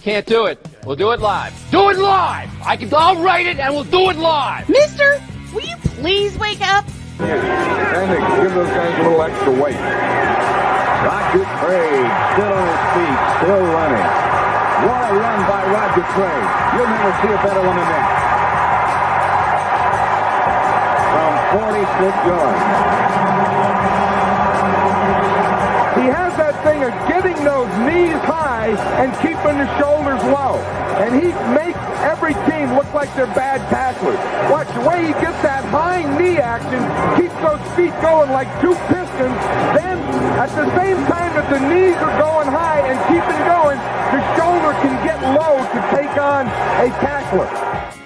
can't do it. We'll do it live. Do it live! I'll write it and we'll do it live! Mister, will you please wake up? And give those guys a little extra weight. Roger Craig, still on his feet, still running. What a run by Roger Craig. You'll never see a better one than that. From 46 yards. He has that thing of getting those knees high and keeping the shoulders low. And he makes every team look like they're bad tacklers. Watch the way he gets that high knee action, keeps those feet going like two pistons. Then, at the same time that the knees are going high and keeping going, the shoulder can get low to take on a tackler.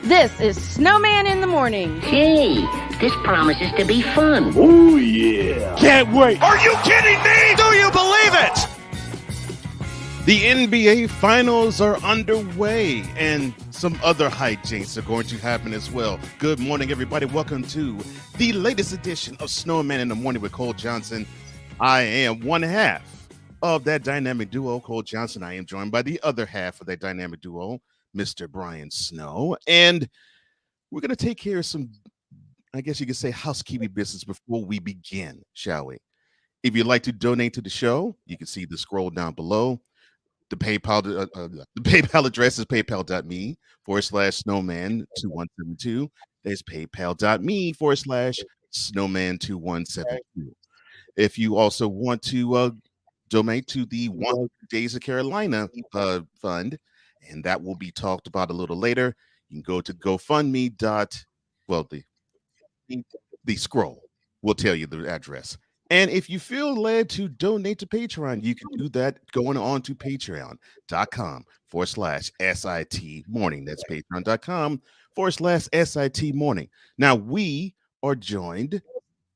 This is Snowman in the Morning. Hey, this promises to be fun. Oh, yeah. Can't wait. Are you kidding me? Do you believe it? The NBA Finals are underway, and some other hijinks are going to happen as well. Good morning, everybody. Welcome to the latest edition of Snowman in the Morning with Cole Johnson. I am one half of that dynamic duo, Cole Johnson. I am joined by the other half of that dynamic duo, Mr. Brian Snow. And we're going to take care of some, I guess you could say, housekeeping business before we begin, shall we? If you'd like to donate to the show, you can see the scroll down below. The PayPal address is paypal.me/snowman2172. There's paypal.me/snowman2172. If you also want to donate to the 100 Days of Carolina fund, and that will be talked about a little later, you can go to GoFundMe. The scroll will tell you the address. And if you feel led to donate to Patreon, you can do that going on to patreon.com/SIT morning. That's patreon.com/SIT morning. Now, we are joined,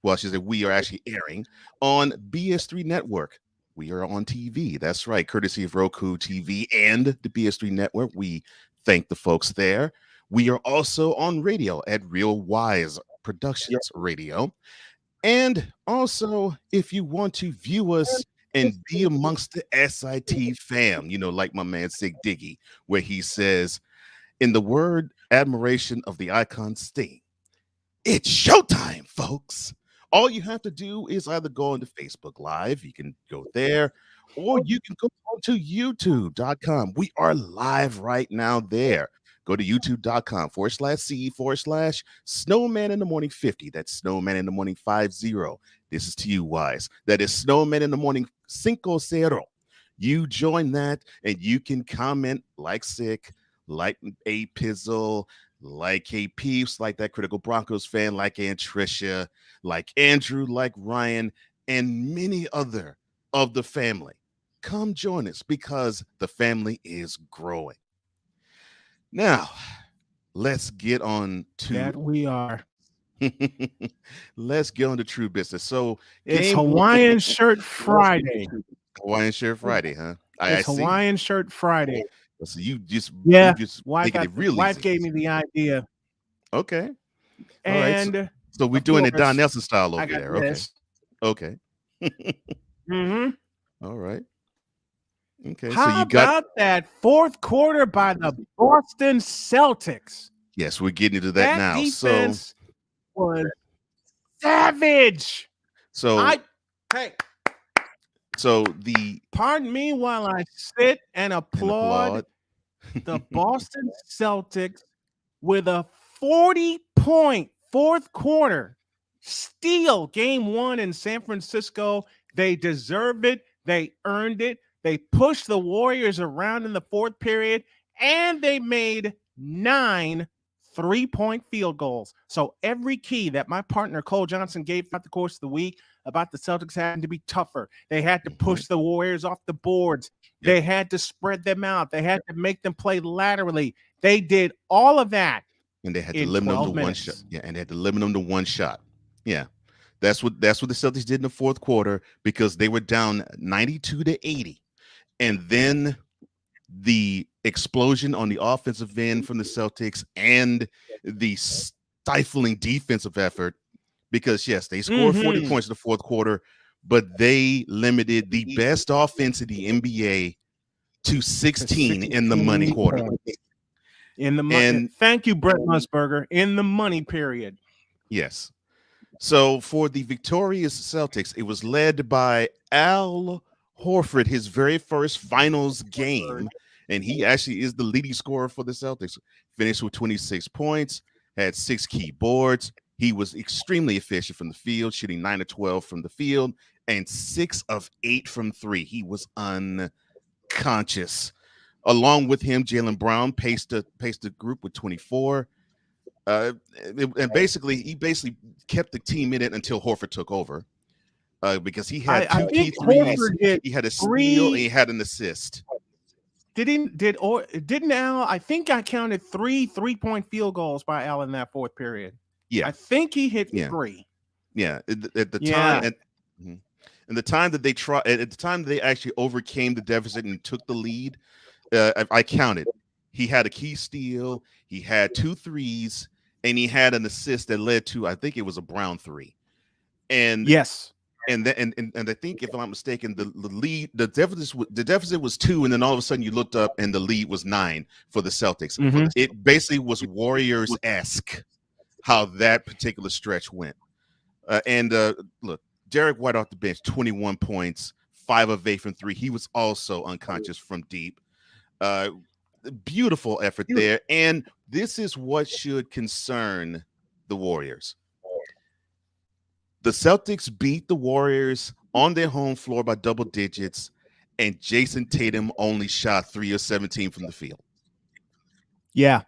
well, I should say we are actually airing on BS3 Network. We are on TV. That's right, courtesy of Roku TV and the BS3 Network. We thank the folks there. We are also on radio at Real Wise Productions Radio. And also, if you want to view us and be amongst the SIT fam, like my man Sig Diggy, where he says, in the word admiration of the icon Sting, it's showtime, folks. All you have to do is either go onto Facebook Live, you can go there, or you can go to youtube.com. We are live right now there. Go to youtube.com/C/Snowman in the Morning 50. That's Snowman in the Morning 50. This is to you, Wise. That is Snowman in the Morning 50. You join that and you can comment like Sick, like A Pizzle, like K Peeps, like that Critical Broncos fan, like Aunt Tricia, like Andrew, like Ryan, and many other of the family. Come join us because the family is growing. Now, let's get on to that. We are. Let's get on to true business. So it's Hawaiian Shirt Friday. Hawaiian Shirt Friday, huh? It's Hawaiian Shirt Friday. So you just wife gave me the idea. Okay. And right. So we're doing it Don Nelson style over there. Okay. Mm-hmm. All right. Okay. How so you got about that fourth quarter by the Boston Celtics? Yes, we're getting into that now. Defense was savage. So pardon me while I sit and applaud the Boston Celtics with a 40-point fourth quarter steal game one in San Francisco. They deserved it. They earned it. They pushed the Warriors around in the fourth period, and they made 9 3-point field goals. So every key that my partner Cole Johnson gave throughout the course of the week about the Celtics having to be tougher. They had to push the Warriors off the boards. They had to spread them out. They had to make them play laterally. They did all of that. And they had to limit them to one shot. Yeah, and they had to limit them to one shot. Yeah. That's what the Celtics did in the fourth quarter because they were down 92-80. And then the explosion on the offensive end from the Celtics and the stifling defensive effort, because, yes, they scored 40 points in the fourth quarter, but they limited the best offense in the NBA to 16 in the money quarter. In the money. And thank you, Brett Musburger. In the money period. Yes. So for the victorious Celtics, it was led by Al Horford, his very first finals game. And he actually is the leading scorer for the Celtics. Finished with 26 points, had 6 key boards. He was extremely efficient from the field, shooting 9 of 12 from the field and 6 of 8 from 3. He was unconscious. Along with him, Jaylen Brown paced the group with 24. And he basically kept the team in it until Horford took over. Because he had 2 key threes, he had a steal, and he had an assist. Didn't Al? I think I counted 3 3-point field goals by Al in that fourth period. Yeah, I think he hit 3. Yeah, at the time, and the time that at the time they actually overcame the deficit and took the lead, I counted. He had a key steal, he had 2 threes, and he had an assist that led to, I think it was a Brown 3. And yes. And I think, if I'm not mistaken, the deficit was 2, and then all of a sudden you looked up and the lead was 9 for the Celtics. Mm-hmm. It basically was Warriors-esque how that particular stretch went. Look, Derek White off the bench, 21 points, 5 of 8 from 3. He was also unconscious from deep. Beautiful effort there, and this is what should concern the Warriors. The Celtics beat the Warriors on their home floor by double digits, and Jason Tatum only shot 3 of 17 from the field. Yeah,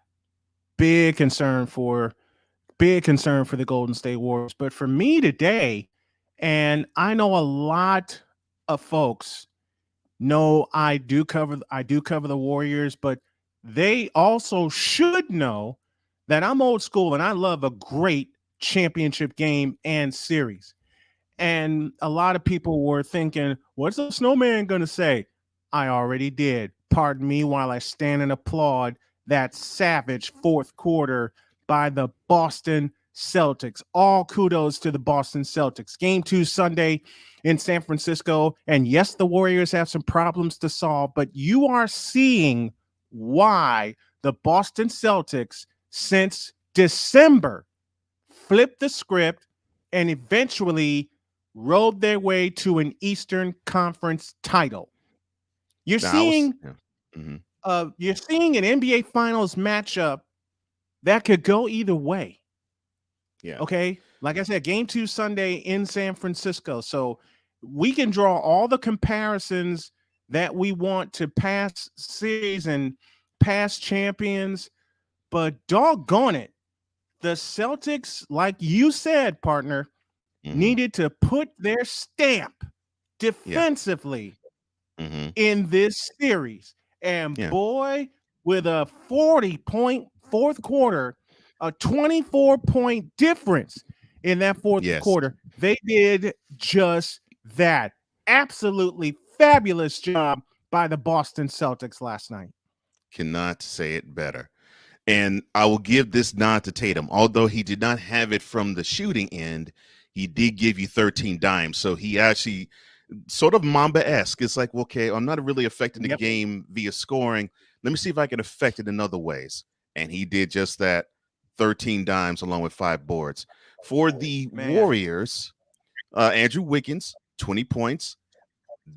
big concern for the Golden State Warriors. But for me today, and I know a lot of folks know I do cover the Warriors, but they also should know that I'm old school and I love a great championship game and series. And a lot of people were thinking, what's the Snowman going to say? I already did. Pardon me while I stand and applaud that savage fourth quarter by the Boston Celtics. All kudos to the Boston Celtics. Game 2 Sunday in San Francisco. And yes, the Warriors have some problems to solve, but you are seeing why the Boston Celtics since December flipped the script and eventually rode their way to an Eastern Conference title. You're seeing an NBA Finals matchup that could go either way. Yeah. Okay. Like I said, Game 2 Sunday in San Francisco. So we can draw all the comparisons that we want to past series and past champions, but doggone it, the Celtics, like you said, partner, needed to put their stamp defensively in this series. And boy, with a 40-point fourth quarter, a 24-point difference in that fourth quarter, they did just that. Absolutely fabulous job by the Boston Celtics last night. Cannot say it better. And I will give this nod to Tatum. Although he did not have it from the shooting end, he did give you 13 dimes. So he actually sort of Mamba-esque. It's like, okay, I'm not really affecting the game via scoring. Let me see if I can affect it in other ways. And he did just that, 13 dimes along with 5 boards. For the Warriors, Andrew Wiggins, 20 points.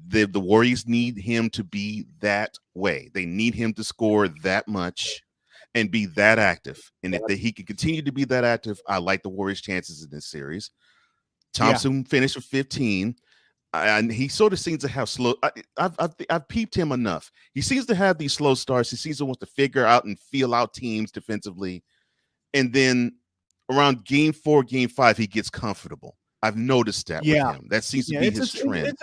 The Warriors need him to be that way. They need him to score that much and be that active. And if he can continue to be that active, I like the Warriors' chances in this series. Thompson finished with 15. And he sort of seems to have slow. I've peeped him enough. He seems to have these slow starts. He seems to want to figure out and feel out teams defensively. And then around game 4, game 5, he gets comfortable. I've noticed that with him. That seems to be his trend.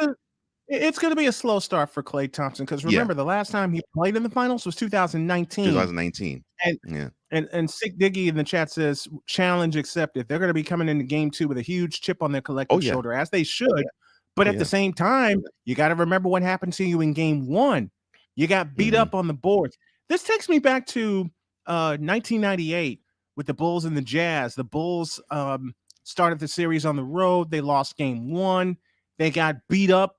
It's going to be a slow start for Klay Thompson because remember, the last time he played in the finals was 2019. 2019. And Sick Diggy in the chat says, challenge accepted. They're going to be coming into game 2 with a huge chip on their collective shoulder, as they should. But at the same time, you got to remember what happened to you in game 1. You got beat up on the boards. This takes me back to 1998 with the Bulls and the Jazz. The Bulls started the series on the road. They lost game 1. They got beat up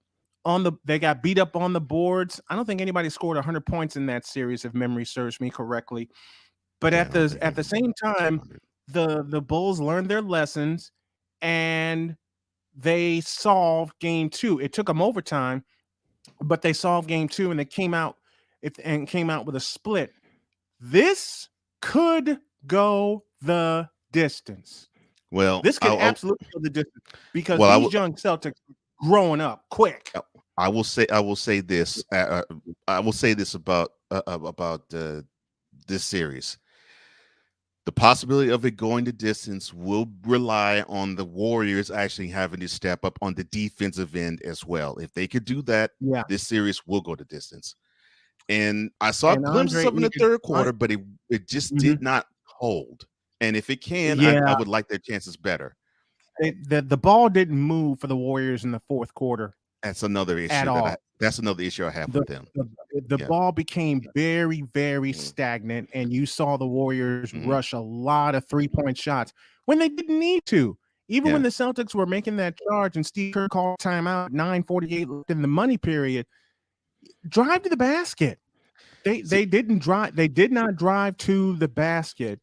they got beat up on the boards. I don't think anybody scored 100 points in that series, if memory serves me correctly. But at the same time, the Bulls learned their lessons and they solved game 2. It took them overtime, but they solved game 2 and they came out with a split. This could go the distance. Well, this could absolutely go the distance because these young Celtics growing up quick. I will say this. I will say this about this series. The possibility of it going the distance will rely on the Warriors actually having to step up on the defensive end as well. If they could do that, this series will go the distance. And I saw glimpses of it in the third quarter, but it just did not hold. And if it can, I would like their chances better. The ball didn't move for the Warriors in the fourth quarter. That's another issue. That's another issue I have with them. The ball became very, very stagnant, and you saw the Warriors rush a lot of 3-point shots when they didn't need to. Even when the Celtics were making that charge and Steve Kerr called timeout, 9:48 left in the money period, drive to the basket. They didn't drive. They did not drive to the basket,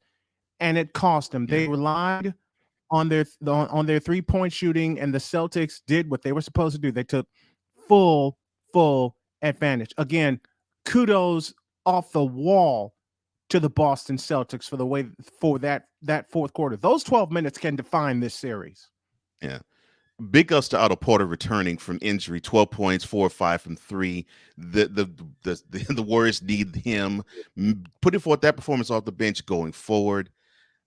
and it cost them. They relied on their 3-point shooting, and the Celtics did what they were supposed to do. They took full advantage. Again, kudos off the wall to the Boston Celtics for that fourth quarter. Those 12 minutes can define this series. Yeah. Big ups to Otto Porter returning from injury, 12 points, 4 or 5 from 3. The Warriors need him putting forth that performance off the bench going forward.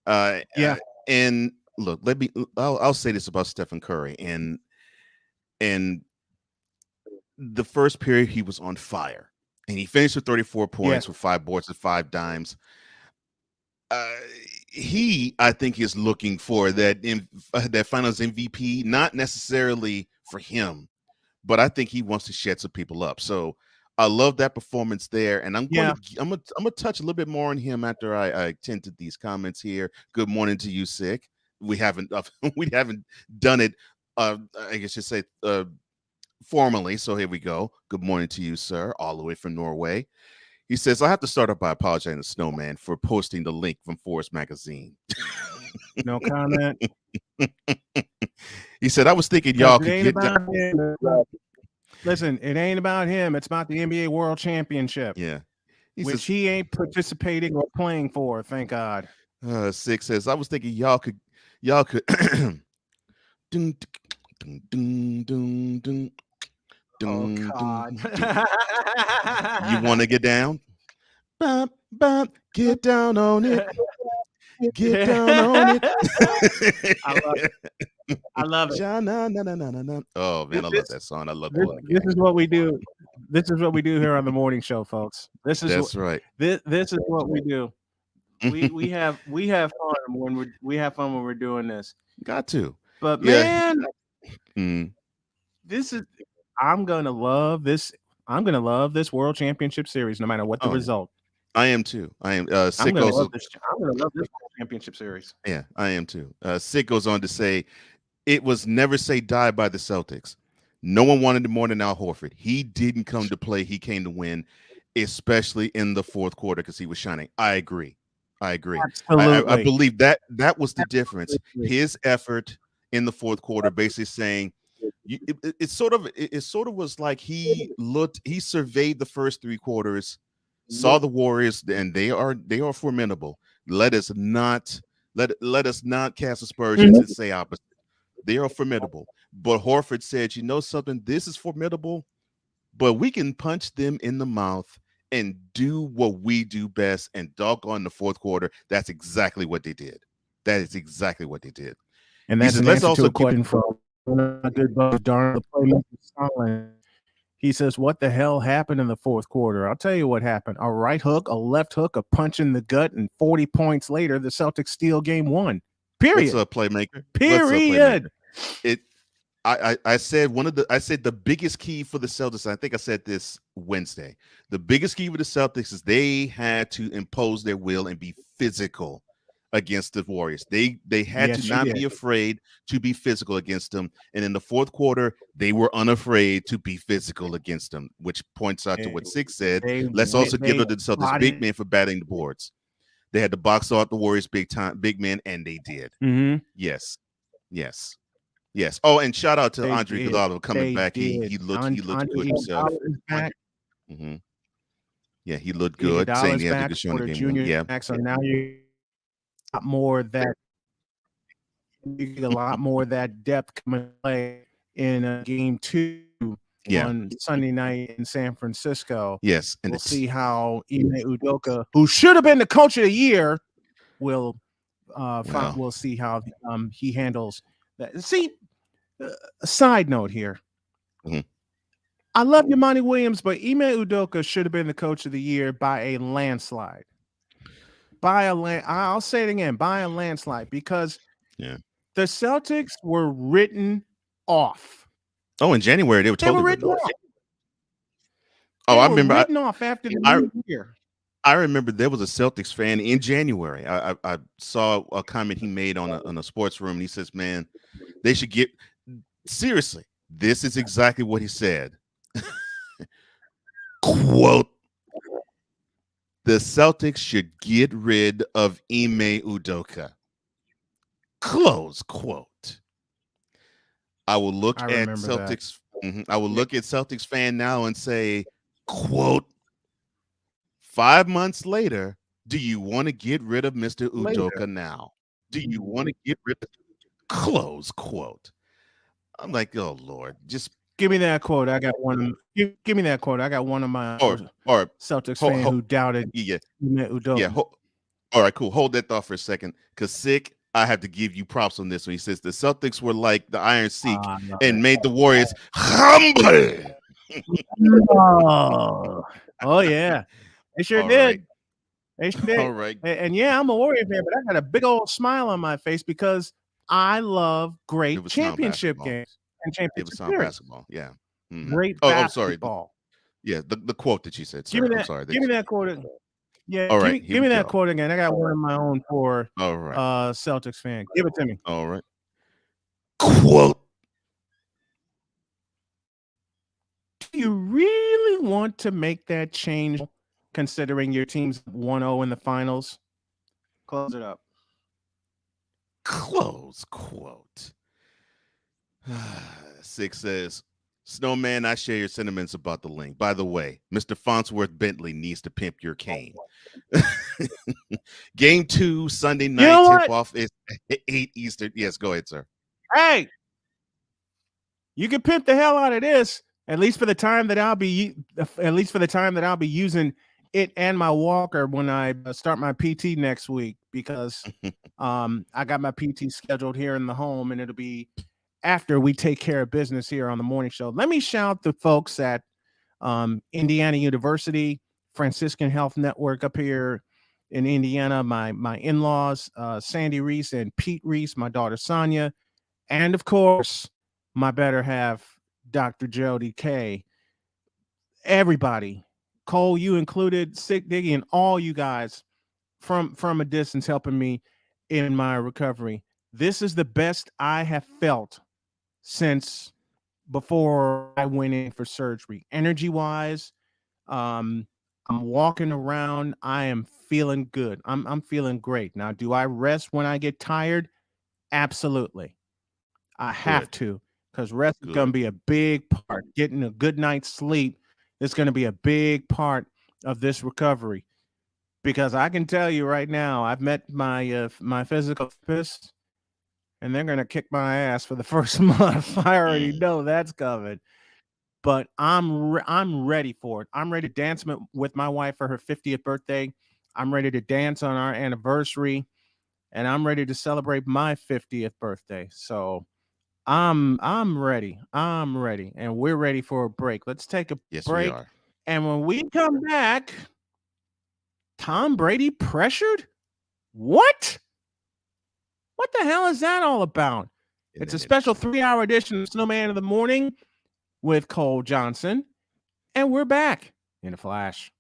And look, I'll say this about Stephen Curry, and the first period he was on fire, and he finished with 34 points with 5 boards and 5 dimes. I think is looking for that Finals MVP, not necessarily for him, but I think he wants to shed some people up. So I love that performance there, and I'm gonna touch a little bit more on him after I tend to these comments here. Good morning to you, Sick. We haven't done it. I guess you say formally. So here we go. Good morning to you, sir, all the way from Norway. He says, I have to start off by apologizing to Snowman for posting the link from Forest Magazine. No comment. He said, I was thinking y'all could get down. Listen, it ain't about him. It's about the NBA World Championship. Yeah. Which he ain't participating or playing for, thank God. Six says, I was thinking y'all could dun, dun, dun, dun, dun. Oh, God. You want to get down? Bop, bop, get down on it. Get down on it. I love it. Oh, man, I love that song. I love it. This is what we do. This is what we do here on the morning show, folks. That's right. This is what we do. We have fun when we're doing this. Got to. But man, this is. I'm gonna love this. I'm gonna love this World Championship Series, no matter what the result. I am too. I am. I'm gonna love this World Championship Series. Yeah, I am too. Sick goes on to say, it was never say die by the Celtics. No one wanted him more than Al Horford. He didn't come to play. He came to win, especially in the fourth quarter because he was shining. I agree. I believe that was the difference. His effort in the fourth quarter, basically saying, it sort of was like he surveyed the first 3 quarters, saw the Warriors, and they are formidable. Let us not cast aspersions and say opposite. They are formidable. But Horford said, you know something, this is formidable, but we can punch them in the mouth and do what we do best, and doggone the fourth quarter. That's exactly what they did. That is exactly what they did. And that's an answer to a question from a good buddy, darn the playmaker. He says, what the hell happened in the fourth quarter? I'll tell you what happened. A right hook, a left hook, a punch in the gut, and 40 points later, the Celtics steal game 1. Period. What's up, playmaker? Period. I said the biggest key for the Celtics, I think I said this Wednesday, the biggest key for the Celtics is they had to impose their will and be physical against the Warriors. They had to not be afraid to be physical against them. And in the fourth quarter, they were unafraid to be physical against them, which points out to what Six said. Let's also give it to the Celtics big men for batting the boards. They had to box out the Warriors big men, and they did. Mm-hmm. Yes. Oh, and shout out to Andre Iguodala coming back. He looked good himself. Mm-hmm. Yeah, he looked good. Saying he had to show the game. Yeah. So now you got more of that. You get a lot more of that depth coming to play in game 2 on Sunday night in San Francisco. Yes, and we'll see how Ime Udoka, who should have been the coach of the year, will. We'll see how he handles that. See, a side note here. Mm-hmm. I love Yamani Williams, but Ime Udoka should have been the coach of the year by a landslide. I'll say it again, by a landslide, because the Celtics were written off. Oh, in January they were totally written off. I remember written off after the new year. I remember there was a Celtics fan in January. I saw a comment he made on a sports room, and he says, "Man, they should get seriously." This is exactly what he said. Quote: "The Celtics should get rid of Ime Udoka." Close quote. I will look at Celtics. I will look at Celtics fan now and say, quote, 5 months later, do you want to get rid of Mr. Udoka now? Do you want to get rid of close quote? I'm like, oh Lord, just give me that quote. I got one. Give me that quote. I got one of my Celtics fan who doubted Udoka. Yeah. All right, cool. Hold that thought for a second, because Sick, I have to give you props on this one. He says the Celtics were like the Iron Sheik and made the Warriors humble. Oh yeah. They sure did. Right. They sure did. All right. And yeah, I'm a Warrior fan, but I got a big old smile on my face because I love great championship games and championship series. Basketball. Yeah. Mm-hmm. Great basketball. Yeah, the quote that you said, sir. Give me that, I'm sorry. Give me that quote. Yeah, all right. Give me that quote again. I got one of my own for all right. Celtics fan. Give it to me. All right. Quote: do you really want to make that change considering your team's 1-0 in the finals? Close it up. Close quote. Six says, Snowman, I share your sentiments about the link. By the way, Mr. Farnsworth Bentley needs to pimp your cane. Game 2, Sunday night tip-off is 8 Eastern. Yes, go ahead, sir. Hey, you can pimp the hell out of this, at least for the time that I'll be using it and my walker when I start my PT next week, because I got my PT scheduled here in the home, and it'll be after we take care of business here on the morning show. Let me shout the folks at Indiana University, Franciscan Health Network up here in Indiana, my in-laws, Sandy Reese and Pete Reese, my daughter Sonia, and of course, my better half, Dr. Jody K. Everybody, Cole, you included, Sick Diggy, and all you guys from a distance helping me in my recovery. This is the best I have felt since before I went in for surgery. Energy-wise, I'm walking around. I am feeling good. I'm feeling great. Now, do I rest when I get tired? Absolutely. I have to, because rest is going to be a big part. Getting a good night's sleep is going to be a big part of this recovery, because I can tell you right now, I've met my my physical therapist, and they're going to kick my ass for the first month. I already know that's coming, but I'm ready for it. I'm ready to dance with my wife for her 50th birthday. I'm ready to dance on our anniversary, and I'm ready to celebrate my 50th birthday. So I'm ready. I'm ready, and we're ready for a break. Let's take a break. We are. And when we come back, Tom Brady pressured? What? What the hell is that all about? It's a special 3-hour edition of Snowman in the Morning with Cole Johnson, and we're back in a flash.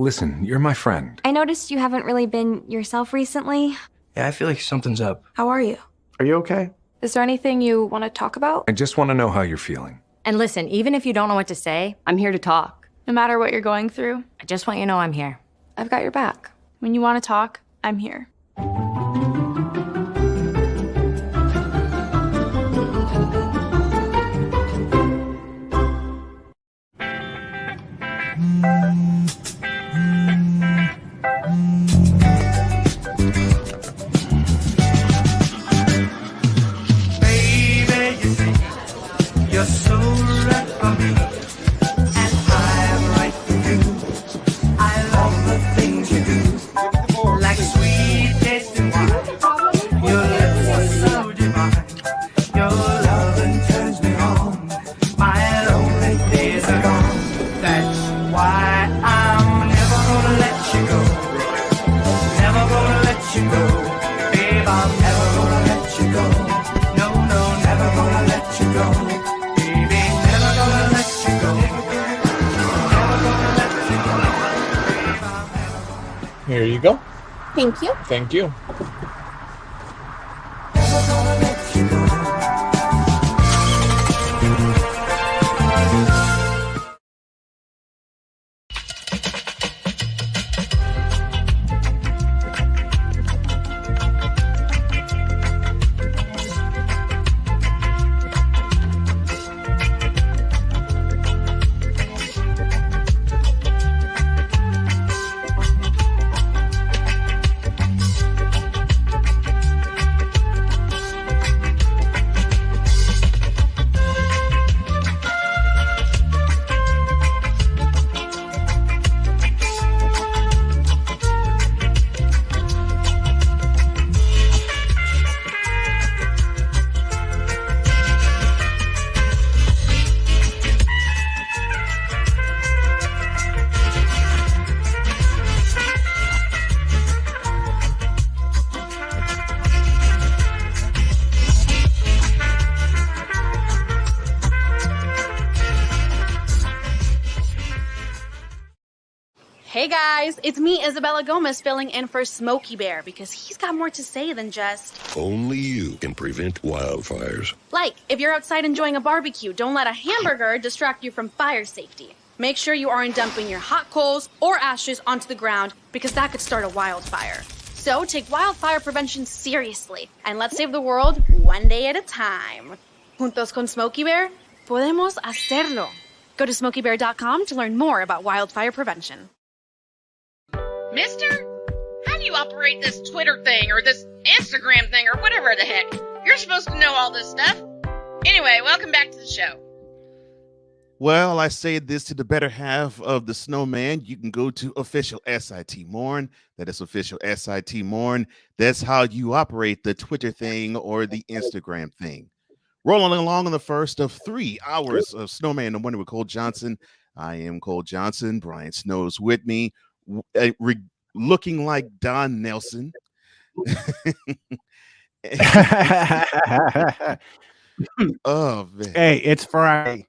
Listen, you're my friend. I noticed you haven't really been yourself recently. Yeah, I feel like something's up. How are you? Are you okay? Is there anything you want to talk about? I just want to know how you're feeling. And listen, even if you don't know what to say, I'm here to talk. No matter what you're going through, I just want you to know I'm here. I've got your back. when you want to talk, I'm here. Baby, you see, you're so right for me, and I'm right for you. I love the things you do, like sweet tasting wine. Your lips are so divine. Your loving turns me on. My lonely days are gone. That's why I'm never gonna let you go. Never gonna let you go. Babe, I'm never gonna let you go. No, no, never gonna let you go. Baby, never gonna let you go. Never gonna let you go. Babe, I'm never gonna. Here you go. Thank you. Thank you. Never gonna let you go. Hey guys, it's me, Isabella Gomez, filling in for Smokey Bear because he's got more to say than just... Only you can prevent wildfires. Like, if you're outside enjoying a barbecue, don't let a hamburger distract you from fire safety. Make sure you aren't dumping your hot coals or ashes onto the ground because that could start a wildfire. So take wildfire prevention seriously and let's save the world one day at a time. Juntos con Smokey Bear, podemos hacerlo. Go to smokeybear.com to learn more about wildfire prevention. Mister, how do you operate this Twitter thing or this Instagram thing or whatever the heck? You're supposed to know all this stuff. Anyway, welcome back to the show. Well, I say this to the better half of the Snowman. You can go to official SIT Morn. That is official SIT Morn. That's how you operate the Twitter thing or the Instagram thing. Rolling along on the first of 3 hours of Snowman in the Morning with Cole Johnson. I am Cole Johnson. Brian Snow's with me, looking like Don Nelson. Oh, man. Hey, it's Friday.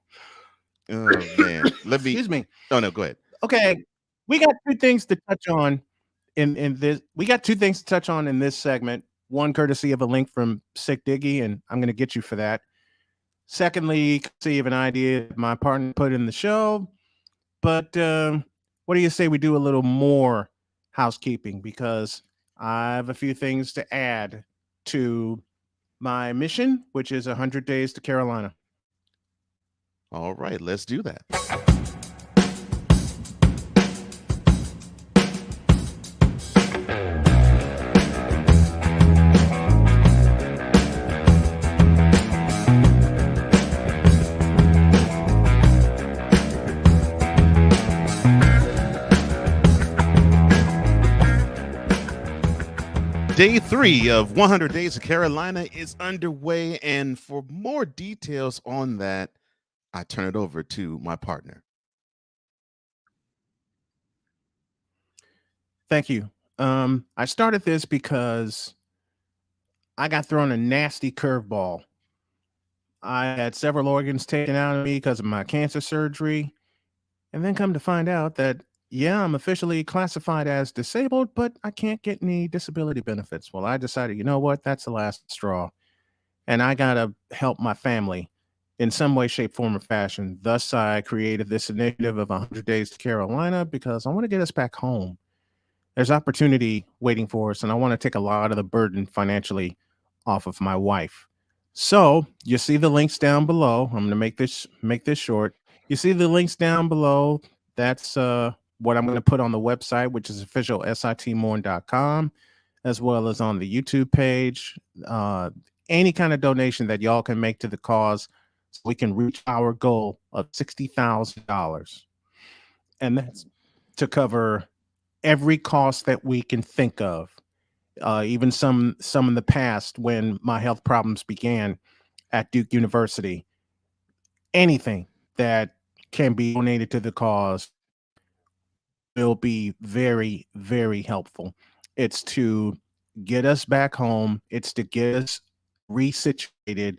Oh, man. Excuse me. Oh, no, go ahead. Okay, we got two things to touch on in this. We got two things to touch on in this segment. One, courtesy of a link from Sick Diggy, and I'm going to get you for that. Secondly, courtesy of an idea my partner put in the show. But what do you say we do a little more housekeeping? Because I have a few things to add to my mission, which is 100 days to Carolina. All right, let's do that. Day 3 of 100 Days of Carolina is underway, and for more details on that, I turn it over to my partner. Thank you. I started this because I got thrown a nasty curveball. I had several organs taken out of me because of my cancer surgery, and then come to find out that yeah, I'm officially classified as disabled, but I can't get any disability benefits. Well, I decided, you know what? That's the last straw. And I got to help my family in some way, shape, form, or fashion. Thus, I created this initiative of 100 Days to Carolina because I want to get us back home. There's opportunity waiting for us, and I want to take a lot of the burden financially off of my wife. So you see the links down below. I'm going to make this short. You see the links down below. That's what I'm going to put on the website, which is official sitmorn.com, as well as on the YouTube page. Any kind of donation that y'all can make to the cause, so we can reach our goal of $60,000, and that's to cover every cost that we can think of. Even some in the past when my health problems began at Duke University. Anything that can be donated to the cause will be very, very helpful. It's to get us back home. It's to get us resituated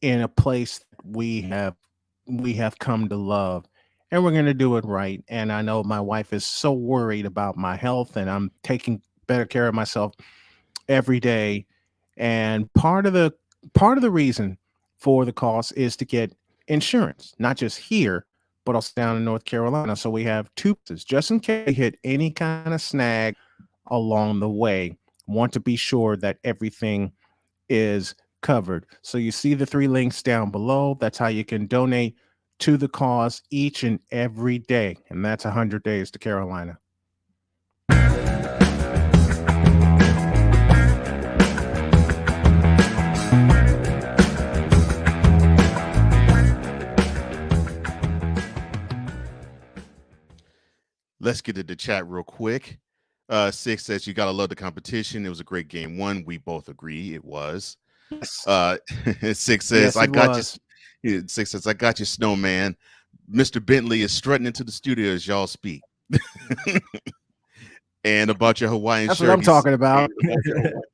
in a place that we have come to love. And we're going to do it right. And I know my wife is so worried about my health, and I'm taking better care of myself every day. And part of the reason for the cost is to get insurance, not just here, but also down in North Carolina. So we have two places just in case we hit any kind of snag along the way. Want to be sure that everything is covered. So you see the 3 links down below. That's how you can donate to the cause each and every day. And that's 100 Days to Carolina. Let's get to the chat real quick. Six says, you got to love the competition. It was a great game. One, we both agree it was. Six says, Yes, I it got was. you. Six says, I got you, Snowman. Mr. Bentley is strutting into the studio as y'all speak. And about your Hawaiian That's shirt. what I'm talking about.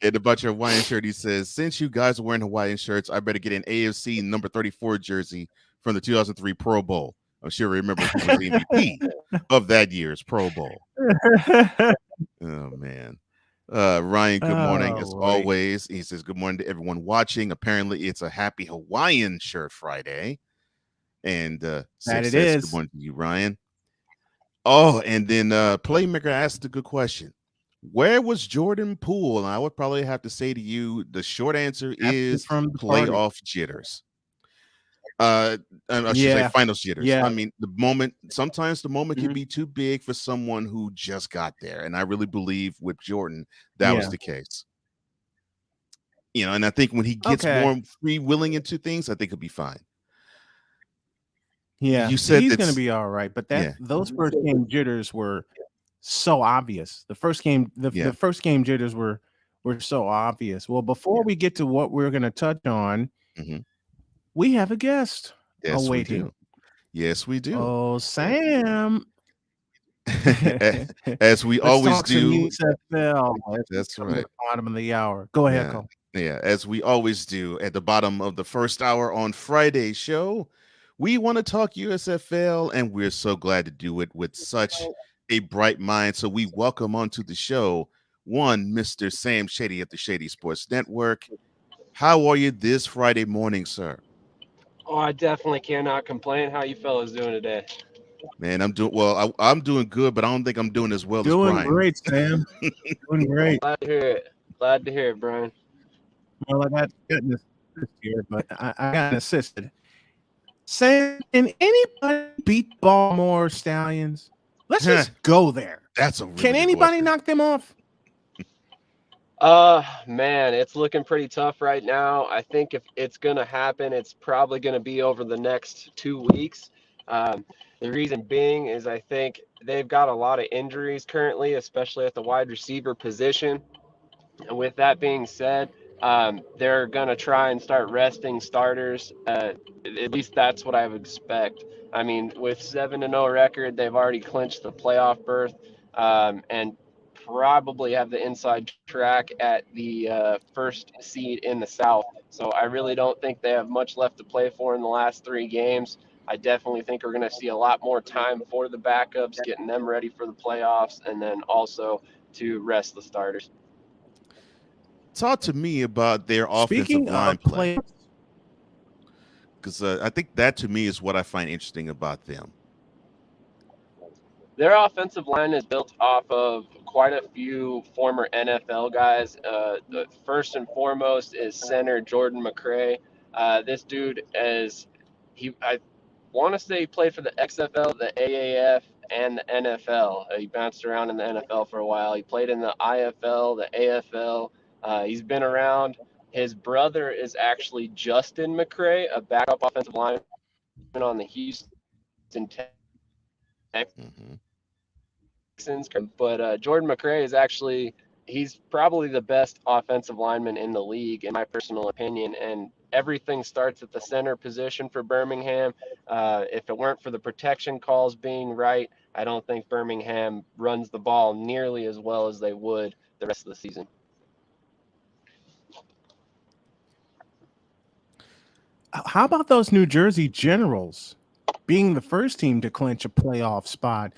And about your Hawaiian shirt, he says, since you guys are wearing Hawaiian shirts, I better get an AFC number 34 jersey from the 2003 Pro Bowl. I'm sure remember who was the MVP of that year's Pro Bowl. Oh, man. Ryan, good morning as always. He says, good morning to everyone watching. Apparently, it's a happy Hawaiian shirt Friday. And Six it says, is. good morning to you, Ryan. Oh, and then Playmaker asked a good question. Where was Jordan Poole? And I would probably have to say to you, the short answer is from the playoff jitters. I should say finals jitters. Yeah. I mean, sometimes the moment can be too big for someone who just got there. And I really believe with Jordan, that was the case. You know, and I think when he gets more free-willing into things, I think he'll be fine. Yeah, you said he's going to be all right. But those first game jitters were so obvious. The first game jitters were so obvious. Well, before we get to what we're going to touch on, we have a guest awaiting. Yes, we do. Oh, Sam. As we always talk do. Some USFL. That's right. At the bottom of the hour. Go ahead, Cole. Yeah, as we always do at the bottom of the first hour on Friday's show, we want to talk USFL, and we're so glad to do it with such a bright mind. So we welcome onto the show Mr. Sam Shady at the Shady Sports Network. How are you this Friday morning, sir? Oh, I definitely cannot complain. How you fellas doing today? Man, I'm doing well. I'm doing good, but I don't think I'm doing as well as Brian. Doing great, Sam. Doing great. Glad to hear it, Brian. Well, I got an assist here, but I got assisted. Sam, can anybody beat Baltimore Stallions? Let's just go there. That's a really Can anybody knock them off? Man, it's looking pretty tough right now. I think if it's gonna happen, it's probably gonna be over the next 2 weeks. The reason being is I think they've got a lot of injuries currently, especially at the wide receiver position. And with that being said, they're gonna try and start resting starters. At least that's what I would expect. I mean, with 7-0 record, they've already clinched the playoff berth, and probably have the inside track at the first seed in the South. So I really don't think they have much left to play for in the last 3 games. I definitely think we're going to see a lot more time for the backups, getting them ready for the playoffs, and then also to rest the starters. Talk to me about their offensive line play, because I think that to me is what I find interesting about them. Their offensive line is built off of quite a few former NFL guys. The first and foremost is center Jordan McRae. This dude I want to say he played for the XFL, the AAF, and the NFL. He bounced around in the NFL for a while. He played in the IFL, the AFL. He's been around. His brother is actually Justin McRae, a backup offensive lineman on the Houston Texans. But Jordan McRae is he's probably the best offensive lineman in the league, in my personal opinion. And everything starts at the center position for Birmingham. If it weren't for the protection calls being right, I don't think Birmingham runs the ball nearly as well as they would the rest of the season. How about those New Jersey Generals being the first team to clinch a playoff spot?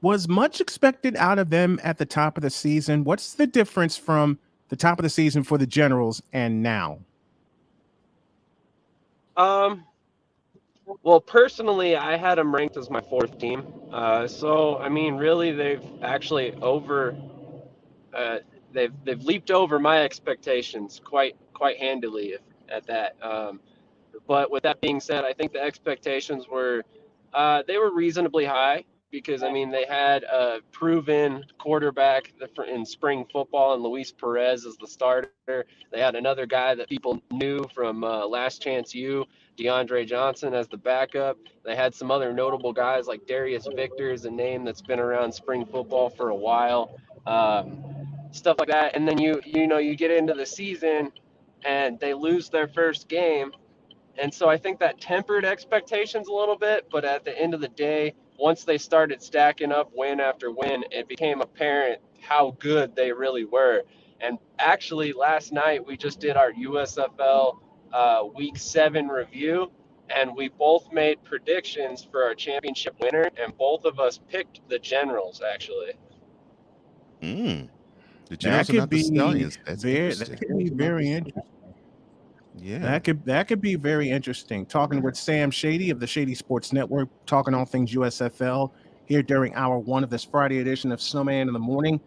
Was much expected out of them at the top of the season? What's the difference from the top of the season for the Generals and now? Well, personally, I had them ranked as my fourth team. So, I mean, really, they've actually they've leaped over my expectations quite handily at that. But with that being said, I think the expectations were they were reasonably high because, I mean, they had a proven quarterback in spring football and Luis Perez as the starter. They had another guy that people knew from Last Chance U, DeAndre Johnson, as the backup. They had some other notable guys like Darius Victor is a name that's been around spring football for a while. Stuff like that. And then you get into the season and they lose their first game. And so I think that tempered expectations a little bit, but at the end of the day, once they started stacking up win after win, it became apparent how good they really were. And actually, last night we just did our USFL Week 7 review, and we both made predictions for our championship winner, and both of us picked the Generals, actually. The Generals are not the Stallions. That's interesting. That could be very interesting. Yeah, that could be very interesting. Talking with Sam Shady of the Shady Sports Network, talking all things USFL here during hour 1 of this Friday edition of Snowman in the Morning.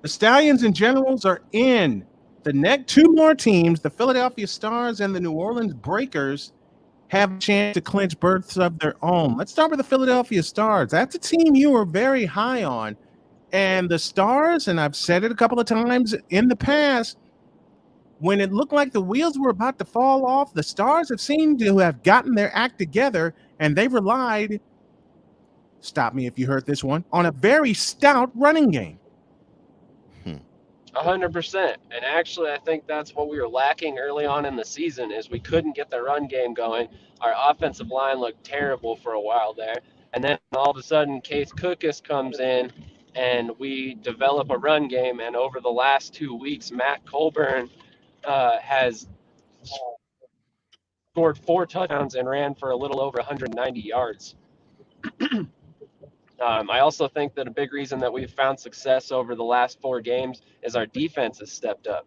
The Stallions and Generals are in the next 2 more teams. The Philadelphia Stars and the New Orleans Breakers have a chance to clinch berths of their own. Let's start with the Philadelphia Stars. That's a team you were very high on. And the Stars, and I've said it a couple of times in the past, when it looked like the wheels were about to fall off, the Stars have seemed to have gotten their act together, and they relied, stop me if you heard this one, on a very stout running game. 100%. And actually, I think that's what we were lacking early on in the season is we couldn't get the run game going. Our offensive line looked terrible for a while there. And then all of a sudden, Case Cookus comes in, and we develop a run game. And over the last 2 weeks, Matt Colburn has scored 4 touchdowns and ran for a little over 190 yards. I also think that a big reason that we've found success over the last 4 games is our defense has stepped up.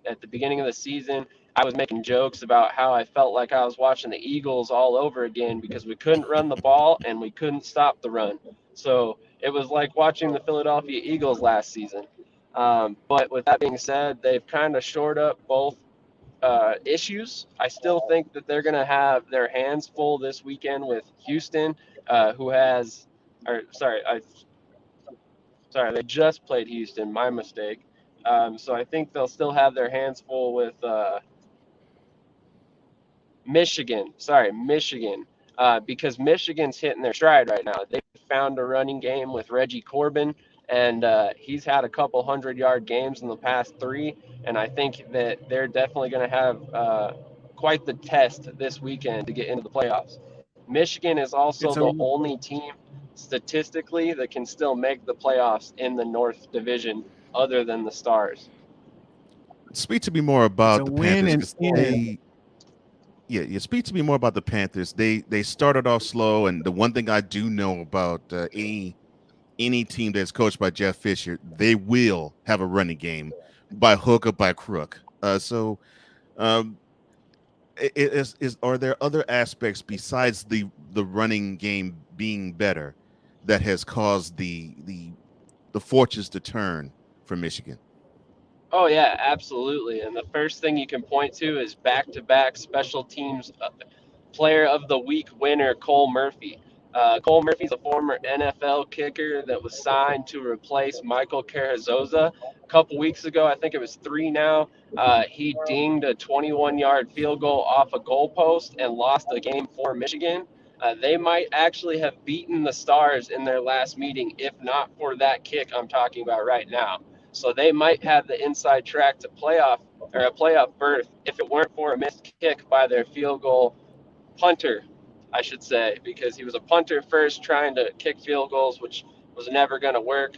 At the beginning of the season, I was making jokes about how I felt like I was watching the Eagles all over again because we couldn't run the ball and we couldn't stop the run. So it was like watching the Philadelphia Eagles last season. But with that being said, they've kind of shored up both issues. I still think that they're going to have their hands full this weekend with Houston, they just played Houston, my mistake. So I think they'll still have their hands full with Michigan, because Michigan's hitting their stride right now. They found a running game with Reggie Corbin, and he's had a couple 100-yard games in the past 3, and I think that they're definitely going to have quite the test this weekend to get into the playoffs. Michigan is also the only team statistically that can still make the playoffs in the North Division other than the Stars. Speak to me more about the Panthers. You speak to me more about the Panthers. They started off slow, and the one thing I do know about any team that's coached by Jeff Fisher, they will have a running game by hook or by crook. So, are there other aspects besides the running game being better that has caused the fortunes to turn for Michigan? Oh yeah, absolutely. And the first thing you can point to is back-to-back special teams player of the week winner Cole Murphy. Cole Murphy's a former NFL kicker that was signed to replace Michael Carrizosa. A couple weeks ago, I think it was 3 now, he dinged a 21-yard field goal off a goalpost and lost the game for Michigan. They might actually have beaten the Stars in their last meeting if not for that kick I'm talking about right now. So they might have the inside track to playoff or a playoff berth if it weren't for a missed kick by their field goal punter, I should say, because he was a punter first trying to kick field goals, which was never going to work.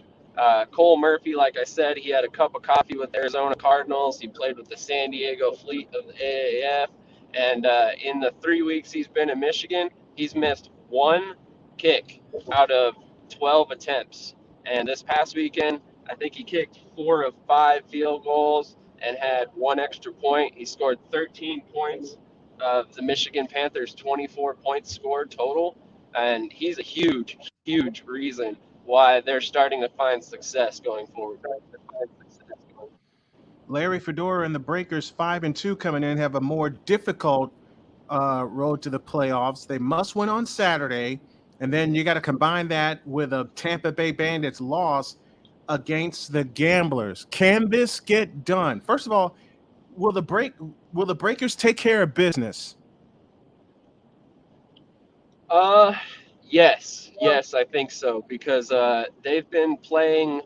Cole Murphy, like I said, he had a cup of coffee with Arizona Cardinals. He played with the San Diego Fleet of the AAF. And in the 3 weeks he's been in Michigan, he's missed one kick out of 12 attempts. And this past weekend, I think he kicked 4 of 5 field goals and had 1 extra point. He scored 13 points of the Michigan Panthers' 24 points scored total. And he's a huge, huge reason why they're starting to find success going forward. Larry Fedora and the Breakers 5-2 coming in have a more difficult road to the playoffs. They must win on Saturday, and then you got to combine that with a Tampa Bay Bandits loss against the Gamblers. Can this get done? First of all, will the Breakers take care of business? Yes, I think so, because they've been playing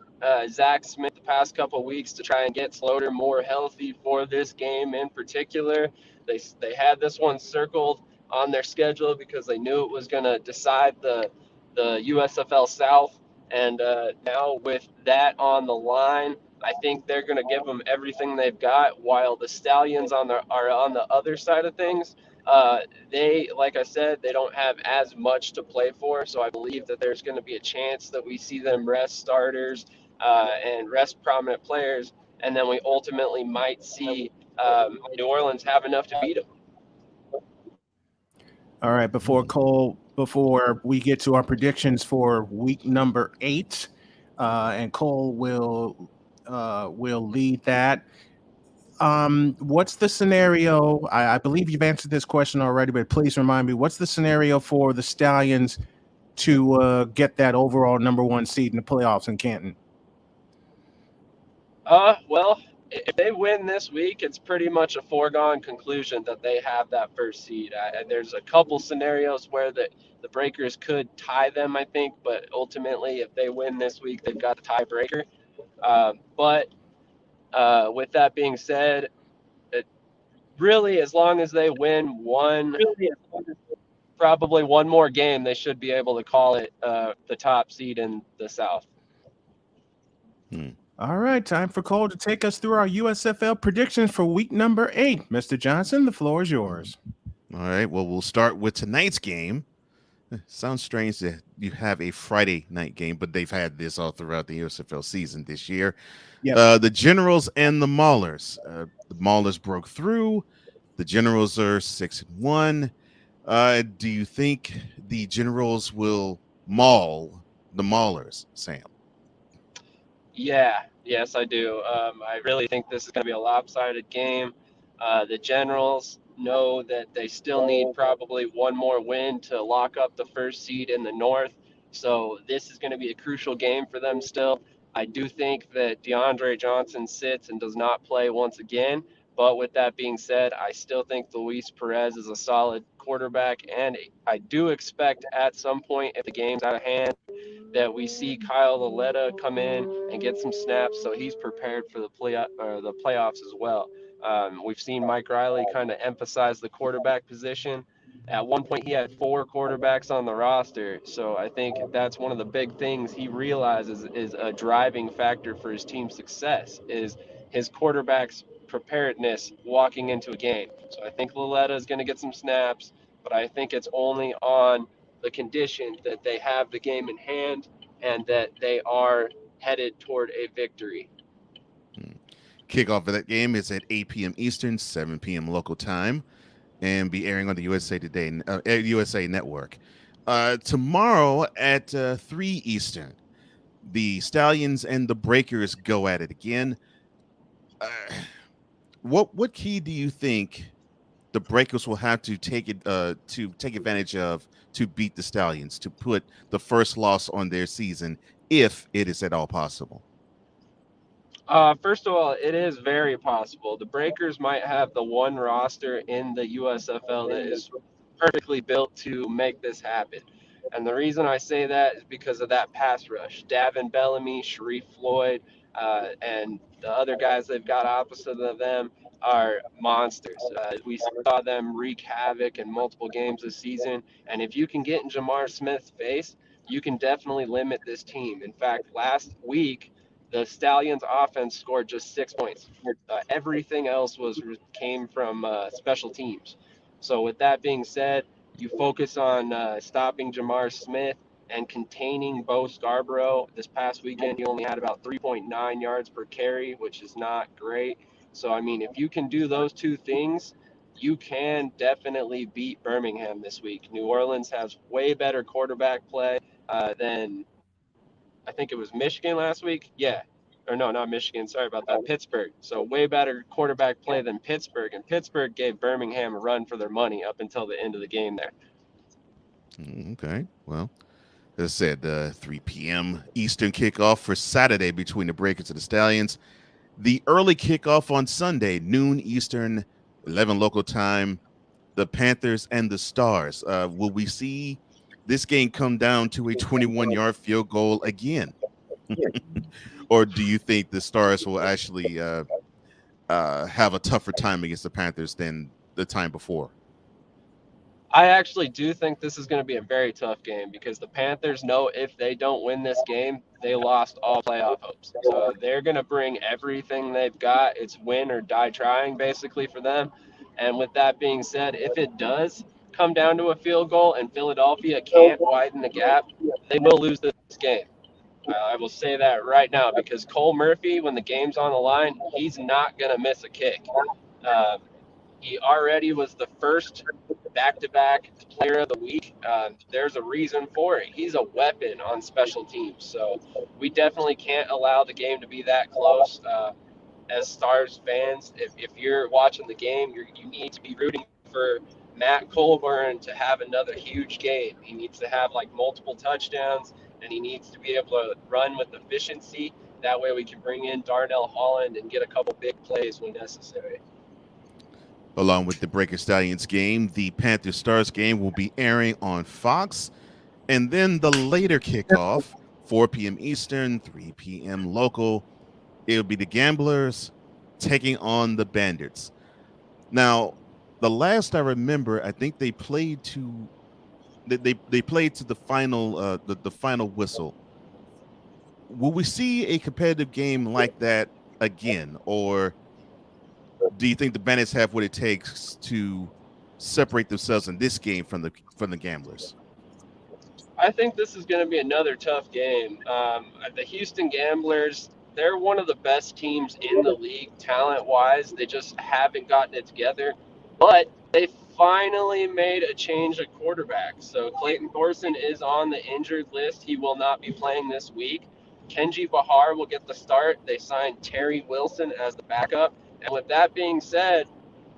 Zach Smith the past couple of weeks to try and get Sloter more healthy for this game in particular. They had this one circled on their schedule because they knew it was going to decide the USFL South, and now with that on the line, I think they're going to give them everything they've got, while the Stallions are on the other side of things. They, like I said, they don't have as much to play for, so I believe that there's going to be a chance that we see them rest starters and rest prominent players, and then we ultimately might see New Orleans have enough to beat them. All right, before we get to our predictions for week number 8, and Cole will lead that. What's the scenario? I believe you've answered this question already, but please remind me, what's the scenario for the Stallions to get that overall number 1 seed in the playoffs in Canton? Well, if they win this week, it's pretty much a foregone conclusion that they have that first seed. There's a couple scenarios where the Breakers could tie them, I think, but ultimately, if they win this week, they've got the tiebreaker. But with that being said, really, as long as they win probably one more game, they should be able to call it the top seed in the South. All right, time for Cole to take us through our USFL predictions for week number 8. Mr. Johnson, the floor is yours. All right, well, we'll start with tonight's game. Sounds strange that you have a Friday night game, but they've had this all throughout the USFL season this year. Yep. The Generals and the Maulers. The Maulers broke through. The Generals are 6-1. Do you think the Generals will maul the Maulers, Sam? Yes, I do. I really think this is going to be a lopsided game. The Generals know that they still need probably one more win to lock up the first seed in the North. So this is going to be a crucial game for them still. I do think that DeAndre Johnson sits and does not play once again. But with that being said, I still think Luis Perez is a solid quarterback. And I do expect at some point, if the game's out of hand, that we see Kyle Laletta come in and get some snaps so he's prepared for the playoffs as well. We've seen Mike Riley kind of emphasize the quarterback position. At one point, he had 4 quarterbacks on the roster, so I think that's one of the big things he realizes is a driving factor for his team's success is his quarterbacks preparedness walking into a game. So I think Laletta is going to get some snaps, but I think it's only on the condition that they have the game in hand and that they are headed toward a victory. Kickoff of that game is at 8 p.m. Eastern, 7 p.m. local time, and be airing on the USA Today USA Network. Tomorrow at 3 Eastern, the Stallions and the Breakers go at it again. What key do you think the Breakers will have to take advantage of to beat the Stallions, to put the first loss on their season, if it is at all possible? First of all, it is very possible. The Breakers might have the one roster in the USFL that is perfectly built to make this happen. And the reason I say that is because of that pass rush. Davin Bellamy, Sharif Floyd, and the other guys they've got opposite of them are monsters. We saw them wreak havoc in multiple games this season. And if you can get in Jamar Smith's face, you can definitely limit this team. In fact, last week, the Stallions offense scored just 6 points. Everything else came from special teams. So with that being said, you focus on stopping Jamar Smith and containing Bo Scarborough. This past weekend, he only had about 3.9 yards per carry, which is not great. So, I mean, if you can do those two things, you can definitely beat Birmingham this week. New Orleans has way better quarterback play than I think it was Michigan last week. Yeah. Or no, not Michigan. Sorry about that. Pittsburgh. So way better quarterback play than Pittsburgh. And Pittsburgh gave Birmingham a run for their money up until the end of the game there. Okay. Well, as I said, 3 p.m. Eastern kickoff for Saturday between the Breakers and the Stallions. The early kickoff on Sunday, noon Eastern, 11 local time, the Panthers and the Stars. Will we see this game come down to a 21-yard field goal again? Or do you think the Stars will actually have a tougher time against the Panthers than the time before? I actually do think this is going to be a very tough game because the Panthers know if they don't win this game, they lost all playoff hopes. So they're going to bring everything they've got. It's win or die trying, basically, for them. And with that being said, if it does come down to a field goal and Philadelphia can't widen the gap, they will lose this game. I will say that right now because Cole Murphy, when the game's on the line, he's not going to miss a kick. He already was the first back-to-back player of the week. There's a reason for it. He's a weapon on special teams. So we definitely can't allow the game to be that close. As Stars fans, if you're watching the game, you need to be rooting for Matt Colburn to have another huge game. He needs to have like multiple touchdowns, and he needs to be able to run with efficiency. That way we can bring in Darnell Holland and get a couple big plays when necessary. Along with the Breaker Stallions game, the Panthers Stars game will be airing on Fox. And then the later kickoff, 4 p.m. Eastern, 3 p.m. local, it'll be the Gamblers taking on the Bandits. Now, the last I remember, I think they played to they played to the final the final whistle. Will we see a competitive game like that again, or do you think the Bandits have what it takes to separate themselves in this game from the Gamblers? I think this is going to be another tough game. The Houston Gamblers, they're one of the best teams in the league talent-wise. They just haven't gotten it together. But they finally made a change at quarterback. So Clayton Thorson is on the injured list. He will not be playing this week. Kenji Bahar will get the start. They signed Terry Wilson as the backup. And with that being said,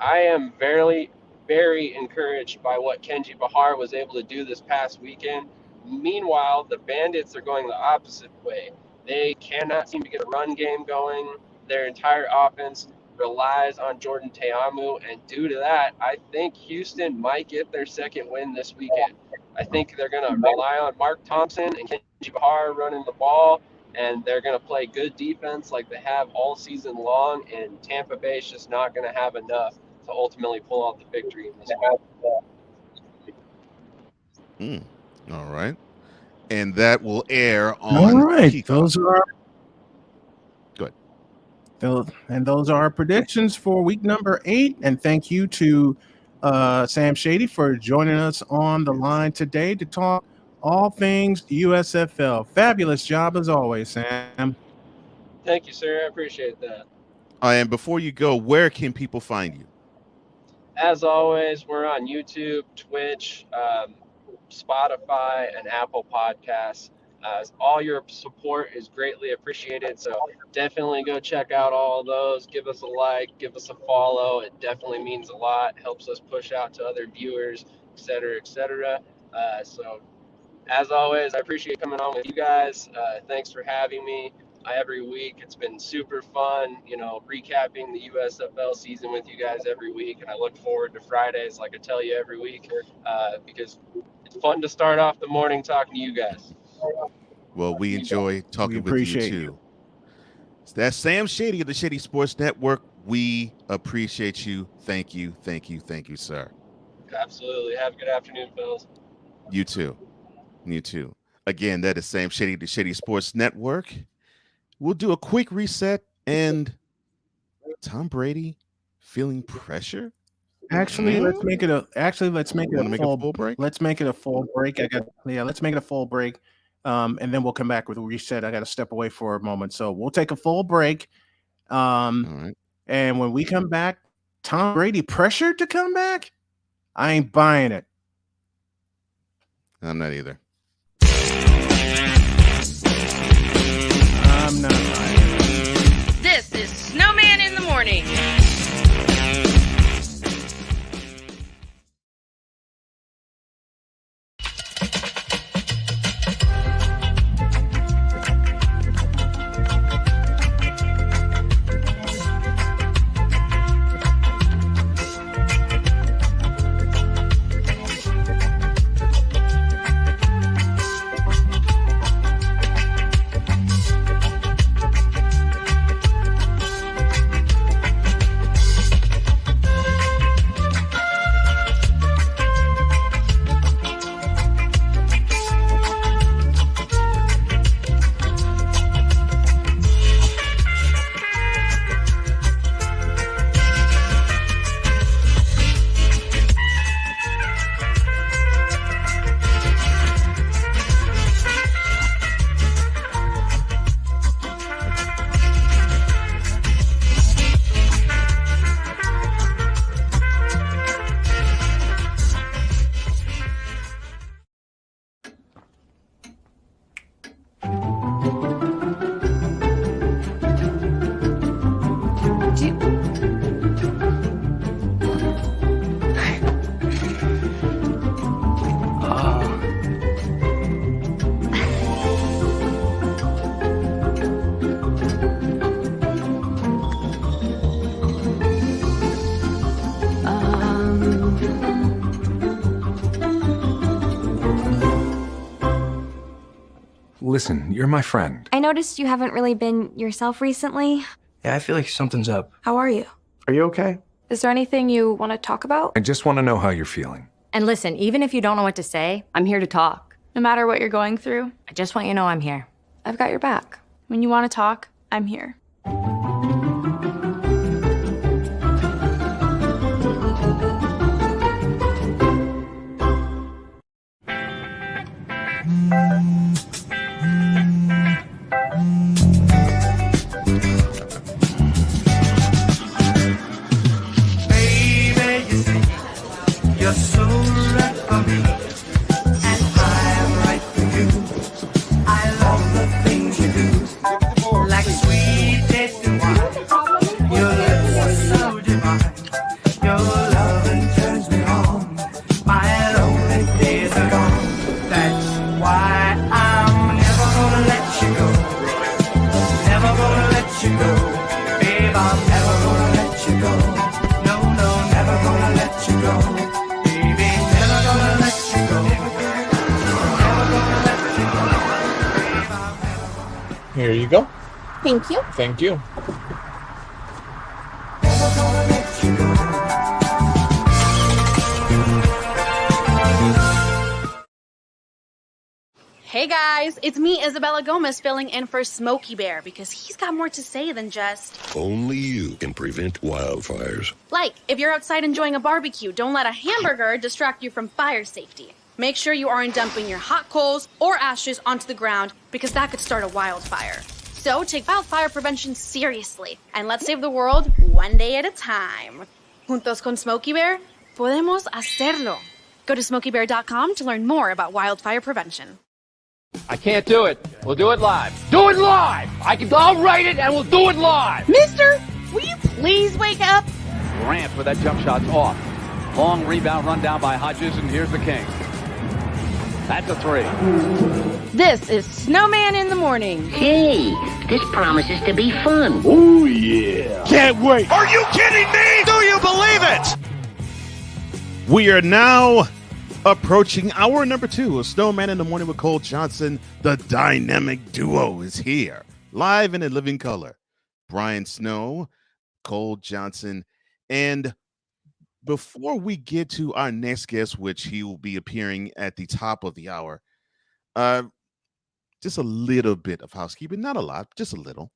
I am very, very encouraged by what Kenji Bahar was able to do this past weekend. Meanwhile, the Bandits are going the opposite way. They cannot seem to get a run game going. Their entire offense relies on Jordan Teamu, and due to that, I think Houston might get their second win this weekend. I think they're going to rely on Mark Thompson and Kenji Bahar running the ball, and they're going to play good defense like they have all season long, and Tampa Bay is just not going to have enough to ultimately pull out the victory in this one. All right. And that will air on all right. Peacock. Those are our... Good. And those are our predictions for week number 8. And thank you to Sam Shady for joining us on the line today to talk all things USFL. Fabulous job as always, Sam. Thank you, sir. I appreciate that. And before you go, where can people find you? As always, we're on YouTube, Twitch, Spotify, and Apple Podcasts. All your support is greatly appreciated, so definitely go check out all those. Give us a like, give us a follow. It definitely means a lot. Helps us push out to other viewers, etc., etc. So, as always, I appreciate coming on with you guys. Thanks for having me every week. It's been super fun, recapping the USFL season with you guys every week, and I look forward to Fridays, like I tell you every week, because it's fun to start off the morning talking to you guys. Well, we enjoy talking with you too. That's Sam Shady of the Shady Sports Network. We appreciate you. Thank you, sir. Absolutely. Have a good afternoon, fellas. You too. Again, that is Sam Shady of the Shady Sports Network. We'll do a quick reset. And Tom Brady feeling pressure? Actually, let's make it a full break. Let's make it a full break. Let's make it a full break. And then we'll come back with a reset. I got to step away for a moment. So we'll take a full break. All right. And when we come back, Tom Brady pressured to come back? I ain't buying it. I'm not either. I'm not buying it. This is Snowman in the Morning. Listen, you're my friend. I noticed you haven't really been yourself recently. Yeah, I feel like something's up. How are you? Are you okay? Is there anything you want to talk about? I just want to know how you're feeling. And listen, even if you don't know what to say, I'm here to talk. No matter what you're going through, I just want you to know I'm here. I've got your back. when you want to talk, I'm here. You're so right for me, and I'm right for you. I love the things you do, like sweet tasting wine. Your lips are so divine. Your loving turns me on. My lonely days are gone. That's why I'm never gonna let you go. Never gonna let you go, babe. I'm never gonna let you go. No, no, never gonna let you go. Here you go. Thank you. Thank you. Hey guys, it's me, Isabella Gomez, filling in for Smokey Bear because he's got more to say than just... Only you can prevent wildfires. Like, if you're outside enjoying a barbecue, don't let a hamburger distract you from fire safety. Make sure you aren't dumping your hot coals or ashes onto the ground because that could start a wildfire. So take wildfire prevention seriously and let's save the world one day at a time. Juntos con Smokey Bear, podemos hacerlo. Go to smokeybear.com to learn more about wildfire prevention. I can't do it. We'll do it live. Do it live! I'll write it and we'll do it live! Mister, will you please wake up? Grant with that jump shot's off. Long rebound run down by Hodges, and here's the King. That's a three. This is Snowman in the morning. Hey, this promises to be fun. Oh, yeah. Can't wait. Are you kidding me? Do you believe it? We are now approaching hour number 2 of Snowman in the Morning with Cole Johnson. The dynamic duo is here, live and in living color. Brian Snow, Cole Johnson, and before we get to our next guest, which he will be appearing at the top of the hour, just a little bit of housekeeping, not a lot, just a little.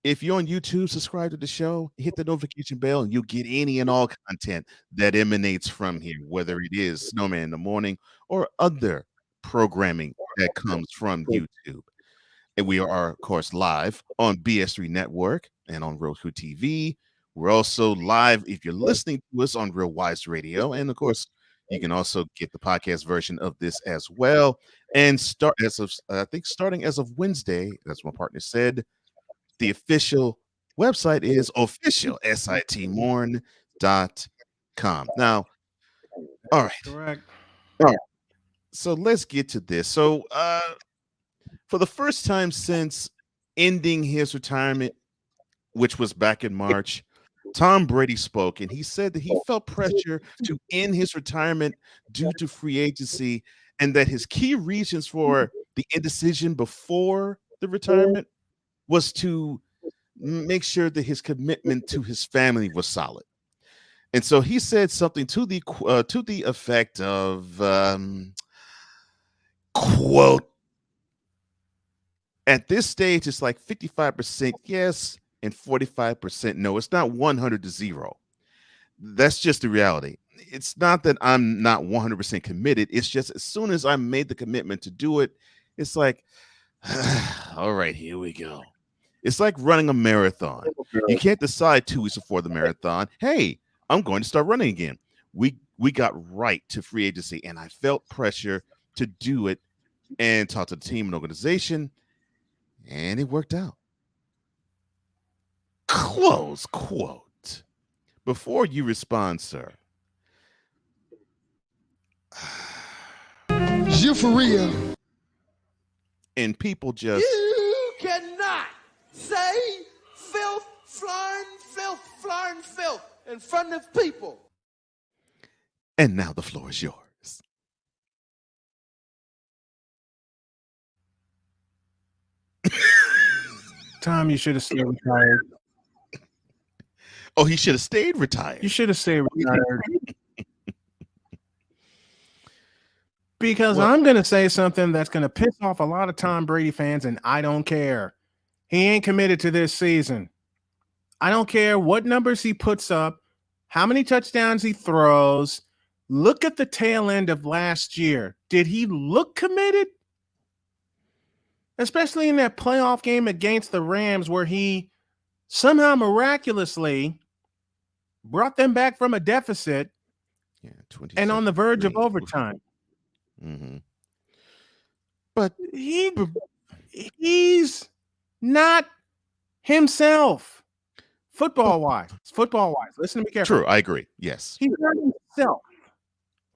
If you're on YouTube, subscribe to the show, hit the notification bell, and you'll get any and all content that emanates from here, whether it is Snowman in the Morning or other programming that comes from YouTube. And we are, of course, live on BS3 Network and on Roku TV. We're also live if you're listening to us on Real Wise Radio. And, of course, you can also get the podcast version of this as well. And starting as of Wednesday, that's what my partner said, the official website is official.sitmorn.com. Now, all right. Correct. All right. So let's get to this. So for the first time since ending his retirement, which was back in March, Tom Brady spoke, and he said that he felt pressure to end his retirement due to free agency, and that his key reasons for the indecision before the retirement was to make sure that his commitment to his family was solid. And so he said something to the effect of, quote, at this stage, it's like 55% yes and 45% no. It's not 100 to 0. That's just the reality. It's not that I'm not 100% committed. It's just as soon as I made the commitment to do it, it's like, all right, here we go. It's like running a marathon. You can't decide 2 weeks before the marathon, hey, I'm going to start running again. We got right to free agency, and I felt pressure to do it and talk to the team and organization, and it worked out. Close quote. Before you respond, sir. You for real. And people just... You cannot say filth, flying filth in front of people. And now the floor is yours. Tom, you should have stayed retired. Oh, he should have stayed retired. You should have stayed retired. Because I'm going to say something that's going to piss off a lot of Tom Brady fans, and I don't care. He ain't committed to this season. I don't care what numbers he puts up, how many touchdowns he throws. Look at the tail end of last year. Did he look committed? Especially in that playoff game against the Rams where he somehow miraculously brought them back from a deficit and on the verge of overtime. Mm-hmm. But he's not himself. Football-wise. Listen to me carefully. True, I agree. Yes. He's not himself.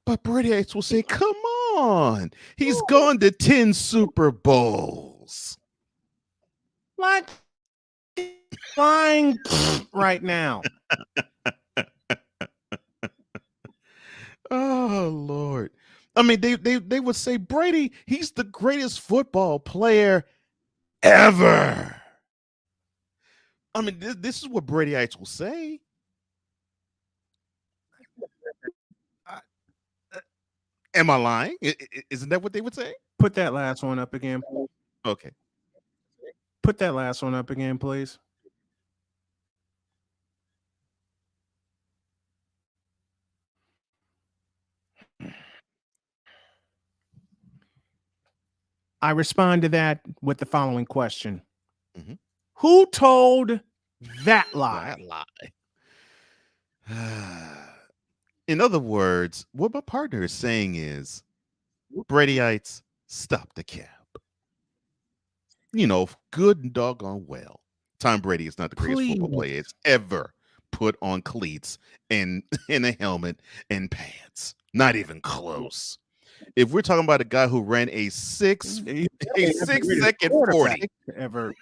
But Brady will say, come on. He's gone to 10 Super Bowls. Like flying right now. Oh, Lord. I mean, they would say, Brady, he's the greatest football player ever. I mean, this is what Bradyites will say. Am I lying? Isn't that what they would say? Put that last one up again, please. Okay. Put that last one up again, please. I respond to that with the following question. Mhm. Who told that lie? That lie. In other words, what my partner is saying is, Bradyites, stop the cap. You know, good and doggone well. Tom Brady is not the greatest football Please. player it's ever put on cleats and in a helmet and pads. Not even close. If we're talking about a guy who ran a 6-second 40 ever,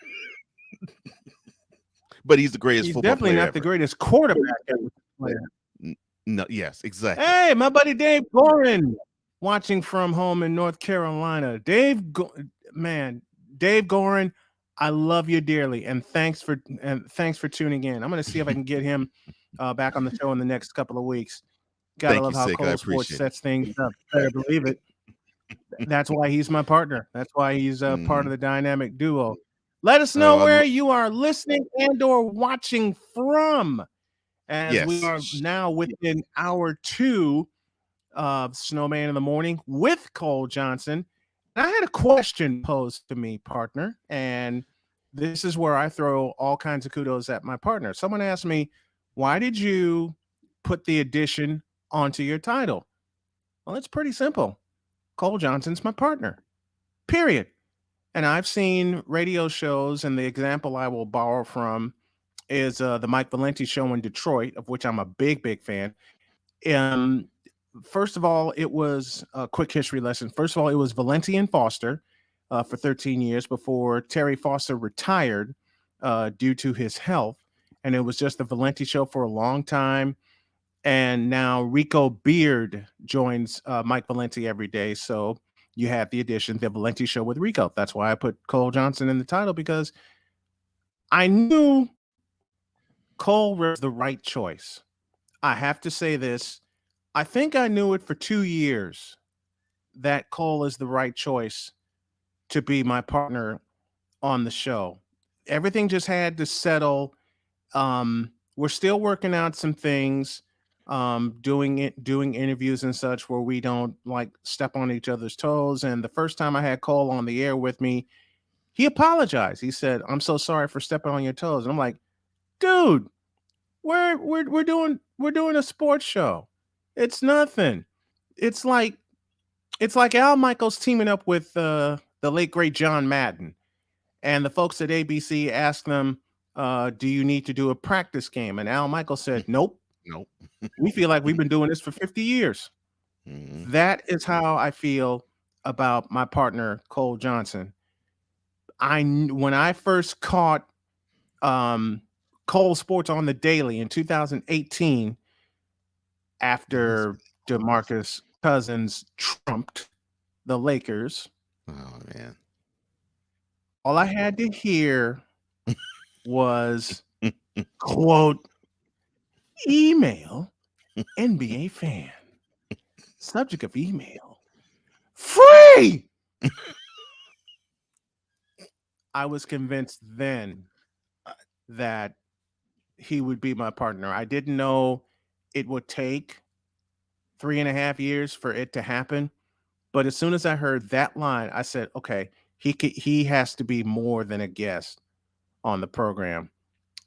but he's the greatest he's football definitely player not ever. the greatest quarterback ever. Player. No, yes, exactly. Hey, my buddy Dave Gorin, watching from home in North Carolina. Dave Gorin, I love you dearly, and thanks for tuning in. I'm going to see if I can get him back on the show in the next couple of weeks. Gotta Thank love you, how Sick. I Cole Sports appreciate sets things up. Better believe it. That's why he's my partner. That's why he's part of the dynamic duo. Let us know where you are listening and or watching from, as we are now within hour 2 of Snowman in the Morning with Cole Johnson. And I had a question posed to me, partner, and this is where I throw all kinds of kudos at my partner. Someone asked me, why did you put the addition onto your title? Well, it's pretty simple. Cole Johnson's my partner, period. And I've seen radio shows, and the example I will borrow from is the Mike Valenti show in Detroit, of which I'm a big, big fan. First of all, it was a quick history lesson. First of all, it was Valenti and Foster for 13 years before Terry Foster retired due to his health. And it was just the Valenti show for a long time. And now Rico Beard joins Mike Valenti every day. So you have the addition, the Valenti show with Rico. That's why I put Cole Johnson in the title, because I knew Cole was the right choice. I have to say this. I think I knew it for 2 years that Cole is the right choice to be my partner on the show. Everything just had to settle. We're still working out some things, doing interviews and such where we don't like step on each other's toes. And the first time I had Cole on the air with me, he apologized. He said, "I'm so sorry for stepping on your toes." And I'm like, "Dude, we're doing a sports show. It's nothing." It's like Al Michaels teaming up with the late great John Madden, and the folks at ABC asked them, "Do you need to do a practice game?" And Al Michaels said, "Nope, nope. We feel like we've been doing this for 50 years." That is how I feel about my partner Cole Johnson. When I first caught Cole Sports on the Daily in 2018, after DeMarcus Cousins trumped the Lakers. Oh man. All I had to hear was quote, "Email NBA fan." Subject of email. Free. I was convinced then that he would be my partner. I didn't know it would take 3.5 years for it to happen. But as soon as I heard that line, I said, okay, he has to be more than a guest on the program.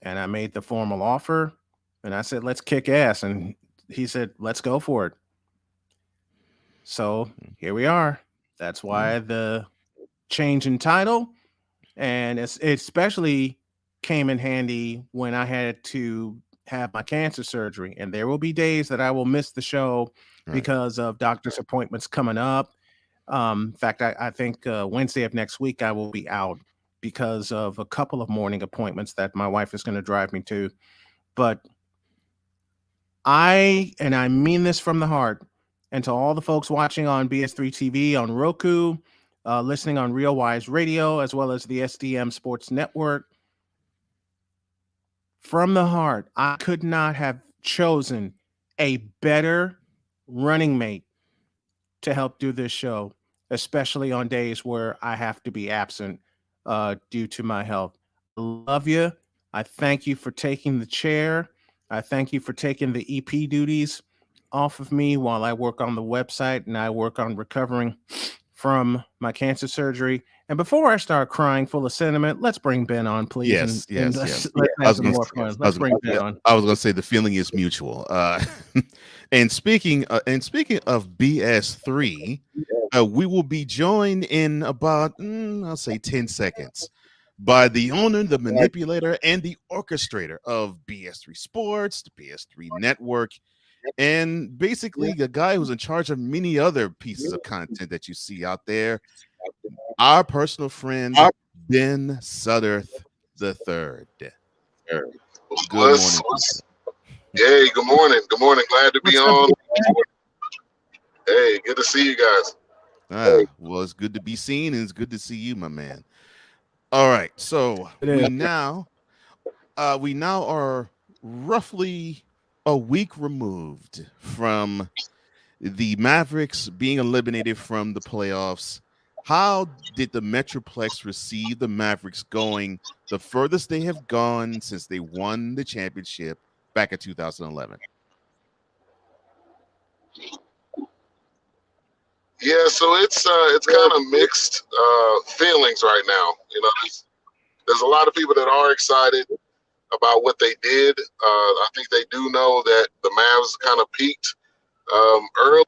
And I made the formal offer and I said, let's kick ass. And he said, let's go for it. So here we are. That's why the change in title. And it especially came in handy when I had to have my cancer surgery. And there will be days that I will miss the show because of doctor's appointments coming up. In fact, I think Wednesday of next week, I will be out because of a couple of morning appointments that my wife is going to drive me to. But I mean this from the heart, and to all the folks watching on BS3 TV, on Roku, listening on Real Wise Radio, as well as the SDM Sports Network, from the heart, I could not have chosen a better running mate to help do this show, especially on days where I have to be absent due to my health. I love you. I thank you for taking the chair. I thank you for taking the EP duties off of me while I work on the website and I work on recovering from my cancer surgery. And before I start crying full of sentiment, let's bring Ben on, please. Yes. Let's have some more fun. Let's bring Ben on. I was going to say the feeling is mutual. And speaking of BS3, we will be joined in about, I'll say 10 seconds by the owner, the manipulator, and the orchestrator of BS3 Sports, the BS3 Network, and basically a guy who's in charge of many other pieces of content that you see out there. Our personal friend, Ben Sudderth III. Good morning. Hey, good morning. Good morning. Glad to be on. Hey, good to see you guys. Well, it's good to be seen, and it's good to see you, my man. All right, so we now are roughly a week removed from the Mavericks being eliminated from the playoffs. How did the Metroplex receive the Mavericks going the furthest they have gone since they won the championship back in 2011? Yeah, so it's kind of mixed feelings right now. You know, there's a lot of people that are excited about what they did. I think they do know that the Mavs kind of peaked early.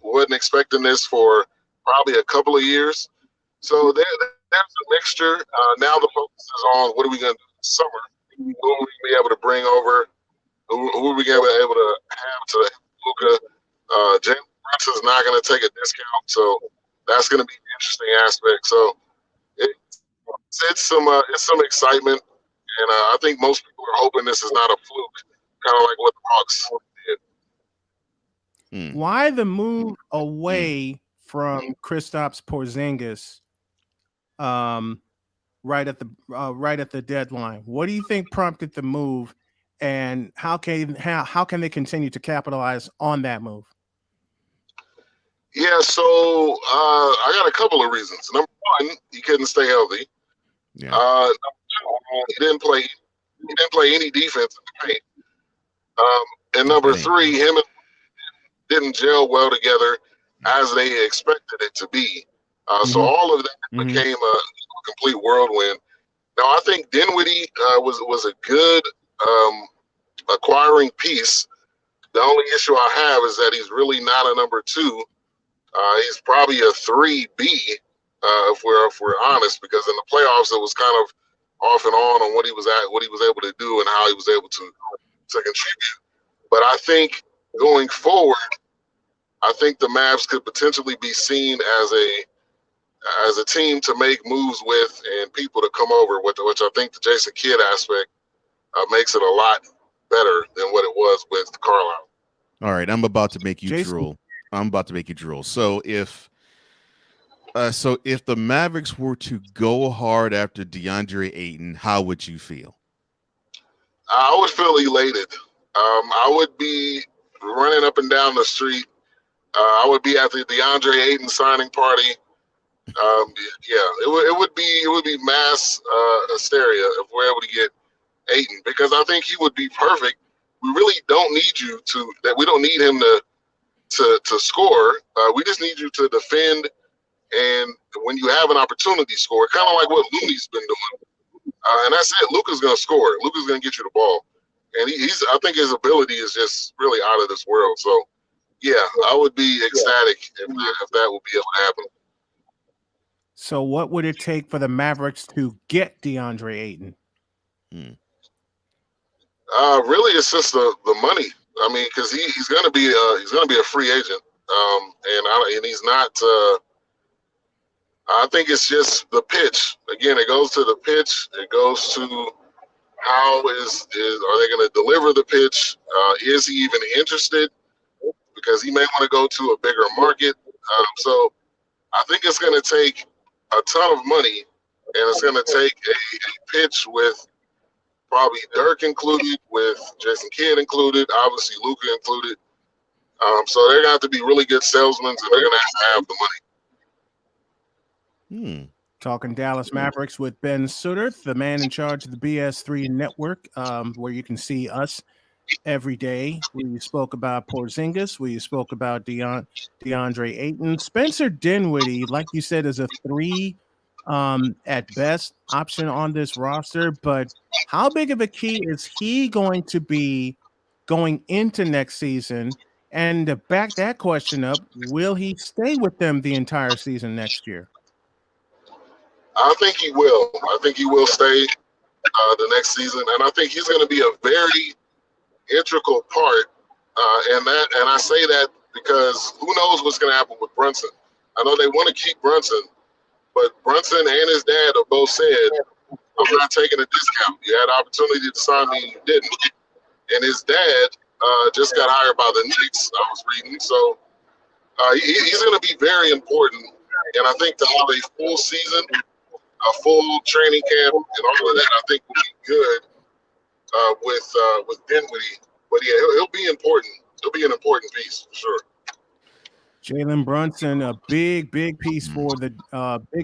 Wasn't expecting this for probably a couple of years. So there's a mixture. Now the focus is on what are we going to do this summer? Who are we be able to bring over? Who are we able to have to Luka? Jalen Brunson is not going to take a discount, so that's going to be an interesting aspect. So it's some excitement, and I think most people are hoping this is not a fluke, kind of like what the Hawks did. Why the move away from Kristaps Porzingis right at the deadline? What do you think prompted the move, and how can they continue to capitalize on that move? Yeah, so I got a couple of reasons. Number one, he couldn't stay healthy. Yeah. Number two, he didn't play any defense in the paint. And number three, him and didn't gel well together as they expected it to be. So all of that became a complete whirlwind. Now I think Dinwiddie was a good acquiring piece. The only issue I have is that he's really not a number two. He's probably a 3B if we're honest, because in the playoffs it was kind of off and on what he was able to do and how he was able to contribute. But I think going forward, I think the Mavs could potentially be seen as a team to make moves with and people to come over, which I think the Jason Kidd aspect makes it a lot better than what it was with Carlisle. All right, I'm about to make you drool. So if the Mavericks were to go hard after DeAndre Ayton, how would you feel? I would feel elated. I would be running up and down the street. I would be at the DeAndre Ayton signing party. It would be mass hysteria if we're able to get Ayton, because I think he would be perfect. We really don't need you we don't need him to score. We just need you to defend, and when you have an opportunity, score. Kind of like what Looney's been doing. And that's it. Luka's going to score. Luka's going to get you the ball. And I think his ability is just really out of this world. So, yeah, I would be ecstatic if that would be able to happen. So what would it take for the Mavericks to get DeAndre Ayton? Really, it's just the money. I mean, because he's going to be a free agent, and he's not. I think it's just the pitch. Again, it goes to the pitch. It goes to how are they going to deliver the pitch? Is he even interested? Because he may want to go to a bigger market. So I think it's going to take a ton of money, and it's going to take a pitch with probably Dirk included, with Jason Kidd included, obviously Luka included. So they're going to have to be really good salesmen, and they're going to have the money. Talking Dallas Mavericks with Ben Sudderth, the man in charge of the BS3 network, where you can see us every day. We spoke about Porzingis. We spoke about DeAndre Ayton. Spencer Dinwiddie, like you said, is a 3 at best option on this roster. But how big of a key is he going to be going into next season? And to back that question up, will he stay with them the entire season next year? I think he will. I think he will stay the next season, and I think he's going to be a very integral part in that. And I say that because who knows what's going to happen with Brunson. I know they want to keep Brunson, but Brunson and his dad have both said, I'm not taking a discount. You had an opportunity to sign me and you didn't. And his dad just got hired by the Knicks, I was reading. So he's going to be very important. And I think to have a full season, a full training camp, and all of that, I think will be good with Dinwiddie. But yeah, he'll be important. He'll be an important piece for sure. Jalen Brunson, a big piece for the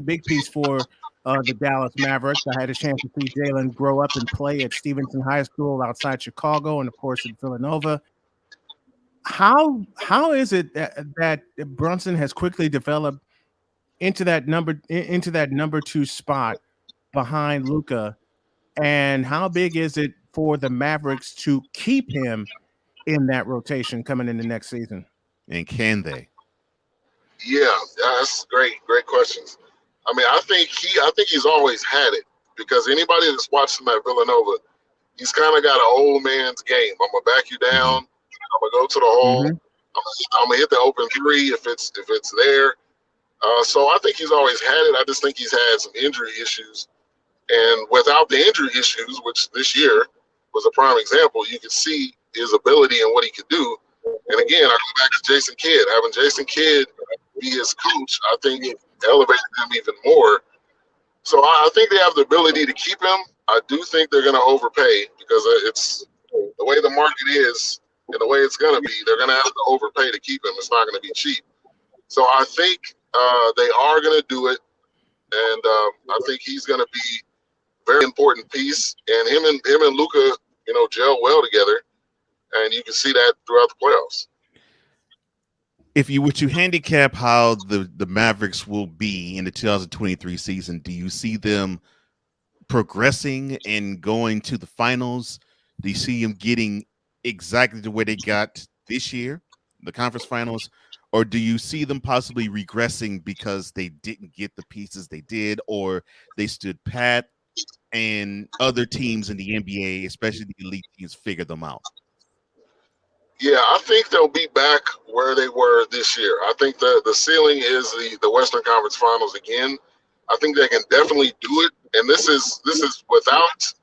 big piece for the Dallas Mavericks. I had a chance to see Jalen grow up and play at Stevenson High School outside Chicago, and of course at Villanova. How is it that Brunson has quickly developed into that number 2 spot behind Luka, and how big is it for the Mavericks to keep him in that rotation coming into next season? And can they? Yeah, that's great questions. I mean, I think he's always had it, because anybody that's watched him at Villanova, he's kind of got an old man's game. I'm gonna back you down. I'm gonna go to the hole. I'm gonna hit the open 3 if it's there. So I think he's always had it. I just think he's had some injury issues, and without the injury issues, which this year was a prime example, you could see his ability and what he could do. And again, I go back to Jason Kidd. Having Jason Kidd be his coach, I think it elevated him even more. So I think they have the ability to keep him. I do think they're going to overpay, because it's the way the market is and the way it's going to be. They're going to have to overpay to keep him. It's not going to be cheap. So I think they are going to do it, and I think he's going to be a very important piece. And him and Luka, gel well together, and you can see that throughout the playoffs. If you were to handicap how the Mavericks will be in the 2023 season, do you see them progressing and going to the finals? Do you see them getting exactly the way they got this year, the conference finals? Or do you see them possibly regressing because they didn't get the pieces they did, or they stood pat and other teams in the NBA, especially the elite teams, figured them out? Yeah, I think they'll be back where they were this year. I think the ceiling is the Western Conference Finals again. I think they can definitely do it, and this is without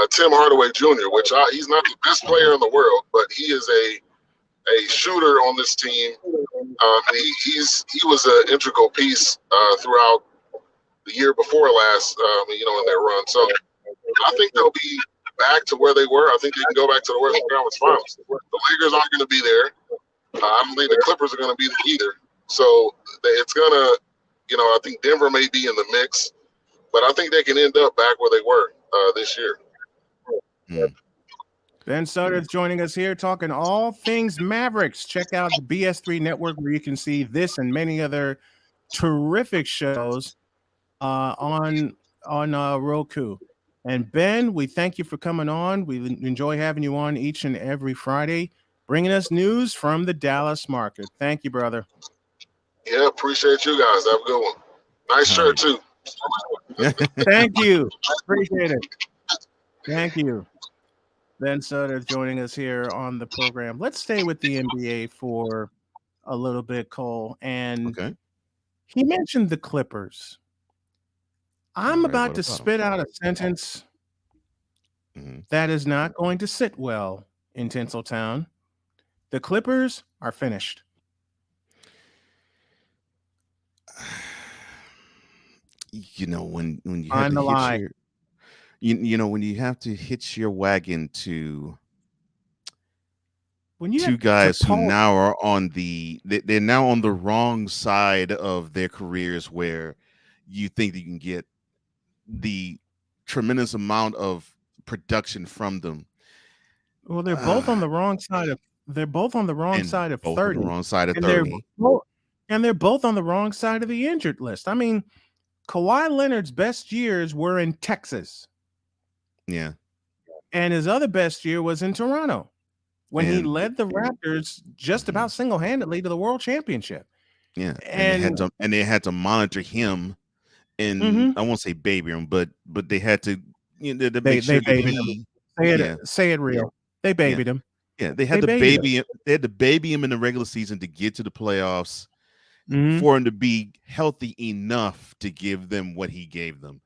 Tim Hardaway Jr., which he's not the best player in the world, but he is a shooter on this team. He was an integral piece throughout the year before last, in their run. So I think they'll be back to where they were. I think they can go back to the Western Conference Finals. The Lakers aren't going to be there. I don't think the Clippers are going to be there either. So it's going to, I think Denver may be in the mix, but I think they can end up back where they were this year. Ben Sudderth joining us here, talking all things Mavericks. Check out the BS3 network, where you can see this and many other terrific shows on Roku. And Ben, we thank you for coming on. We enjoy having you on each and every Friday, bringing us news from the Dallas market. Thank you, brother. Yeah, appreciate you guys. Have a good one. Nice shirt too. Thank you. Appreciate it. Thank you. Ben Sudderth joining us here on the program. Let's stay with the NBA for a little bit, Cole. And he mentioned the Clippers. I'm about to spit out a sentence that is not going to sit well in Tinseltown. The Clippers are finished. When you have to hit when you have to hitch your wagon to when you two have guys who Paul, now are on they're now on the wrong side of their careers, where you think that you can get the tremendous amount of production from them. well, they're both on the wrong side of And both on the 30, wrong side of and 30. they're both on the wrong side of the injured list. I mean, Kawhi Leonard's best years were in Texas, Yeah. and his other best year was in Toronto when he And led the Raptors just about single-handedly to the World Championship. yeah, And they had to monitor him, and I won't say baby him, but they had to, to make sure that babied he him. Say it real. They babied him. Yeah, they had to baby him. They had to baby him in the regular season to get to the playoffs for him to be healthy enough to give them what he gave them.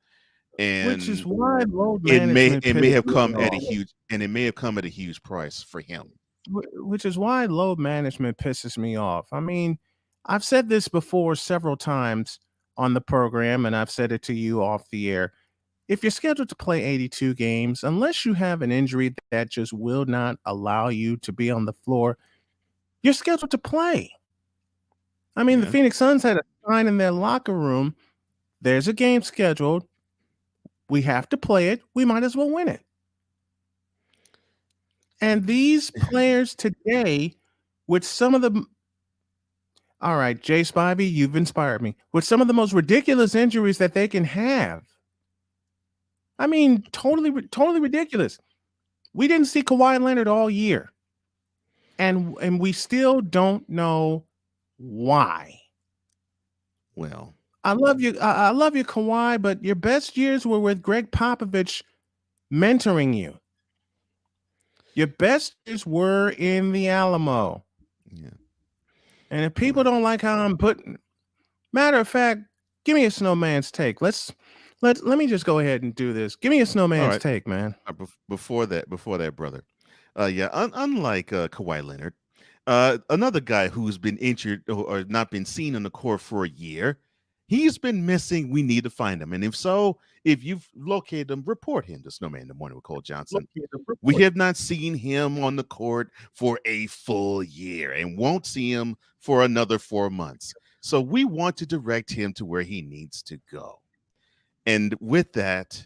And which is why load it management may have pisses come me at a off. huge price for him. Which is why load management pisses me off. I mean, I've said this before several times on the program, and I've said it to you off the air. If you're scheduled to play 82 games, unless you have an injury that just will not allow you to be on the floor, you're scheduled to play. I mean, the Phoenix Suns had a sign in their locker room. There's a game scheduled. We have to play it. We might as well win it. And these players today, with some of the, all right, Jay Spivey, you've inspired me, with some of the most ridiculous injuries that they can have. I mean, totally ridiculous. We didn't see Kawhi Leonard all year, and we still don't know why. Well, I love you, Kawhi, but your best years were with Greg Popovich mentoring you. Your best years were in the Alamo. Yeah. And if people don't like how I'm putting, matter of fact, give me a Snowman's take. Let me just go ahead and do this. Give me a Snowman's take, man. Before that, brother. Unlike Kawhi Leonard, another guy who's been injured or not been seen on the court for a year, he's been missing. We need to find him. And if so, if you've located him, report him to Snowman in the Morning with Cole Johnson. We have not seen him on the court for a full year and won't see him for another 4 months. So we want to direct him to where he needs to go. And with that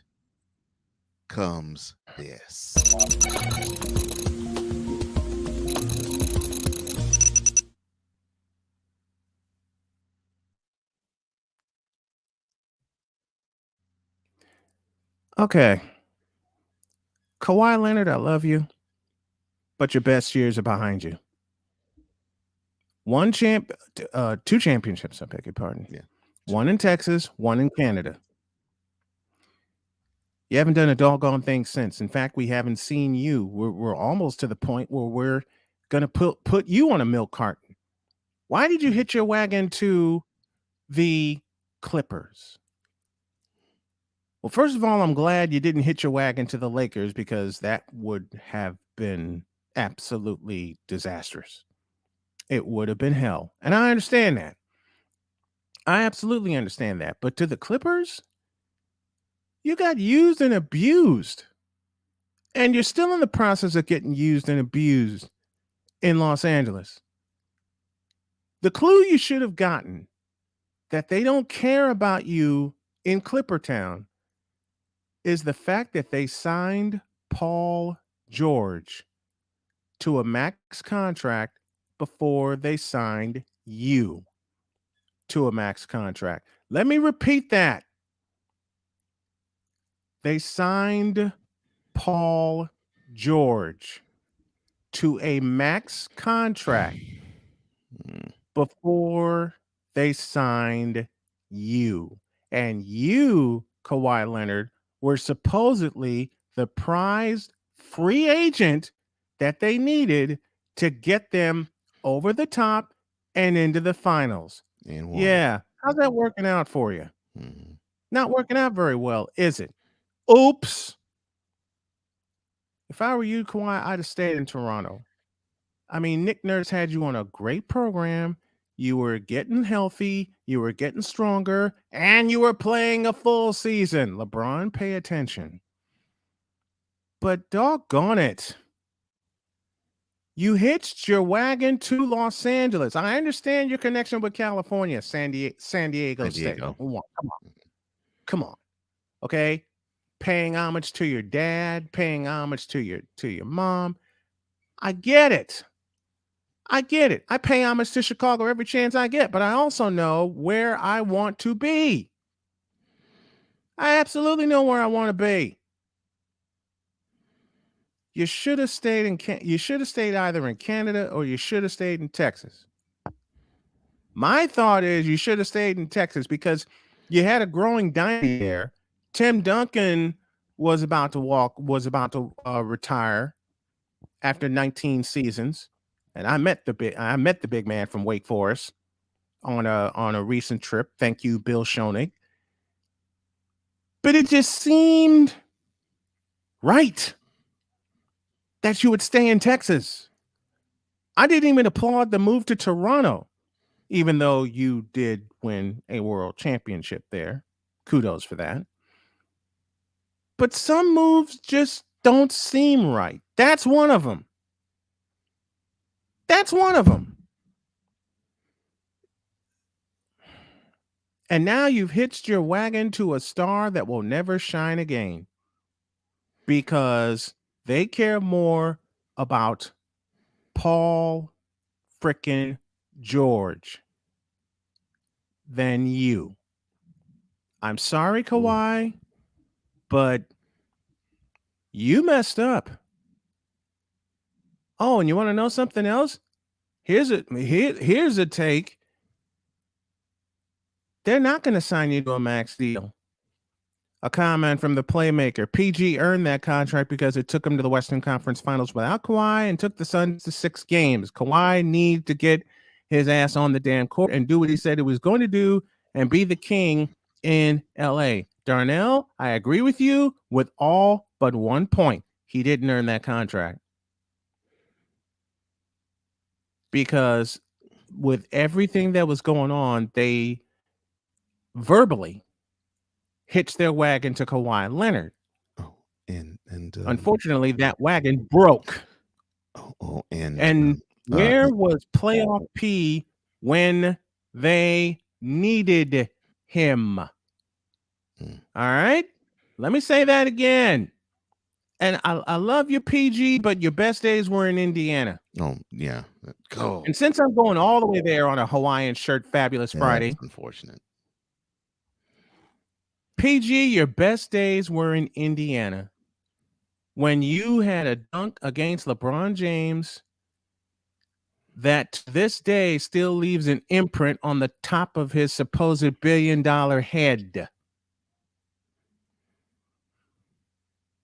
comes this. Okay. Kawhi Leonard, I love you, but your best years are behind you. Two championships, I beg your pardon. Yeah. One in Texas, one in Canada. You haven't done a doggone thing since. In fact, we haven't seen you. We're almost to the point where we're gonna put you on a milk carton. Why did you hitch your wagon to the Clippers? Well, first of all, I'm glad you didn't hitch your wagon to the Lakers, because that would have been absolutely disastrous. It would have been hell. And I understand that. I absolutely understand that. But to the Clippers, you got used and abused. And you're still in the process of getting used and abused in Los Angeles. The clue you should have gotten that they don't care about you in Clippertown is the fact that they signed Paul George to a max contract before they signed you to a max contract. Let me repeat that. They signed Paul George to a max contract before they signed you. And you, Kawhi Leonard, were supposedly the prized free agent that they needed to get them over the top and into the finals. Yeah. How's that working out for you? Not working out very well, is it? Oops. If I were you, Kawhi, I'd have stayed in Toronto. I mean, Nick Nurse had you on a great program. You were getting healthy. You were getting stronger. And you were playing a full season. LeBron, pay attention. But doggone it. You hitched your wagon to Los Angeles. I understand your connection with California, San Diego State. Come on. Come on. Okay? Paying homage to your dad, paying homage to your mom. I get it. I pay homage to Chicago every chance I get, but I also know where I want to be. I absolutely know where I want to be. You should have stayed either in Canada or you should have stayed in Texas. My thought is you should have stayed in Texas because you had a growing dynasty there. Tim Duncan was about to retire after 19 seasons, and I met the big man from Wake Forest on a recent trip. Thank you, Bill Schoenig. But it just seemed right that you would stay in Texas. I didn't even applaud the move to Toronto, even though you did win a world championship there. Kudos for that. But some moves just don't seem right. That's one of them. And now you've hitched your wagon to a star that will never shine again because they care more about Paul frickin' George than you. I'm sorry, Kawhi, but you messed up. Oh, and you want to know something else? Here's a take. They're not going to sign you to a max deal. A comment from the playmaker. PG earned that contract because it took him to the Western Conference Finals without Kawhi and took the Suns to 6 games. Kawhi needs to get his ass on the damn court and do what he said he was going to do and be the king in LA. Darnell, I agree with you with all but one point. He didn't earn that contract. Because with everything that was going on, they verbally hitched their wagon to Kawhi Leonard. And unfortunately, that wagon broke. And where was Playoff P when they needed him? All right, let me say that again. And I love you, PG, but your best days were in Indiana. Oh yeah, go. And since I'm going all the way there on a Hawaiian shirt, Fabulous Friday. That's unfortunate. PG, your best days were in Indiana when you had a dunk against LeBron James that to this day still leaves an imprint on the top of his supposed $1 billion head.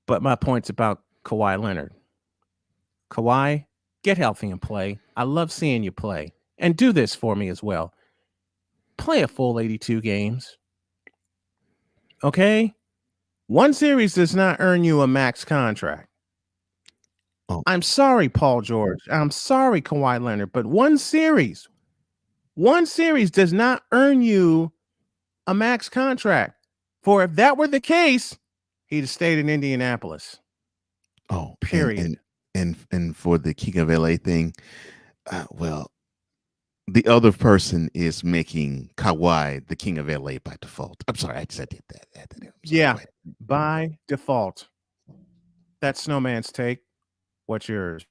But my point's about Kawhi Leonard. Kawhi, get healthy and play. I love seeing you play. And do this for me as well. Play a full 82 games. Okay? One series does not earn you a max contract. Oh. I'm sorry, Paul George. I'm sorry, Kawhi Leonard, but one series does not earn you a max contract. For if that were the case, he'd have stayed in Indianapolis. Oh, period. And for the King of LA thing, well, the other person is making Kawhi the King of LA by default. I'm sorry, I did that. Yeah, by default. That's Snowman's take. What's yours?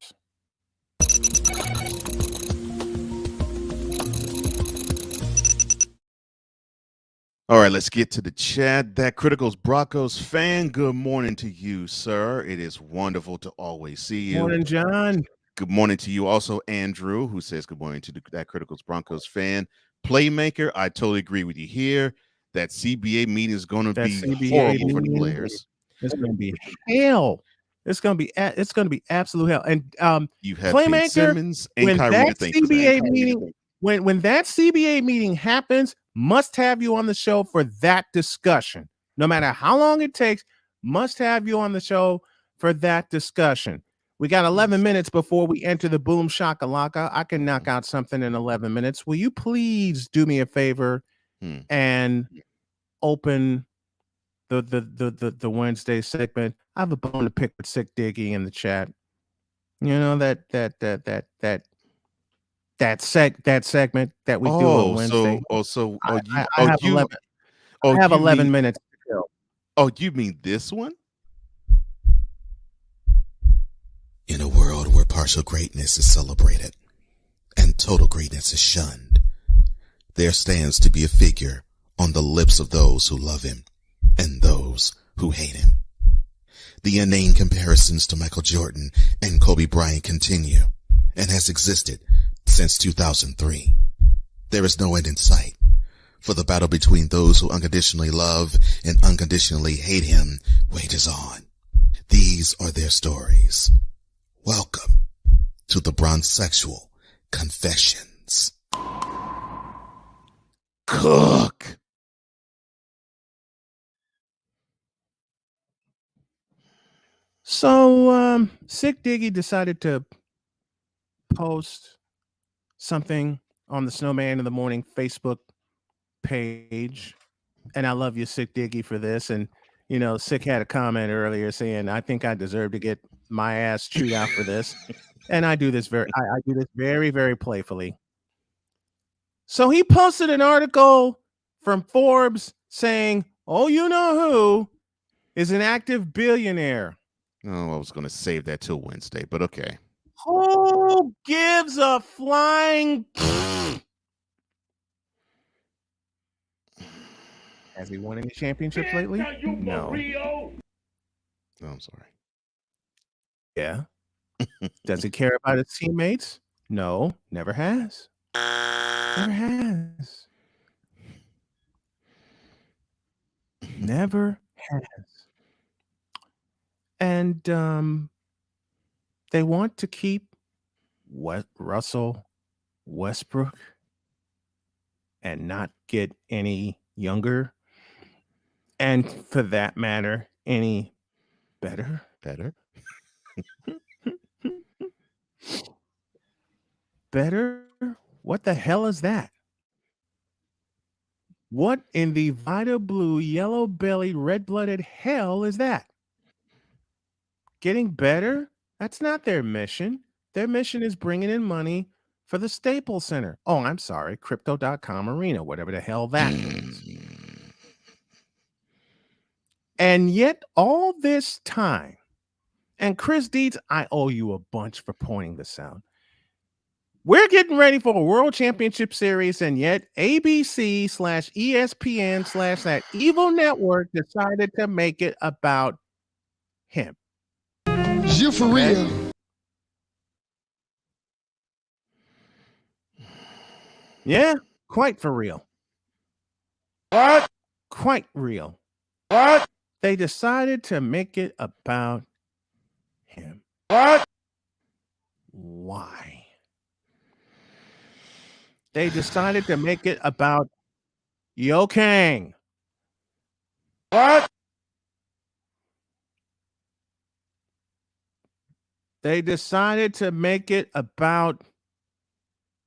All right, let's get to the chat. That Critical's Broncos fan, good morning to you, sir. It is wonderful to always see you. Morning, John. Good morning to you also, Andrew, who says good morning to that Critical's Broncos fan. Playmaker, I totally agree with you here. That CBA meeting is going to be horrible for the players. It's going to be hell. It's going to be absolute hell. And you have Playmaker, Simmons and when Kyrie that to thank for CBA that. meeting, when that CBA meeting happens, must have you on the show for that discussion. No matter how long it takes, must have you on the show for that discussion. We got 11 minutes before we enter the Boomshakalaka. I can knock out something in 11 minutes. Will you please do me a favor and open the Wednesday segment? I have a bone to pick with Sick Diggy in the chat. You know that segment that we do on Wednesday. I have 11. I have 11 minutes to kill. Oh, you mean this one? In a world where partial greatness is celebrated and total greatness is shunned, there stands to be a figure on the lips of those who love him and those who hate him. The inane comparisons to Michael Jordan and Kobe Bryant continue and has existed since 2003. There is no end in sight, for the battle between those who unconditionally love and unconditionally hate him wages on. These are their stories. Welcome to the Bronzexual Confessions. Cook. So, Sick Diggy decided to post something on the Snowman in the Morning Facebook page. And I love you, Sick Diggy, for this. And, you know, Sick had a comment earlier saying, I think I deserve to get my ass chewed out for this. And I do this very, very playfully. So he posted an article from Forbes saying, oh, you know who is an active billionaire. Oh, I was going to save that till Wednesday, but okay. Who gives a flying? Has he won any championships lately? No. Oh, I'm sorry. Yeah. Does he care about his teammates? No, never has. Never has. Never has. And they want to keep Russell Westbrook and not get any younger, and for that matter, any better. Better? What the hell is that? What in the Vita Blue, yellow-bellied, red-blooded hell is that? Getting better? That's not their mission. Their mission is bringing in money for the Staples Center. Oh, I'm sorry, Crypto.com Arena, whatever the hell that means. And yet all this time, and Chris Deeds, I owe you a bunch for pointing this out. We're getting ready for a World Championship Series, and yet ABC/ESPN/ that evil network decided to make it about him. You for real? Yeah, quite for real. What? Quite real. What? They decided to make it about him. What? Why? They decided to make it about Yo Kang. What? They decided to make it about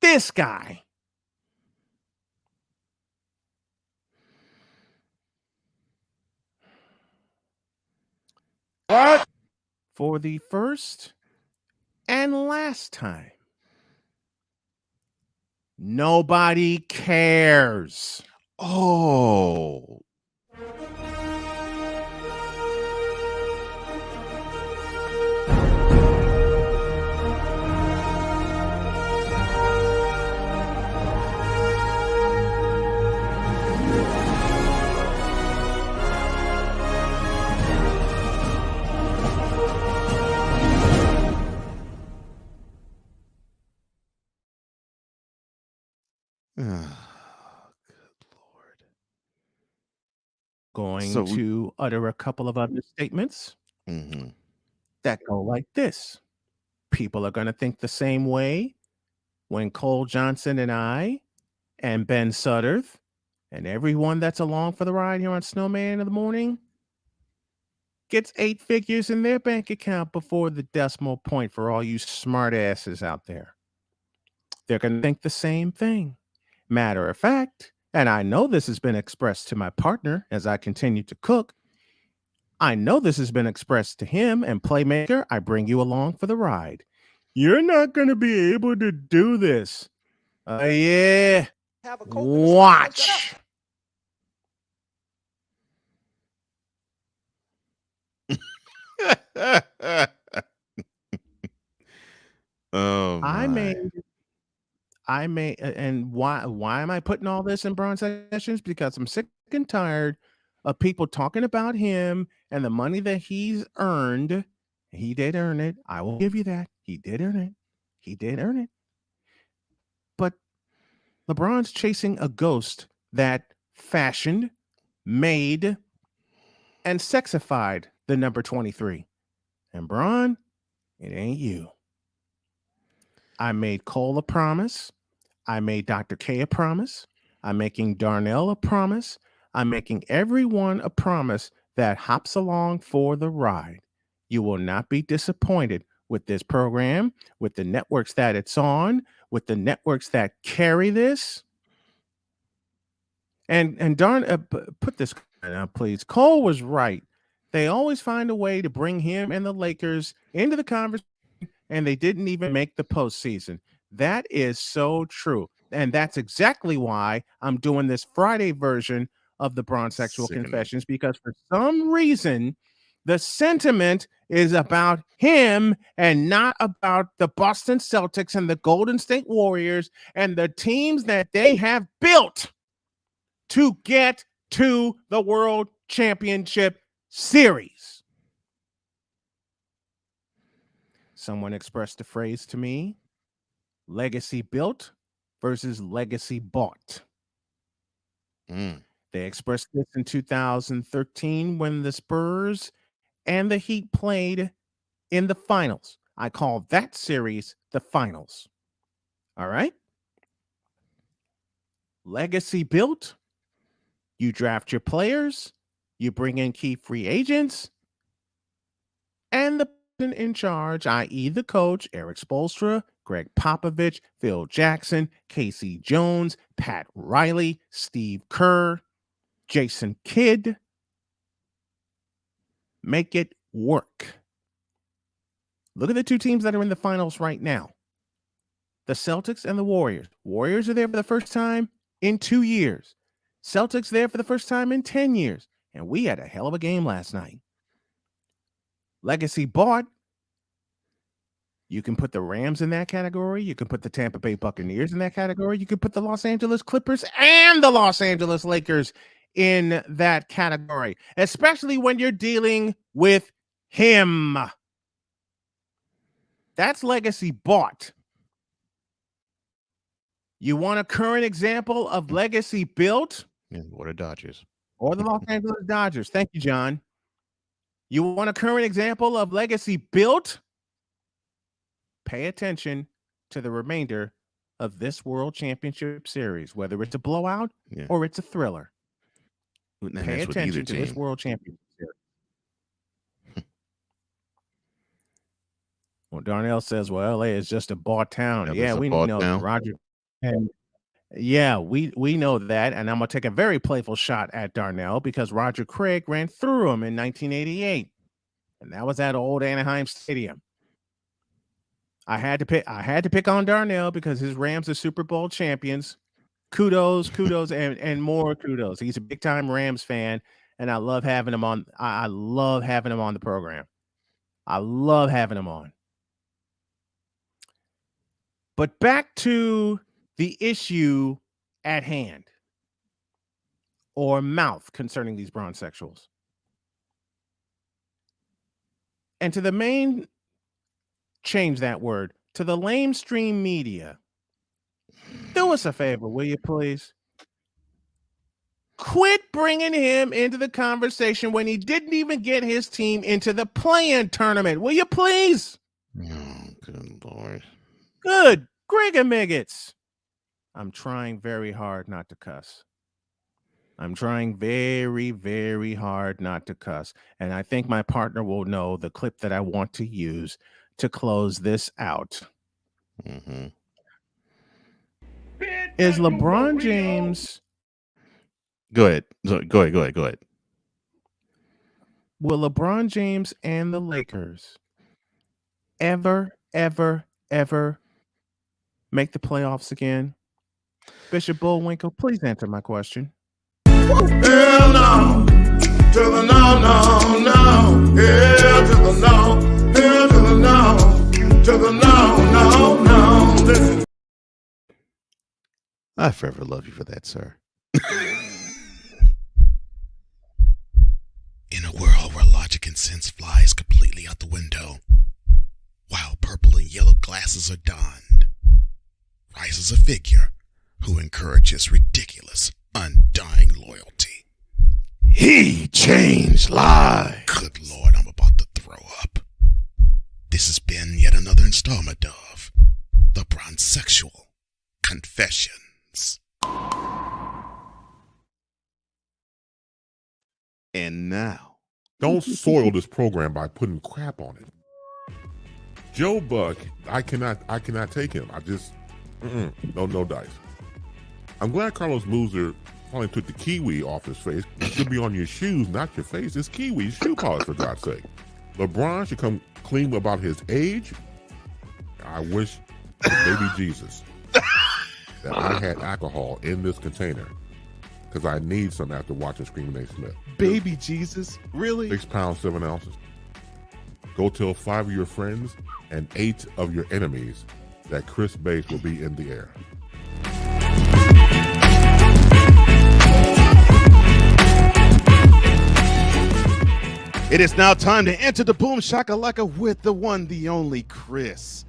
this guy. What? For the first and last time. Nobody cares. Oh. Going to utter a couple of other statements that go like this. People are going to think the same way when Cole Johnson and I and Ben Sudderth and everyone that's along for the ride here on Snowman in the Morning gets 8 figures in their bank account before the decimal point for all you smart asses out there. They're going to think the same thing. Matter of fact, and I know this has been expressed to my partner as I continue to cook. I know this has been expressed to him, and Playmaker, I bring you along for the ride. You're not going to be able to do this. Yeah. Watch. Oh my. I may, and why am I putting all this in Bronze Sessions? Because I'm sick and tired of people talking about him and the money that he's earned. He did earn it. I will give you that. He did earn it. He did earn it. But LeBron's chasing a ghost that fashioned, made, and sexified the number 23. And Bron, it ain't you. I made Cole a promise. I made Dr. K a promise. I'm making Darnell a promise. I'm making everyone a promise that hops along for the ride. You will not be disappointed with this program, with the networks that it's on, with the networks that carry this. And put this out, please. Cole was right. They always find a way to bring him and the Lakers into the conversation, and they didn't even make the postseason. That is so true. And that's exactly why I'm doing this Friday version of the Bronze Sexual Confessions, because for some reason, the sentiment is about him and not about the Boston Celtics and the Golden State Warriors and the teams that they have built to get to the World Championship Series. Someone expressed a phrase to me: legacy built versus legacy bought. They expressed this in 2013 when the Spurs and the Heat played in the finals. I call that series the finals. All right? Legacy built. You draft your players, you bring in key free agents, and the person in charge, i.e. the coach, Eric Spoelstra, Greg Popovich, Phil Jackson, Casey Jones, Pat Riley, Steve Kerr, Jason Kidd, make it work. Look at the two teams that are in the finals right now. The Celtics and the Warriors. Warriors are there for the first time in 2 years. Celtics there for the first time in 10 years. And we had a hell of a game last night. Legacy bought. You can put the Rams in that category. You can put the Tampa Bay Buccaneers in that category. You can put the Los Angeles Clippers and the Los Angeles Lakers in that category, especially when you're dealing with him. That's legacy bought. You want a current example of legacy built? Yeah, or the Dodgers. Or the Los Angeles Dodgers. Thank you, John. You want a current example of legacy built? Pay attention to the remainder of this World Championship Series, whether it's a blowout or it's a thriller. Pay attention to this World Championship Series. Well, Darnell says, well, LA is just a bought town. Yeah, we know that, Roger. And yeah, we know that. And I'm going to take a very playful shot at Darnell because Roger Craig ran through him in 1988. And that was at old Anaheim Stadium. I had to pick on Darnell because his Rams are Super Bowl champions. Kudos, and more kudos. He's a big time Rams fan, and I love having him on. I love having him on the program. I love having him on. But back to the issue at hand, or mouth, concerning these bronze sexuals. And to the main, change that word, to the lamestream media, do us a favor, will you please? Quit bringing him into the conversation when he didn't even get his team into the play-in tournament. Will you please? Oh, good Lord. Good. Greg and Miggets. I'm trying very hard not to cuss. I'm trying very, very hard not to cuss. And I think my partner will know the clip that I want to use to close this out. Mm-hmm. Is LeBron James... Go ahead. Will LeBron James and the Lakers ever ever make the playoffs again? Bishop Bullwinkle, please answer my question. Hell no, to the no, no, no. Hell to the no, hell to the no, to the no, no, no. Listen. I forever love you for that, sir. In a world where logic and sense flies completely out the window, while purple and yellow glasses are donned, rises a figure who encourages ridiculous, undying loyalty. He changed lives. Good Lord, I'm about to throw up. This has been yet another installment of The Bronzexual Confessions. And now, don't soil this program by putting crap on it. Joe Buck, I cannot take him. I just no dice. I'm glad Carlos Boozer finally took the kiwi off his face. It should be on your shoes, not your face. It's kiwi shoe polish, for God's sake. LeBron should come clean about his age. I wish, baby Jesus, that I had alcohol in this container, because I need some after watching Screaming A. Smith. Baby Jesus? Really? 6 pounds, 7 ounces. Go tell 5 of your friends and 8 of your enemies that Chris Bates will be in the air. It is now time to enter the Boomshakalaka with the one, the only Chris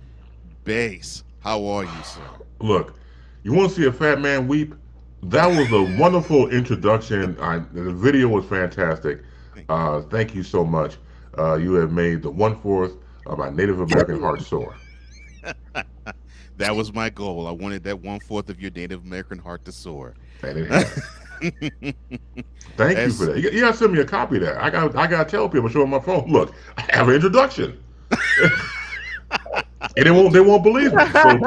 Bates. How are you, sir? Look, you want to see a fat man weep? That was a wonderful introduction. The video was fantastic. Thank you so much. You have made the 1/4 of my Native American heart soar. That was my goal. I wanted that 1/4 of your Native American heart to soar. And it has. Thank you for that. You gotta send me a copy of that. I gotta tell people, show them my phone. Look, I have an introduction. And they won't believe me. So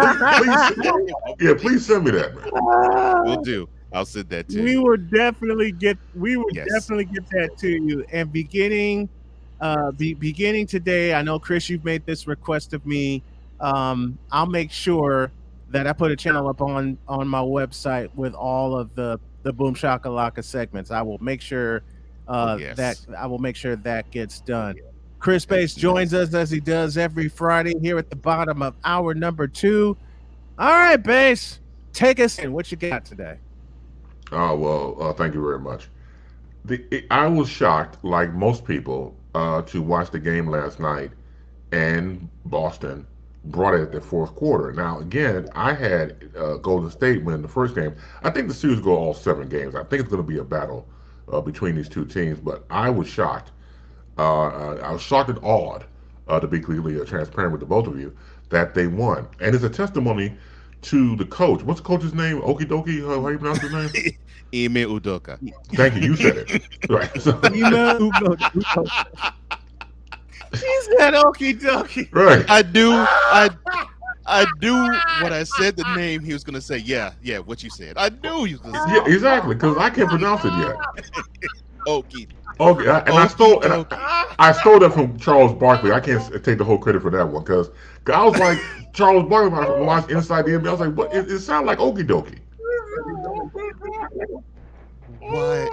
please send me that, man. Will do. I'll send that to you. We will definitely get that to you. And beginning today, I know, Chris, you've made this request of me. I'll make sure that I put a channel up on my website with all of the Boomshakalaka segments. I will make sure that gets done. Chris Bates joins us as he does every Friday here at the bottom of hour number 2. All right, Bates, take us in. What you got today? Oh, well, thank you very much. I was shocked, like most people, to watch the game last night, and Boston brought it at the fourth quarter. Now, again, I had Golden State win the first game. I think the series go all 7 games. I think it's going to be a battle between these two teams, but I was shocked. I was shocked and awed, to be completely transparent with the both of you, that they won. And it's a testimony to the coach. What's the coach's name? Okidoki? How do you pronounce his name? Ime Udoka. Thank you. You said it. Right. So, Ime Udoka. He said Okidoki. Right. I do what I said the name he was going to say. Yeah, what you said. I knew he was going to say. Yeah, exactly, because I can't pronounce it yet. Okie. Okay, I stole that from Charles Barkley. I can't take the whole credit for that one, because I was like, Charles Barkley, when I watched Inside the NBA, I was like, what? It sounds like Okie Dokie. Why?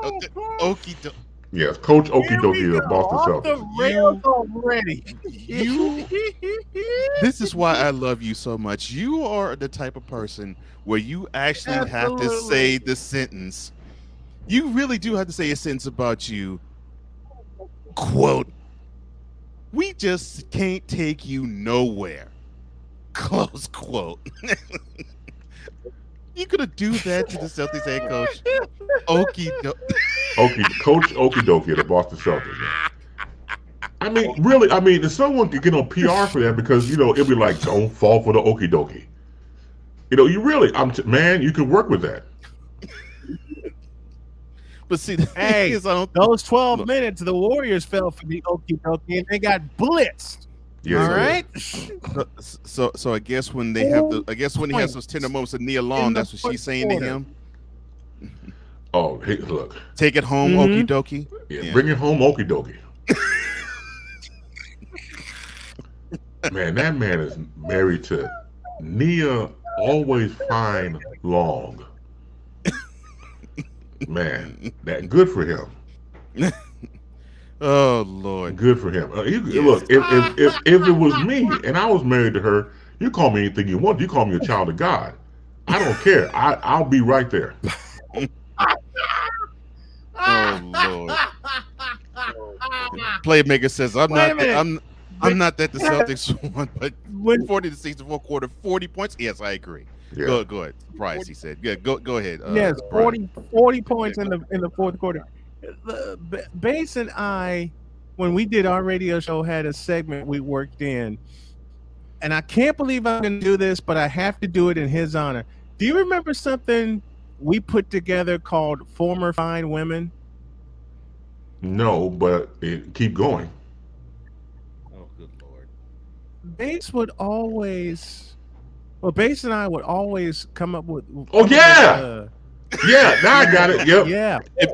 Okie Dokie. Yes, Coach Okie Dokie of Boston Celtics. Already. This is why I love you so much. You are the type of person where you actually have to say the sentence. You really do have to say a sentence about you. Quote, we just can't take you nowhere. Close quote. You gonna do that to the Celtics head coach? Coach Okie Dokie of the Boston Celtics. Man. I mean, really, if someone could get on PR for that, because, it'd be like, don't fall for the Okie Dokie. You really, man, you can work with that. But see, hey, those 12 minutes, the Warriors fell for the Okie Dokie and they got blitzed. Yeah, all right. So I guess when they have he has those tender moments of Nia Long, that's what she's saying to him. Oh, hey, look. Take it home, Okie Dokie. Yeah, bring it home, Okie Dokie. Man, that man is married to Nia Always Fine Long. Man, that good for him. Oh Lord, good for him. Look, if it was me and I was married to her, you call me anything you want. You call me a child of God. I don't care. I'll be right there. Oh Lord. Playmaker says, I'm not that the Celtics won, but 40 to 64 quarter, 40 points. Yes, I agree. Yeah. Go ahead. Bryce, he said. Yeah, go ahead. Yes, Brian. 40 points in the fourth quarter. Bass and I, when we did our radio show, had a segment we worked in, and I can't believe I'm going to do this, but I have to do it in his honor. Do you remember something we put together called Former Fine Women? No, but keep going. Oh, good Lord. Bass would always, Bass and I would always come up with. Oh, yeah! Yeah, now I got it. Yep.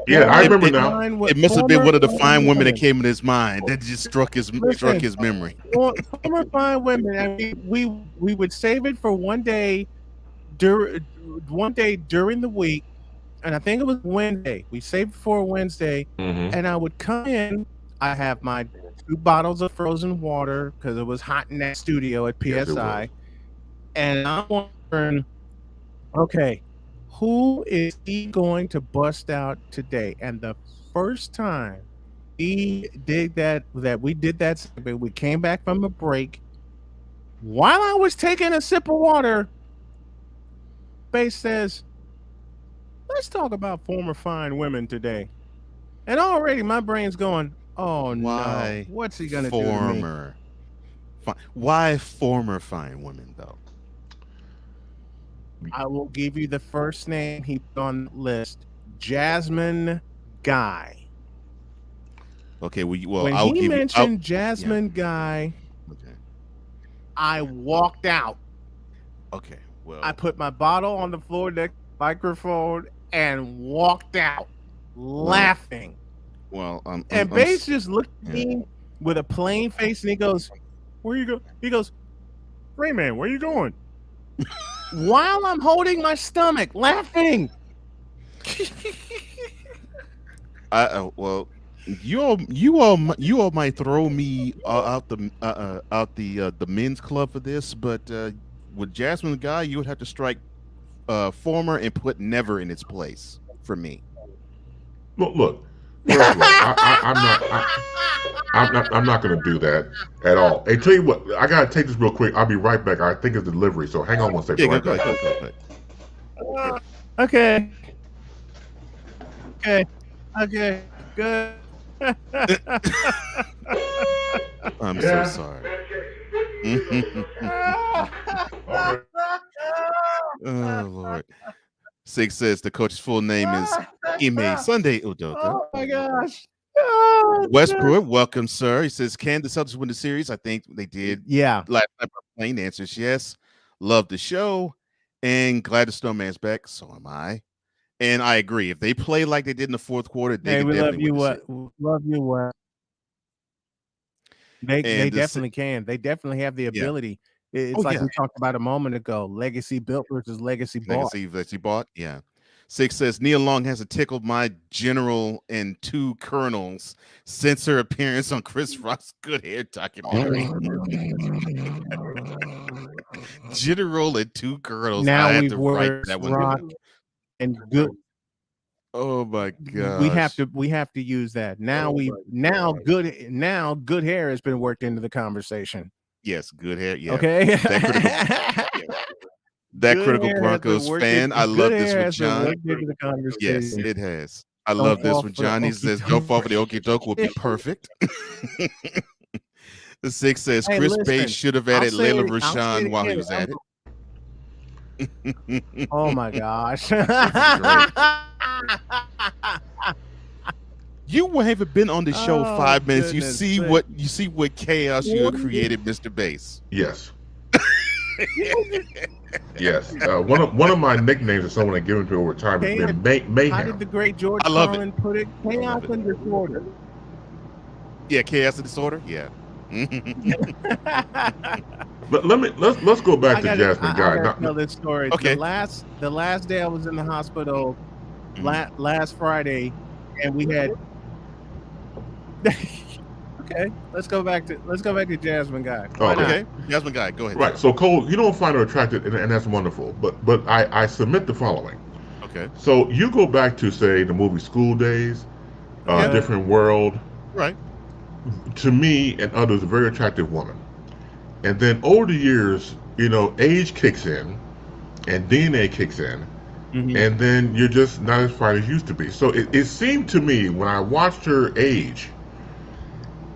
Yeah. I remember now. It must have been one of the fine women that came in his mind that just struck his memory. Former fine women. I mean, we would save it for one day during the week, and I think it was Wednesday. We saved it for Wednesday, and I would come in. I have my 2 bottles of frozen water because it was hot in that studio at PSI, and I'm wondering, okay, who is he going to bust out today? And the first time we did that segment, we came back from a break. While I was taking a sip of water, Bass says, let's talk about former fine women today. And already my brain's going, oh no, what's he going to do to me? Why former fine women, though? I will give you the first name he put on the list, Jasmine Guy. Okay, when he mentioned Jasmine Guy, I walked out. Okay, well, I put my bottle on the floor next to the microphone and walked out, laughing. Well, and Bass just looked at me with a plain face, and he goes, "Where you go?" He goes, "Rayman, where you going?" While I'm holding my stomach, laughing. Well, you all might throw me out the men's club for this, but with Jasmine Guy, you would have to strike former and put never in its place for me. Look. First of all, I'm not going to do that at all. Hey, tell you what, I got to take this real quick. I'll be right back. I think it's delivery, so hang on one second. Yeah, right go back. Okay. Good. I'm so sorry. Oh Lord. 6 says the coach's full name is Ime Sunday Udoka. Oh my gosh. Westbrook, welcome, sir. He says, can the Celtics win the series? I think they did. Yeah. Last night, plain answers yes. Love the show. And glad the Snowman's back. So am I. And I agree. If they play like they did in the fourth quarter, they can definitely win the series. Love you what. They definitely can. They definitely have the ability. It's we talked about a moment ago. Legacy built versus legacy bought. Legacy bought, yeah. 6 says Nia Long has tickled my general and 2 colonels since her appearance on Chris Rock's Good Hair documentary. General and 2 colonels. Now I have we've to write that one. Rock and good. Oh my god. We have to use that. Now good hair has been worked into the conversation. Yes, good hair. Yeah. Okay. That critical Broncos fan. I love this with John. Yes, it has. I love this with John. He says, "Don't fall for the okie doke" will be perfect. The 6 says Chris Page should have added Layla Rashawn while he was at it. Oh my gosh. You haven't been on the show 5 minutes. You see what chaos you have created, Mr. Bass. Yes. Yes. One of my nicknames is someone that given to over time has been Mayhem. How did the great George Carlin put it? Chaos and disorder. Yeah, chaos and disorder. Yeah. But let's go back to Jasmine Guy. I gotta tell this story. Okay. The last day I was in the hospital, last Friday, and we had. Okay, let's go back to Jasmine Guy. Okay, Jasmine Guy, go ahead. Right. So Cole, you don't find her attractive, and that's wonderful. But I submit the following. Okay. So you go back to, say, the movie School Days, Different World. Right. To me and others, a very attractive woman. And then over the years, age kicks in, and DNA kicks in, and then you're just not as fine as you used to be. So it seemed to me when I watched her age,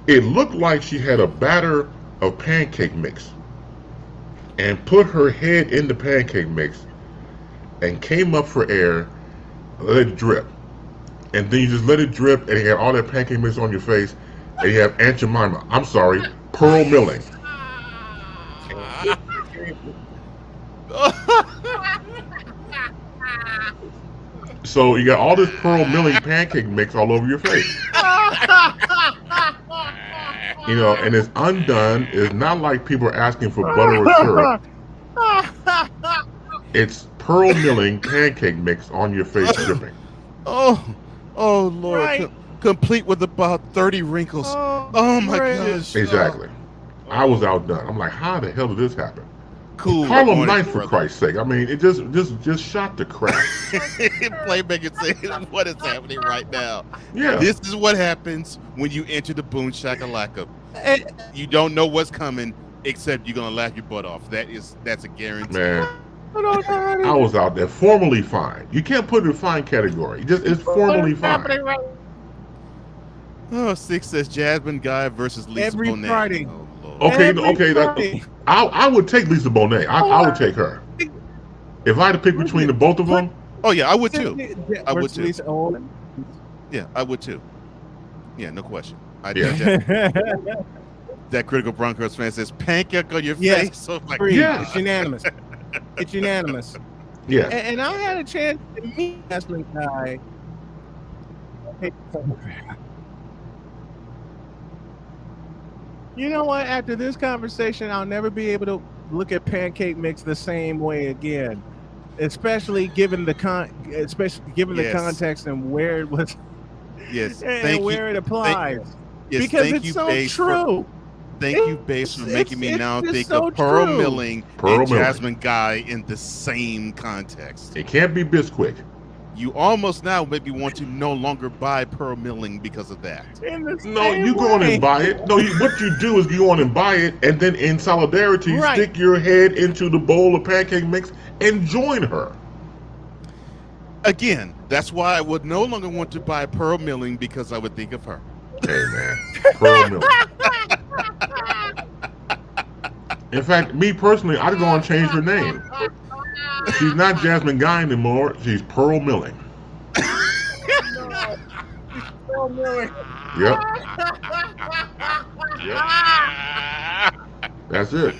it looked like she had a batter of pancake mix and put her head in the pancake mix and came up for air, let it drip. And then you just let it drip and you have all that pancake mix on your face and you have Aunt Jemima, pearl milling. So you got all this pearl milling pancake mix all over your face. And it's undone. It's not like people are asking for butter or syrup. It's pearl milling pancake mix on your face dripping. Oh Lord. Right. Complete with about 30 wrinkles. Oh my gosh. Exactly. I was outdone. I'm like, how the hell did this happen? Cool. Harlem Night, for Christ's sake. I mean, it just shot the crap. Playmaker saying, what is happening right now? Yeah. This is what happens when you enter the Boomshakalaka. You don't know what's coming, except you're gonna laugh your butt off. That's a guarantee. Man, I was out there formally fine. You can't put it in fine category. It's formally fine. Oh, 6 says Jasmine Guy versus Lisa Every Bonet. Friday. Oh, Okay. I would take Lisa Bonet. I would take her. If I had to pick between the both of them. Oh yeah, I would too. I would too. Lisa, yeah, I would too. Yeah, no question. That Critical Broncos fan says pancake on your face. So like, It's unanimous. It's unanimous. Yeah. And I had a chance to meet Jasmine Guy. You know what? After this conversation, I'll never be able to look at pancake mix the same way again, especially given the context and where it was. Yes, and where it applies. Because it's so true. Thank you, Base, for making me now think of pearl milling and Jasmine Guy in the same context. It can't be Bisquick. You almost now maybe want to no longer buy pearl milling because of that. No, you go on and buy it. No, what you do is you go on and buy it, and then in solidarity, stick your head into the bowl of pancake mix and join her. Again, that's why I would no longer want to buy pearl milling because I would think of her. Hey, man. Pearl milling. In fact, me personally, I'd go and change her name. She's not Jasmine Guy anymore. She's Pearl Milling. Pearl Milling. Yep. That's it.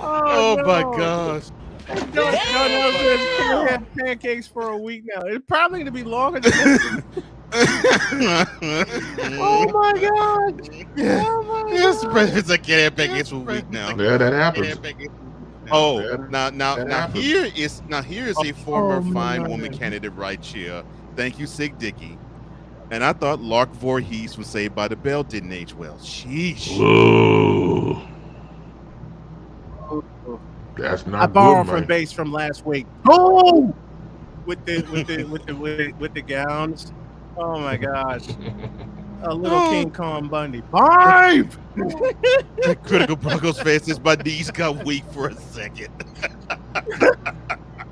Oh my gosh. Don't have pancakes for a week now. It's probably going to be longer than this. Oh my God. Yeah. Oh my Yes, God. President's like, can't have pancakes for a week now. Yeah, that happens. Oh, now here is a former fine woman candidate right here. Thank you, Sig Dickey. And I thought Lark Voorhees from Saved by the Bell didn't age well. Sheesh. Ooh. That's not I borrowed good, from man. base from last week. Oh, with the gowns. Oh my gosh. A little King Kong Bundy. 5. That Critical Broncos fan says my knees got weak for a second.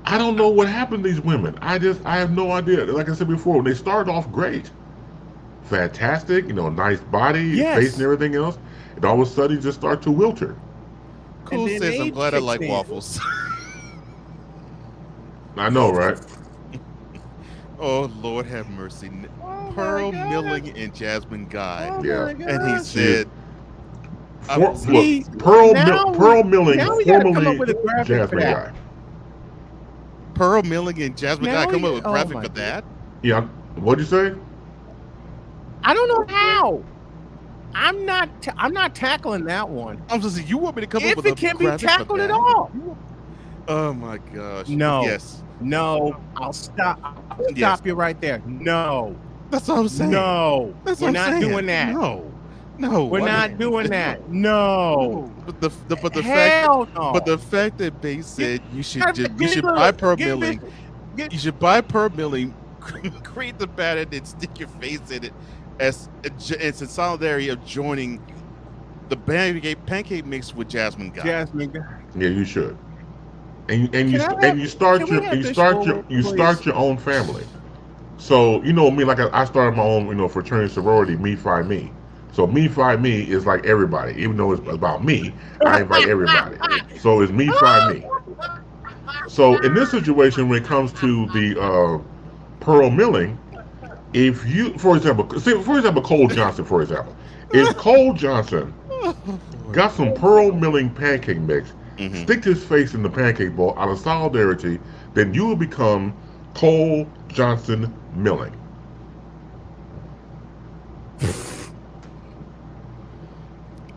I don't know what happened to these women. I have no idea. Like I said before, they started off great. Fantastic, nice body, face and everything else. And all of a sudden, you just start to wilter. Cool says, I'm glad I like waffles. I know, right? Oh, Lord have mercy. Pearl Milling and Jasmine Guy. And he said, Pearl Milling, formerly Jasmine Guy. Pearl Milling and Jasmine Guy come up with a graphic for that? Yeah. What'd you say? I don't know how. I'm not tackling that one. I'm just saying, you want me to come up If with it a can be graphic tackled of at that? all. Oh my gosh. No. Yes. No. I'll stop Yes. you right there. No. That's what I'm saying. No. That's We're what I'm not saying. doing that. No. We're not doing that. No. But the Hell fact no. but the fact that Base said you should look, buy per give milling. this- You should buy per milling, create the pattern, and stick your face in it as it's in solidarity of joining the pancake mix with Jasmine Guy. Yeah, you should. And you start your own family. So me, like I started my own fraternity sorority, Me Fi Me. So Me Fi Me is like everybody, even though it's about me. I invite everybody. So it's Me Fi Me. So in this situation, when it comes to the pearl milling, if you, for example, Cole Johnson, for example, if Cole Johnson got some pearl milling pancake mix, stick his face in the pancake bowl out of solidarity, then you will become Cole Johnson Milling.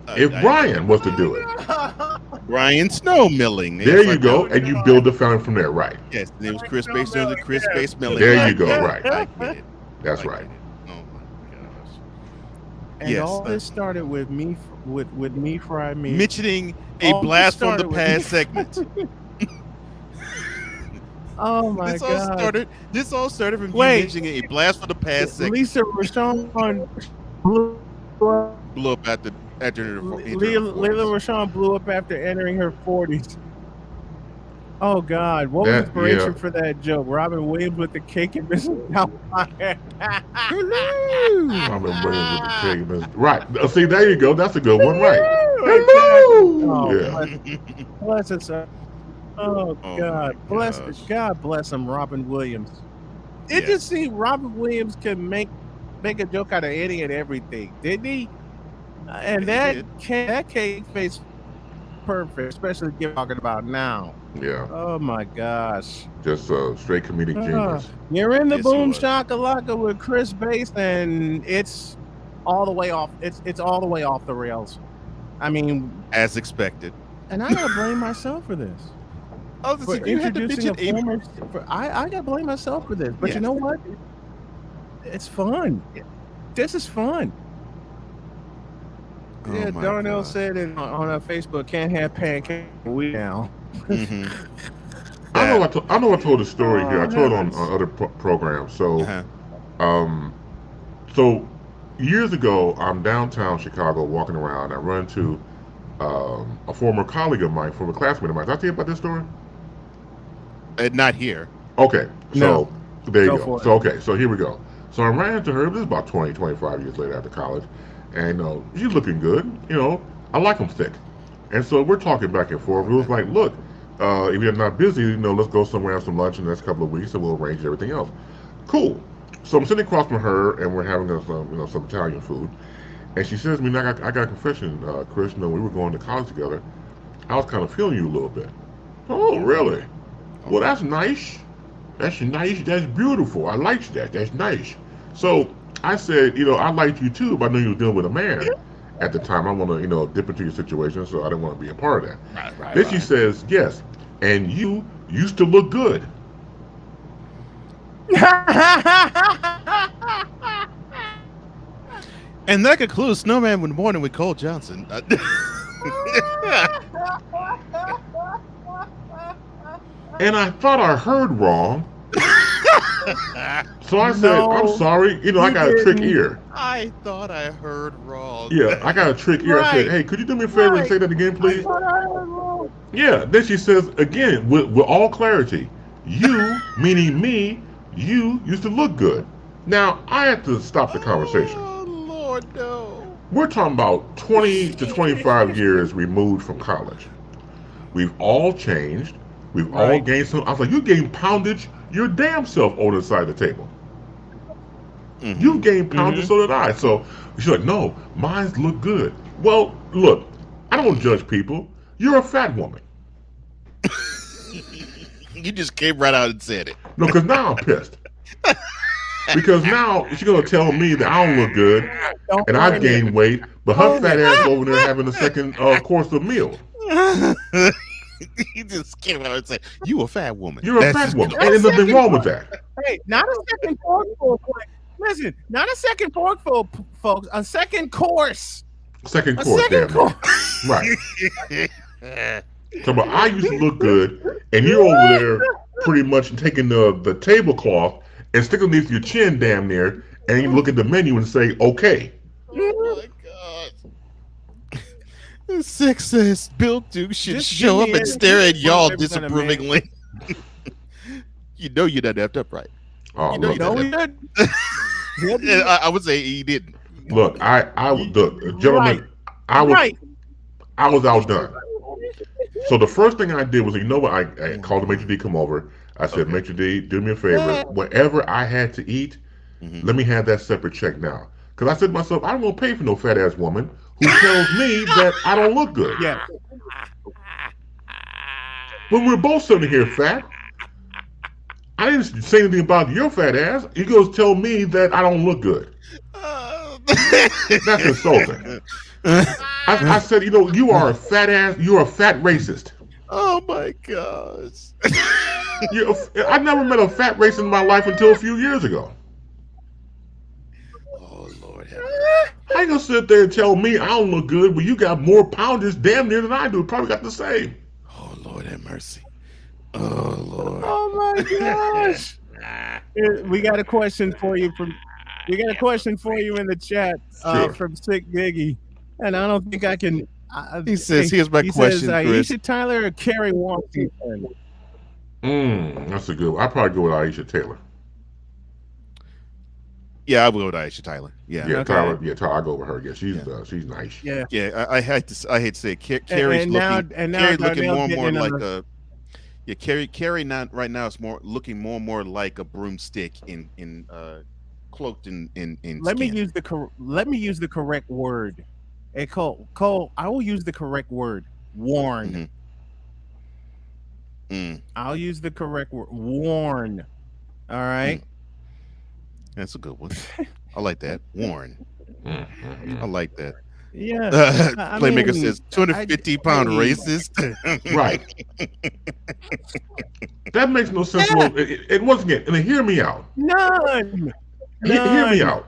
If Brian was to do it, Brian Snow Milling. There you go, and you build the family from there, right? Yes, it was Chris Base under Chris Base Milling. There you go, right? I get it. That's right. Oh my gosh. And all this started with me fry me mentioning a blast from the past segment. Oh my god! This all started from you mentioning a blast from the past segment. Lisa Rashawn blew up after Layla Rashawn blew up after entering her 40s. Oh God! What was the inspiration for that joke? Robin Williams with the cake and Mrs. Doubtfire. Robin Williams with the cake and Mrs. Right. See, there you go. That's a good one, right? Hello. Yeah. Bless us. Oh God! God bless him, Robin Williams. It just seemed Robin Williams can make a joke out of any and everything, didn't he? And that cake face perfect, especially talking about now. Yeah. Oh my gosh. Just straight comedic genius. You're in the Boomshakalaka with Chris Base, and it's all the way off. It's all the way off the rails. I mean, as expected. And I gotta blame myself for this. For introducing a former. I gotta blame myself for this. But you know what? It's fun. This is fun. Yeah, Darnell said it on our Facebook, can't have pancake we now. I know I told the story here. I told it on other programs. So, so years ago, I'm downtown Chicago walking around. I run into a former colleague of mine, former classmate of mine. Did I tell you about this story? Not here. Okay, so there you go. So so here we go. So I ran into her. This is about 20, 25 years later after college. And she's looking good. I like them thick. And so we're talking back and forth. It was like, look, if you're not busy, let's go somewhere, have some lunch in the next couple of weeks, and we'll arrange everything else. Cool. So I'm sitting across from her, and we're having some Italian food. And she says to me, I got a confession, Chris. We were going to college together. I was kind of feeling you a little bit. Oh, really? Well, that's nice. That's nice. That's beautiful. I like that. That's nice. So I said, I liked you too, but I knew you were dealing with a man at the time. I want to, dip into your situation, so I didn't want to be a part of that. Then she says, yes, and you used to look good. And that concludes Snowman in the Morning with Cole Johnson. And I thought I heard wrong. So I said, I'm sorry. I got a trick ear. I thought I heard wrong. Yeah, I got a trick ear. I said, hey, could you do me a favor and say that again, please? Yeah. Then she says, again, with all clarity, you, meaning me, you used to look good. Now, I had to stop the conversation. Oh, Lord, no. We're talking about 20 to 25 years removed from college. We've all changed. We've all gained some. I was like, you gained poundage your damn self on the side of the table. You gained poundage, so did I. So she's like, no, mine look good. Well, look, I don't judge people. You're a fat woman. You just came right out and said it. No, because now I'm pissed. Because now she's going to tell me that I don't look good, Don't and I've blame gained me. weight, but her fat ass over there having a second course of meal. He just came out and said, "You a fat woman. You're a fat woman, and there's nothing wrong with that. Hey, not a second forkful. Listen, not a second forkful, folks. A second course. Second A course, second damn course. right. So, but I used to look good, and you're over there pretty much taking the tablecloth and stick it underneath your chin, damn near, and you look at the menu and say, "Okay." Oh my God. The sexist Bill Duke should Just show give up me and a- stare at y'all 100% disapprovingly. You know you're not effed up right. Oh, You know look, you're not No, we effed- did. I would say he didn't. look, gentlemen, I was outdone. So the first thing I did was, you know what? I called the maitre d' come over. I said, "Maitre d', do me a favor. Whatever I had to eat, let me have that separate check now." Because I said to myself, I don't want to pay for no fat ass woman who tells me that I don't look good. Yeah. When we're both sitting here fat, I didn't say anything about your fat ass. You goes tell me that I don't look good. That's insulting. I said, you are a fat ass. You're a fat racist. Oh my gosh. I never met a fat racist in my life until a few years ago. Oh Lord. How you gonna sit there and tell me I don't look good when you got more pounders damn near than I do? Probably got the same. Oh Lord have mercy. Oh Lord. Oh my gosh. We got a question for you in the chat Sure. from Sick Giggy, and I don't think I can. He says, "Here's my question, Chris. Aisha Tyler or Kerry Washington?" That's a good one. I'd probably go with Aisha Taylor. Yeah, I will go with Aisha Tyler. Yeah, Yeah, Tyler. Yeah, Tyler. I go with her. Yeah, she's nice. Yeah. Yeah. I hate to say, Carrie's And now Carrie's looking more and more Darnell's like getting a. Yeah, Carrie not right now is looking more and more like a broomstick in cloaked in. Let me skin. use the correct word. Hey Cole, I will use the correct word. Worn. I'll use the correct word. Worn. All right. That's a good one. I like that. Worn. I like that. Yeah. Playmaker says 250-pound racist. Right. That makes no sense. Well, it once again, and hear me out. None. Hear me out.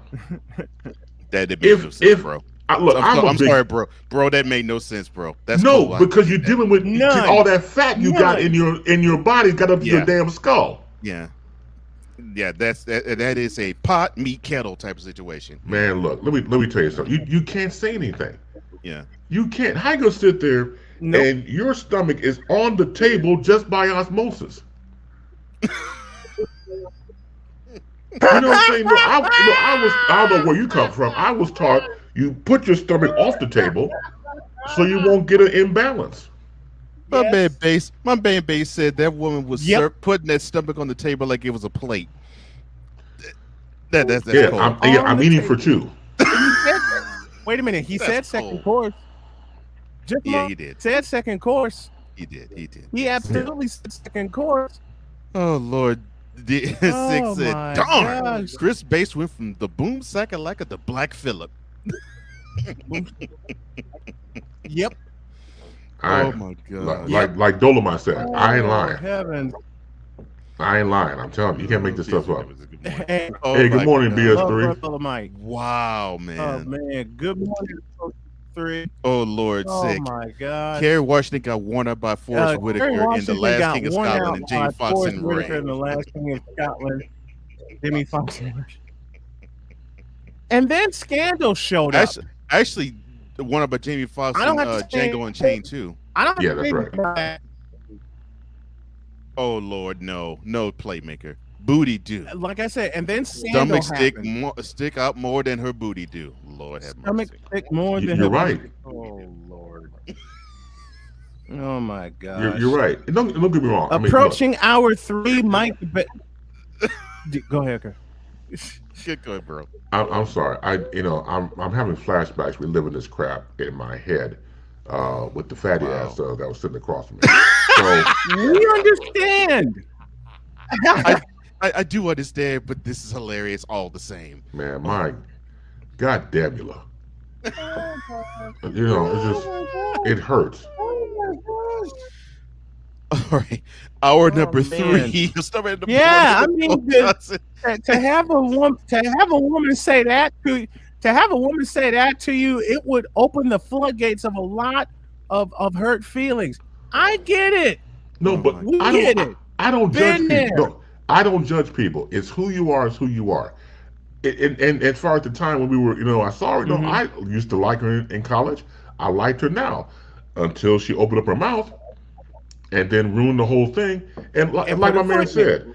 That didn't make no sense, bro. I'm sorry, bro. Bro, that made no sense, bro. That's no, cool. because you're dealing with all that fat you got in your body got up to your damn skull. Yeah. Yeah, that is a pot meat kettle type of situation. Man, look, let me tell you something. You can't say anything. Yeah. You can't. How you gonna sit there and your stomach is on the table just by osmosis? You know what I'm saying? No, I don't know where you come from. I was taught you put your stomach off the table so you won't get an imbalance. My man Base said that woman was putting that stomach on the table like it was a plate. That's cold. I'm eating for two. Wait a minute. He said second course. He did. Said second course. He did. He absolutely said second course. Oh Lord. Six said, darn. gosh. Chris Base went from the Boomshakalaka to Black Phillip. Yep. Oh my God. Like Dolomite said, I ain't lying. Heavens. I ain't lying. I'm telling you, you can't make this stuff up. Hey, Good morning, BS3. Wow, man. Oh man, good morning, 3. Oh Lord, Oh sick. my God. Kerry Washington got worn out by Forrest Whitaker in The Last King of Scotland and Jamie Foxx in Ring. In The Last King of Scotland, Jamie Foxx. And then Scandal showed up. Actually, the one about Jamie Foxx and Django Unchained too. I don't Yeah, that's right. Oh Lord, no Playmaker. Booty do. Like I said, and then Scandal Stomach stick out more than her booty do. Lord have mercy. Stomach stick more than You're right. Oh Lord. Oh my God. You're right. And don't get me wrong. Approaching hour 3 might be. Go ahead, Go ahead, bro. I'm sorry. I'm having flashbacks reliving this crap in my head with the fatty ass that was sitting across from me. So we understand. I do understand, but this is hilarious all the same. Man, God damn you, love. You know, it hurts. All right, our number three. Yeah, I mean, to have a woman say that to you, it would open the floodgates of a lot of hurt feelings. I get it. No, but we I get don't. it. I don't judge Been people. there. No, I don't judge people. It's who you are. It's who you are. And as far as the time when we were, I saw her. I used to like her in college. I liked her now, until she opened up her mouth, and then ruined the whole thing. And like my man said,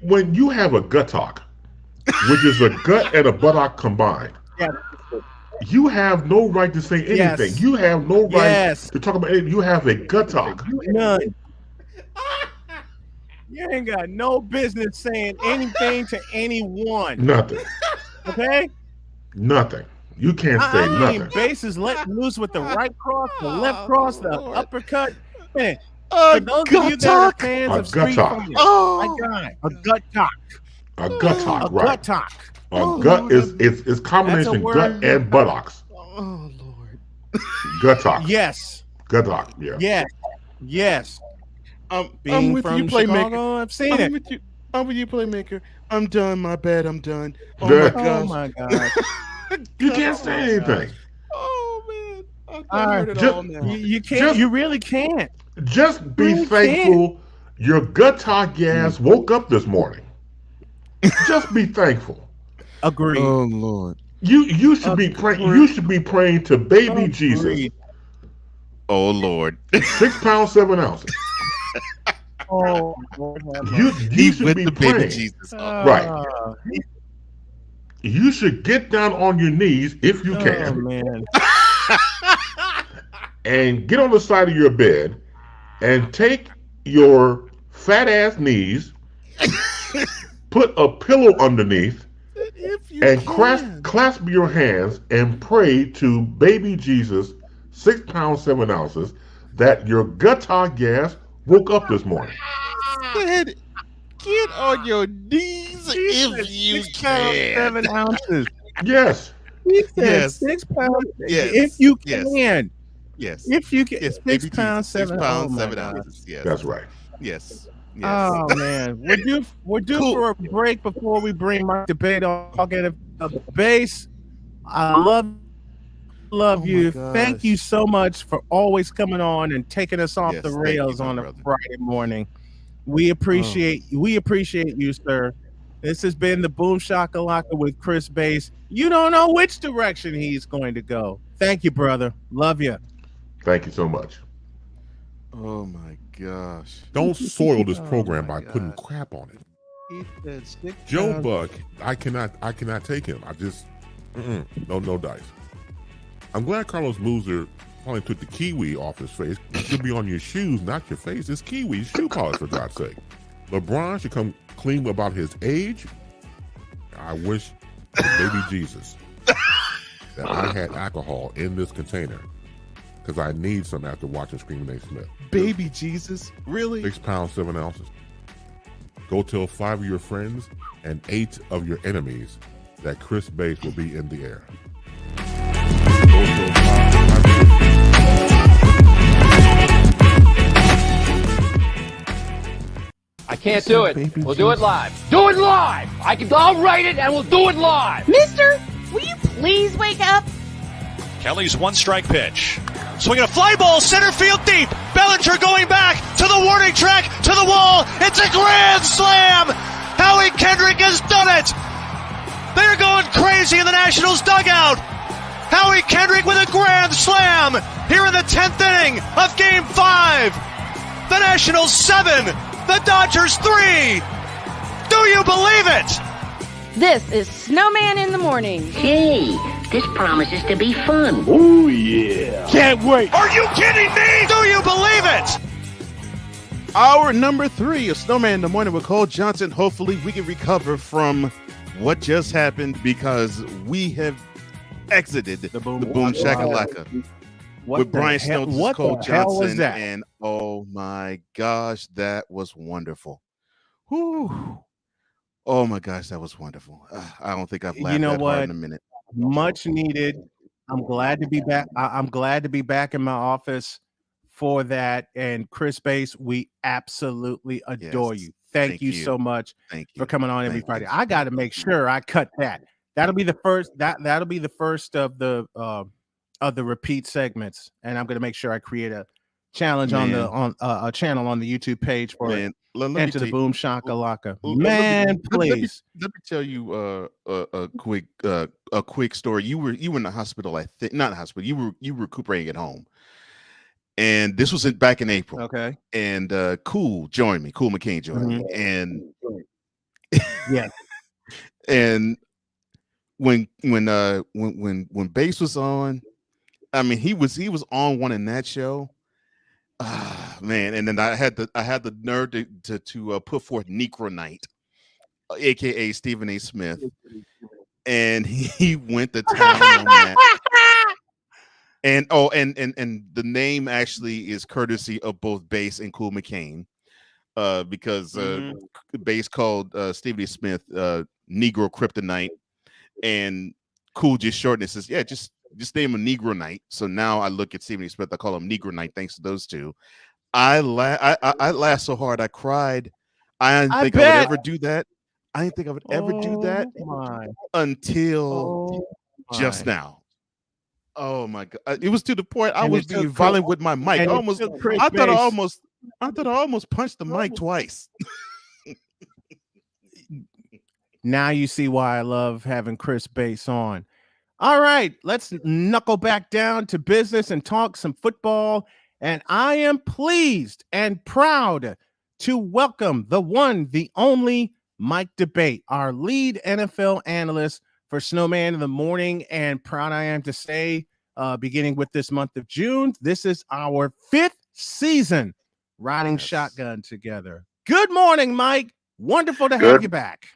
when you have a gut talk, which is a gut and a buttock combined, you have no right to say anything. You have no right to talk about anything. You have a gut talk. None. You ain't got no business saying anything to anyone. Nothing. Okay? Nothing. You can't say nothing. Bases let loose with the right cross, the left cross, the uppercut. Man, for those of you that are fans of street fighting, my God, a gut talk. A gut talk, right? Gut talk. A gut is combination gut and buttocks. Oh Lord. Gut talk. Yes. Gut talk. Yeah. Yes. I'm with you, Playmaker. I've seen it. I'm with you, Playmaker. I'm done. My bad. I'm done. Oh my God. You can't say anything. Oh man. I heard it all now. You can't. You really can't. Just be thankful your gut talk ass woke up this morning. Just be thankful. Agreed. Oh Lord. You should be praying. You should be praying to baby Jesus. Oh Lord. 6 pounds 7 ounces. Oh, you should be praying. Baby Jesus. Right. You should get down on your knees if you can. Oh, man. And get on the side of your bed and take your fat ass knees, put a pillow underneath, and clasp your hands and pray to baby Jesus, 6 pounds 7 ounces, that your gut gas woke up this morning. Said, get on your knees if you can. 7 ounces. Yes. He said Yes. 6 pounds. Yes. If you Yes. can. Yes. If you can. Yes. 6 Baby pounds, Jesus, 7 6 pounds, oh my 7 God. ounces. Yes. That's right. Yes. Yes. Oh man, we're due for a break before we bring my debate on. I'll get a base. I love you. Thank you so much for always coming on and taking us off the rails on a Friday morning. We appreciate you, sir. This has been the Boomshakalaka with Chris Bass. You don't know which direction he's going to go. Thank you, brother. Love you. Thank you so much. Oh my gosh. Don't soil this program by putting crap on it. Joe Buck, I cannot take him. I just no dice. I'm glad Carlos Boozer probably took the kiwi off his face. It should be on your shoes, not your face. It's kiwi shoe polish, for God's sake. LeBron should come clean about his age. I wish baby Jesus that I had alcohol in this container, because I need some after watching Screaming A. Smith. Baby Jesus? Really? 6 pounds 7 ounces. Go tell 5 of your friends and 8 of your enemies that Chris Bass will be in the air. I can't do it. We'll do it live. Do it live! I'll write it and we'll do it live! Mister, will you please wake up? Kelly's one-strike pitch. Swinging a fly ball, center field deep. Bellinger going back to the warning track, to the wall. It's a grand slam! Howie Kendrick has done it! They're going crazy in the Nationals dugout! Howie Kendrick with a grand slam here in the 10th inning of Game 5. The Nationals 7, the Dodgers 3. Do you believe it? This is Snowman in the Morning. Hey, this promises to be fun. Oh, yeah. Can't wait. Are you kidding me? Do you believe it? Our number 3 of Snowman in the Morning with Cole Johnson. Hopefully we can recover from what just happened, because we have exited the Boomshakalaka with Brian Snow, Cole Johnson, and oh my gosh, that was wonderful. Whew. Oh my gosh, that was wonderful. I don't think I've laughed You know that hard what? in a minute. Much needed. I'm glad to be back. I'm glad to be back in my office for that. And Chris Bass, we absolutely adore Yes. you. Thank Thank you you. so much Thank for you. coming on every Thank Friday. you. I got to make sure I cut that. That'll be the first. That'll be the first of the repeat segments, and I'm going to make sure I create a challenge on the Man, a channel on the YouTube page for it. man, let me Enter the tell you. Boomshakalaka. Let me Man, please. let me tell you a quick story. You were in the hospital, I think, not in the hospital. You were recuperating at home, and this was back in April. Okay. And Cool joined me. Cool McCain joined me, and Yeah. and when Bass was on, I mean he was on one in that show. Ah, man, and then I had the nerve to put forth Negro Night, aka Stephen A. Smith, and he went to town on that. And and the name actually is courtesy of both Bass and Cool McCain, because Bass called Stephen A. Smith Negro Kryptonite, and Cool just shortened it, says, yeah, just name him Negro Night. So now I look at Stephen A. Smith, I call him Negro Night, thanks to those two. I laughed so hard I cried. I didn't think I would ever do that. I didn't think I would ever do that until just now. Oh my God! It was to the point I was being violent with my mic. I thought I almost punched the mic twice. Now you see why I love having Chris Bass on. All right, let's knuckle back down to business and talk some football. And I am pleased and proud to welcome the one, the only Mike Debate, our lead NFL analyst for Snowman in the Morning. And proud I am to say, beginning with this month of June, this is our 5th season riding shotgun together. Good morning, Mike. Wonderful to have you back.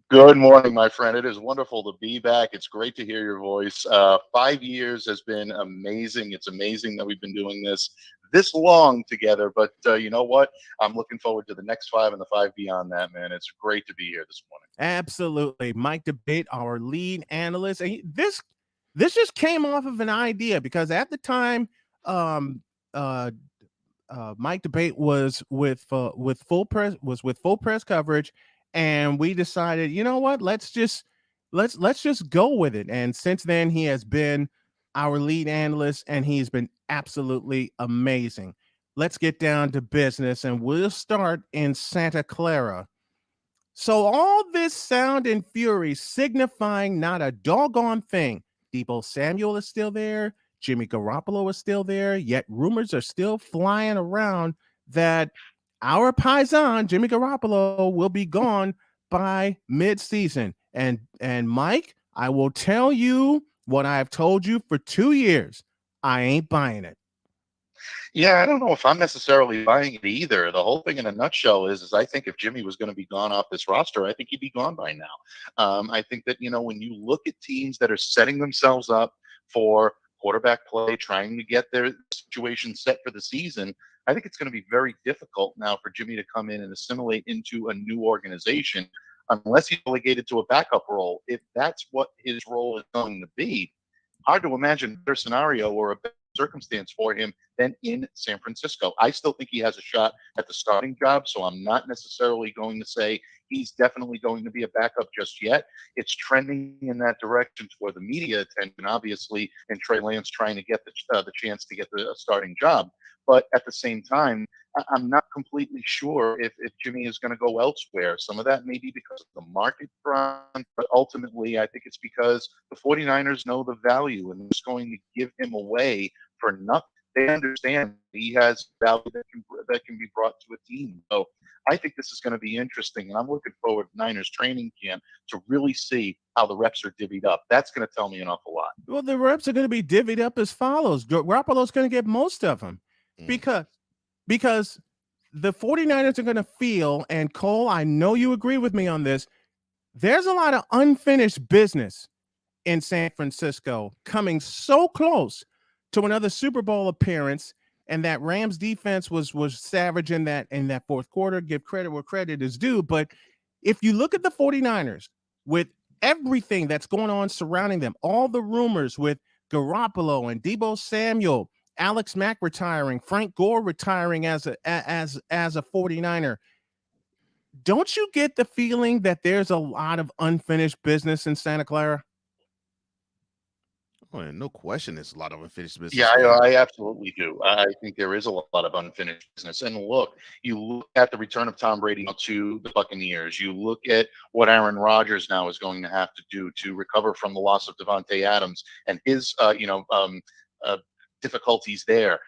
Good morning, my friend. It is wonderful to be back. It's great to hear your voice. 5 years has been amazing. It's amazing that we've been doing this long together. But you know what? I'm looking forward to the next 5 and the 5 beyond that, man. It's great to be here this morning. Absolutely. Mike Debate, our lead analyst. And this just came off of an idea because at the time, Mike Debate was with full press coverage. And we decided, you know what? Let's just go with it. And since then, he has been our lead analyst, and he's been absolutely amazing. Let's get down to business, and we'll start in Santa Clara. So all this sound and fury signifying not a doggone thing. Deebo Samuel is still there. Jimmy Garoppolo is still there. Yet rumors are still flying around that our paisan, Jimmy Garoppolo, will be gone by mid-season. And Mike, I will tell you what I've told you for 2 years. I ain't buying it. Yeah, I don't know if I'm necessarily buying it either. The whole thing in a nutshell is I think if Jimmy was going to be gone off this roster, I think he'd be gone by now. I think that, when you look at teams that are setting themselves up for quarterback play, trying to get their situation set for the season, I think it's going to be very difficult now for Jimmy to come in and assimilate into a new organization unless he's relegated to a backup role. If that's what his role is going to be, hard to imagine a better scenario or a better circumstance for him than in San Francisco. I still think he has a shot at the starting job, so I'm not necessarily going to say he's definitely going to be a backup just yet. It's trending in that direction toward the media attention, obviously, and Trey Lance trying to get the chance to get the starting job. But at the same time, I'm not completely sure if Jimmy is going to go elsewhere. Some of that may be because of the market front, but ultimately I think it's because the 49ers know the value and they're just going to give him away for nothing. They understand he has value that can be brought to a team. So I think this is going to be interesting, and I'm looking forward to Niners training camp to really see how the reps are divvied up. That's going to tell me an awful lot. Well, the reps are going to be divvied up as follows. Garoppolo's going to get most of them because the 49ers are going to feel, and Cole, I know you agree with me on this, there's a lot of unfinished business in San Francisco coming so close to another Super Bowl appearance, and that Rams defense was savage in that fourth quarter. Give credit where credit is due, but if you look at the 49ers with everything that's going on surrounding them, all the rumors with Garoppolo and Deebo Samuel, Alex Mack retiring, Frank Gore retiring as a 49er, don't you get the feeling that there's a lot of unfinished business in Santa Clara? Oh, and no question, there's a lot of unfinished business. Yeah, there. I absolutely do. I think there is a lot of unfinished business. And look, you look at the return of Tom Brady to the Buccaneers. You look at what Aaron Rodgers now is going to have to do to recover from the loss of Devontae Adams and his, difficulties there.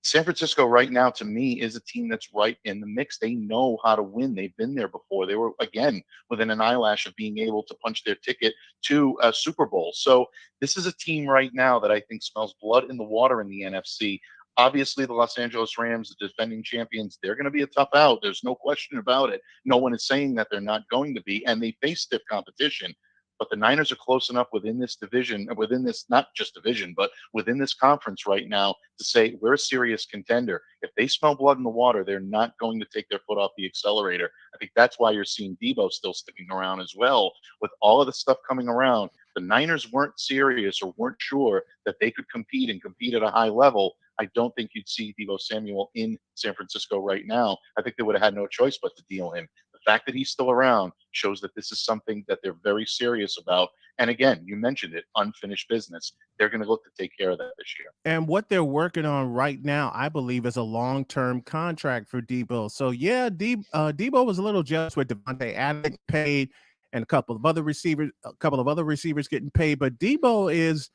San Francisco right now, to me, is a team that's right in the mix. They know how to win. They've been there before. They were, again, within an eyelash of being able to punch their ticket to a Super Bowl. So this is a team right now that I think smells blood in the water in the NFC. Obviously, the Los Angeles Rams, the defending champions, they're going to be a tough out. There's no question about it. No one is saying that they're not going to be, and they face stiff competition. But the Niners are close enough within this division, within this, not just division, but within this conference right now to say we're a serious contender. If they smell blood in the water, they're not going to take their foot off the accelerator. I think that's why you're seeing Deebo still sticking around as well. With all of the stuff coming around, the Niners weren't serious or weren't sure that they could compete and compete at a high level. I don't think you'd see Deebo Samuel in San Francisco right now. I think they would have had no choice but to deal him. The fact that he's still around shows that this is something that they're very serious about. And again, you mentioned it, unfinished business. They're going to look to take care of that this year. And what they're working on right now, I believe, is a long-term contract for Deebo. So yeah, Deebo was a little jealous with Devontae Adams paid and a couple of other receivers getting paid. But Deebo is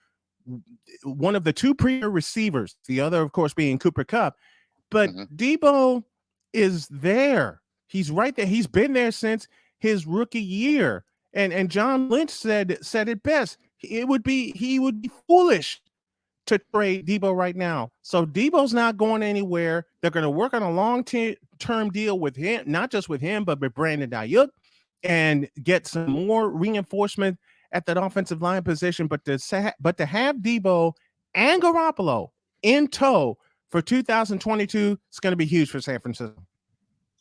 one of the two premier receivers, the other, of course, being Cooper Kupp. But Deebo is there. He's right there. He's been there since his rookie year. And John Lynch said it best. He would be foolish to trade Deebo right now. So Deebo's not going anywhere. They're going to work on a long-term deal with him, not just with him, but with Brandon Ayuk, and get some more reinforcement at that offensive line position. But to have Deebo and Garoppolo in tow for 2022, it's going to be huge for San Francisco.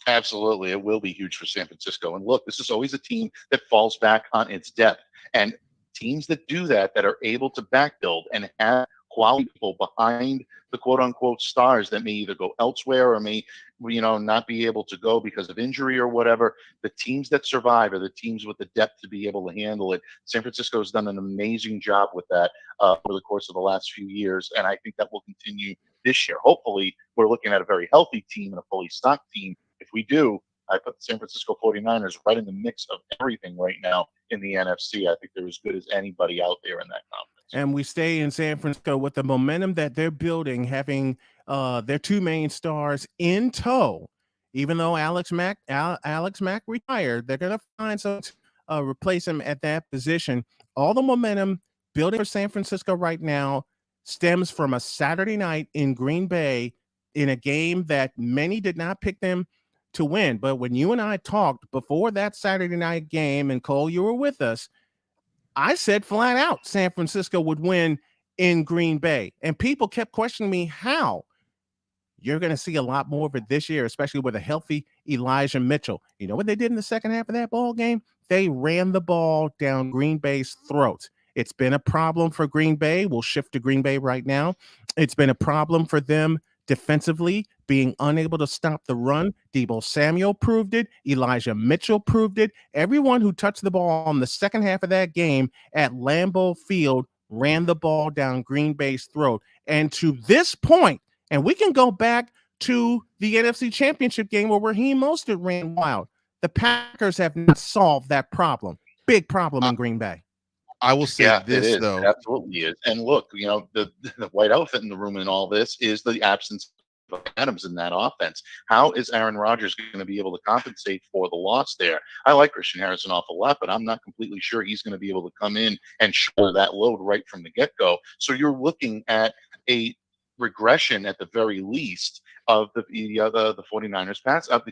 Absolutely. It will be huge for San Francisco. And look, this is always a team that falls back on its depth. And teams that do that are able to backbuild and have quality people behind the quote unquote stars that may either go elsewhere or may, not be able to go because of injury or whatever. The teams that survive are the teams with the depth to be able to handle it. San Francisco has done an amazing job with that over the course of the last few years. And I think that will continue this year. Hopefully, we're looking at a very healthy team and a fully stocked team. If we do, I put the San Francisco 49ers right in the mix of everything right now in the NFC. I think they're as good as anybody out there in that conference. And we stay in San Francisco with the momentum that they're building, having their two main stars in tow. Even though Alex Mack retired, they're going to find someone to replace him at that position. All the momentum building for San Francisco right now stems from a Saturday night in Green Bay in a game that many did not pick them to win. But when you and I talked before that Saturday night game, and Cole, you were with us, I said flat out San Francisco would win in Green Bay. And people kept questioning me how. You're going to see a lot more of it this year, especially with a healthy Elijah Mitchell. You know what they did in the second half of that ball game? They ran the ball down Green Bay's throats. It's been a problem for Green Bay. We'll shift to Green Bay right now. It's been a problem for them defensively, being unable to stop the run. Deebo Samuel proved it. Elijah Mitchell proved it. Everyone who touched the ball in the second half of that game at Lambeau Field ran the ball down Green Bay's throat. And to this point, and we can go back to the NFC Championship game where Raheem Mostert ran wild. The Packers have not solved that problem. Big problem in Green Bay. I will say this, though. It absolutely is. And look, the white elephant in the room in all this is the absence of Adams in that offense. How is Aaron Rodgers going to be able to compensate for the loss there? I like Christian Harris an awful lot, but I'm not completely sure he's going to be able to come in and shoulder that load right from the get-go. So you're looking at a regression at the very least of the 49ers of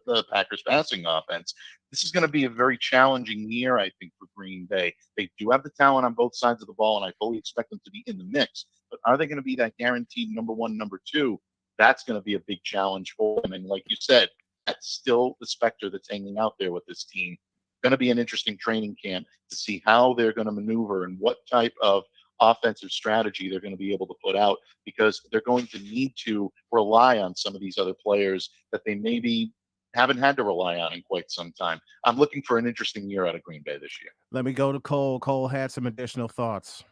the Packers passing offense. This is going to be a very challenging year, I think, for Green Bay. They do have the talent on both sides of the ball, and I fully expect them to be in the mix. But are they going to be that guaranteed number one, number two? That's going to be a big challenge for them. And like you said, that's still the specter that's hanging out there with this team. Going to be an interesting training camp to see how they're going to maneuver and what type of offensive strategy they're going to be able to put out, because they're going to need to rely on some of these other players that they maybe haven't had to rely on in quite some time. I'm looking for an interesting year out of Green Bay this year. Let me go to Cole. Cole had some additional thoughts.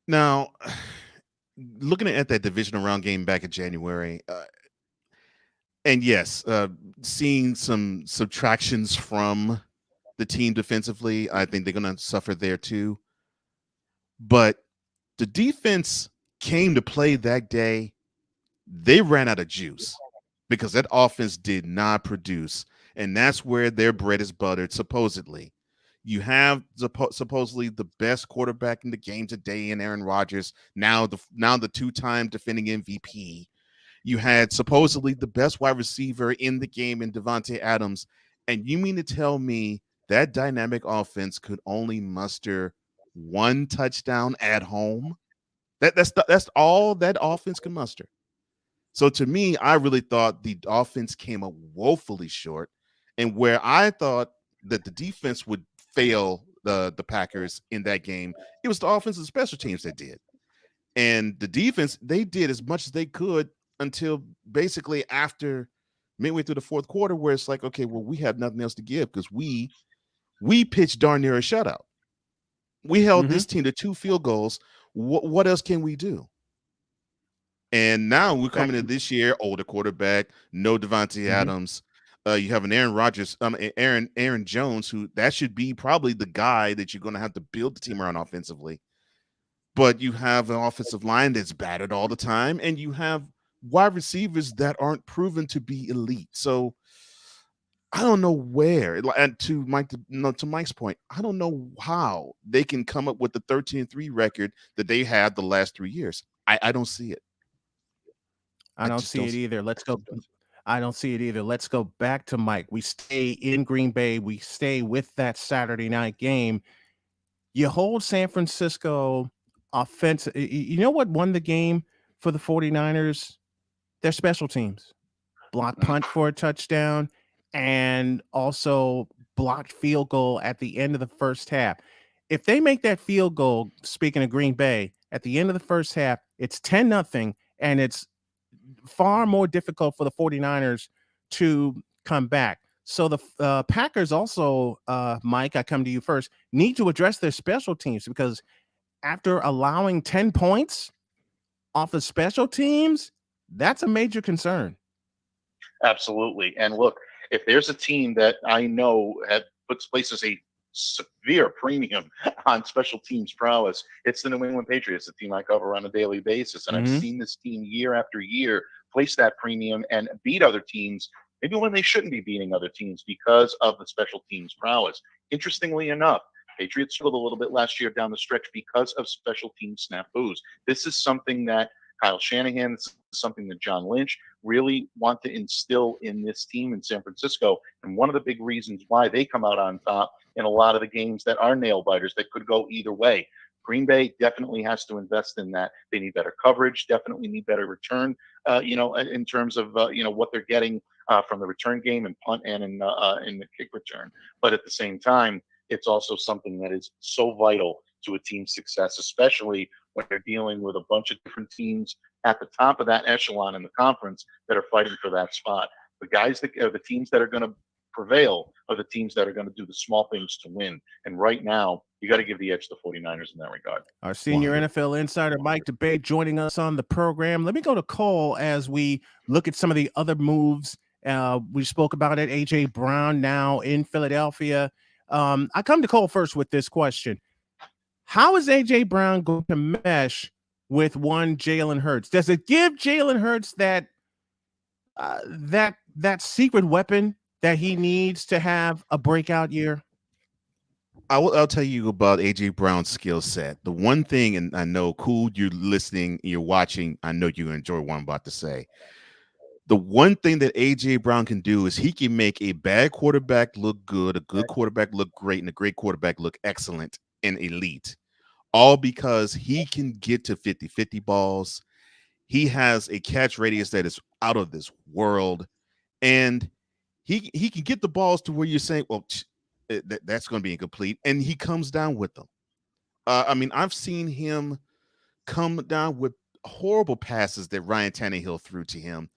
Now, looking at that divisional round game back in January, and yes, seeing some subtractions from the team defensively, I think they're going to suffer there too. But the defense came to play that day. They ran out of juice because that offense did not produce. And that's where their bread is buttered, supposedly. You have supposedly the best quarterback in the game today in Aaron Rodgers, now the two-time defending MVP. You had supposedly the best wide receiver in the game in Devontae Adams. And you mean to tell me that dynamic offense could only muster one touchdown at home? That's all that offense can muster. So to me, I really thought the offense came up woefully short. And where I thought that the defense would fail the Packers in that game, it was the offensive special teams that did. And the defense, they did as much as they could until basically after midway through the fourth quarter, where it's like, okay, well, we have nothing else to give because we pitched darn near a shutout. We held this team to 2 field goals. What else can we do? And now we're coming into this year, older quarterback, no Devontae Adams. You have an Aaron Rodgers, Aaron Jones, who that should be probably the guy that you're going to have to build the team around offensively. But you have an offensive line that's battered all the time, and you have wide receivers that aren't proven to be elite. So I don't know where. And to Mike's point, I don't know how they can come up with the 13-3 record that they had the last 3 years. I don't see it. I don't see it either. Let's go. I don't see it either. Let's go back to Mike. We stay in Green Bay. We stay with that Saturday night game. You hold San Francisco offense. You know what won the game for the 49ers? Their special teams. Block punt for a touchdown and also blocked field goal at the end of the first half. If they make that field goal, speaking of Green Bay, at the end of the first half, it's 10-0, and it's far more difficult for the 49ers to come back. So the Packers also, Mike, I come to you first, need to address their special teams, because after allowing 10 points off of special teams, that's a major concern. Absolutely. And look, if there's a team that I know places a severe premium on special teams prowess, it's the New England Patriots, the team I cover on a daily basis. And I've seen this team year after year place that premium and beat other teams, maybe when they shouldn't be beating other teams, because of the special teams prowess. Interestingly enough, Patriots struggled a little bit last year down the stretch because of special team snafus. This is something that Kyle Shanahan, this is something that John Lynch really want to instill in this team in San Francisco. And one of the big reasons why they come out on top in a lot of the games that are nail biters that could go either way. Green Bay definitely has to invest in that. They need better coverage, definitely need better return, in terms of, what they're getting from the return game and punt and in the kick return. But at the same time, it's also something that is so vital to a team's success, especially when they're dealing with a bunch of different teams at the top of that echelon in the conference that are fighting for that spot. The guys that are the teams that are going to prevail are the teams that are going to do the small things to win. And right now, you got to give the edge to the 49ers in that regard. Our senior NFL insider, Mike DeBate, joining us on the program. Let me go to Cole as we look at some of the other moves. We spoke about it. A.J. Brown now in Philadelphia. I come to Cole first with this question. How is A.J. Brown going to mesh with one Jalen Hurts? Does it give Jalen Hurts that secret weapon that he needs to have a breakout year? I'll tell you about A.J. Brown's skill set. The one thing, and I know, Cool, you're listening, you're watching, I know you enjoy what I'm about to say. The one thing that A.J. Brown can do is he can make a bad quarterback look good, a good quarterback look great, and a great quarterback look excellent and elite, all because he can get to 50-50 balls. He has a catch radius that is out of this world, and he can get the balls to where you're saying, well, that's going to be incomplete, and he comes down with them. I mean, I've seen him come down with horrible passes that Ryan Tannehill threw to him,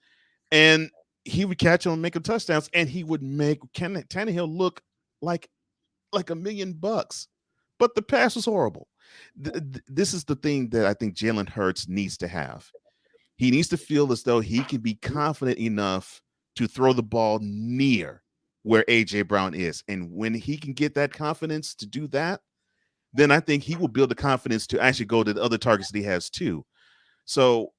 and he would catch them and make them touchdowns, and he would make Tannehill look like $1,000,000, but the pass was horrible. This is the thing that I think Jalen Hurts needs to have. He needs to feel as though he can be confident enough to throw the ball near where AJ Brown is, and when he can get that confidence to do that, then I think he will build the confidence to actually go to the other targets that he has too. So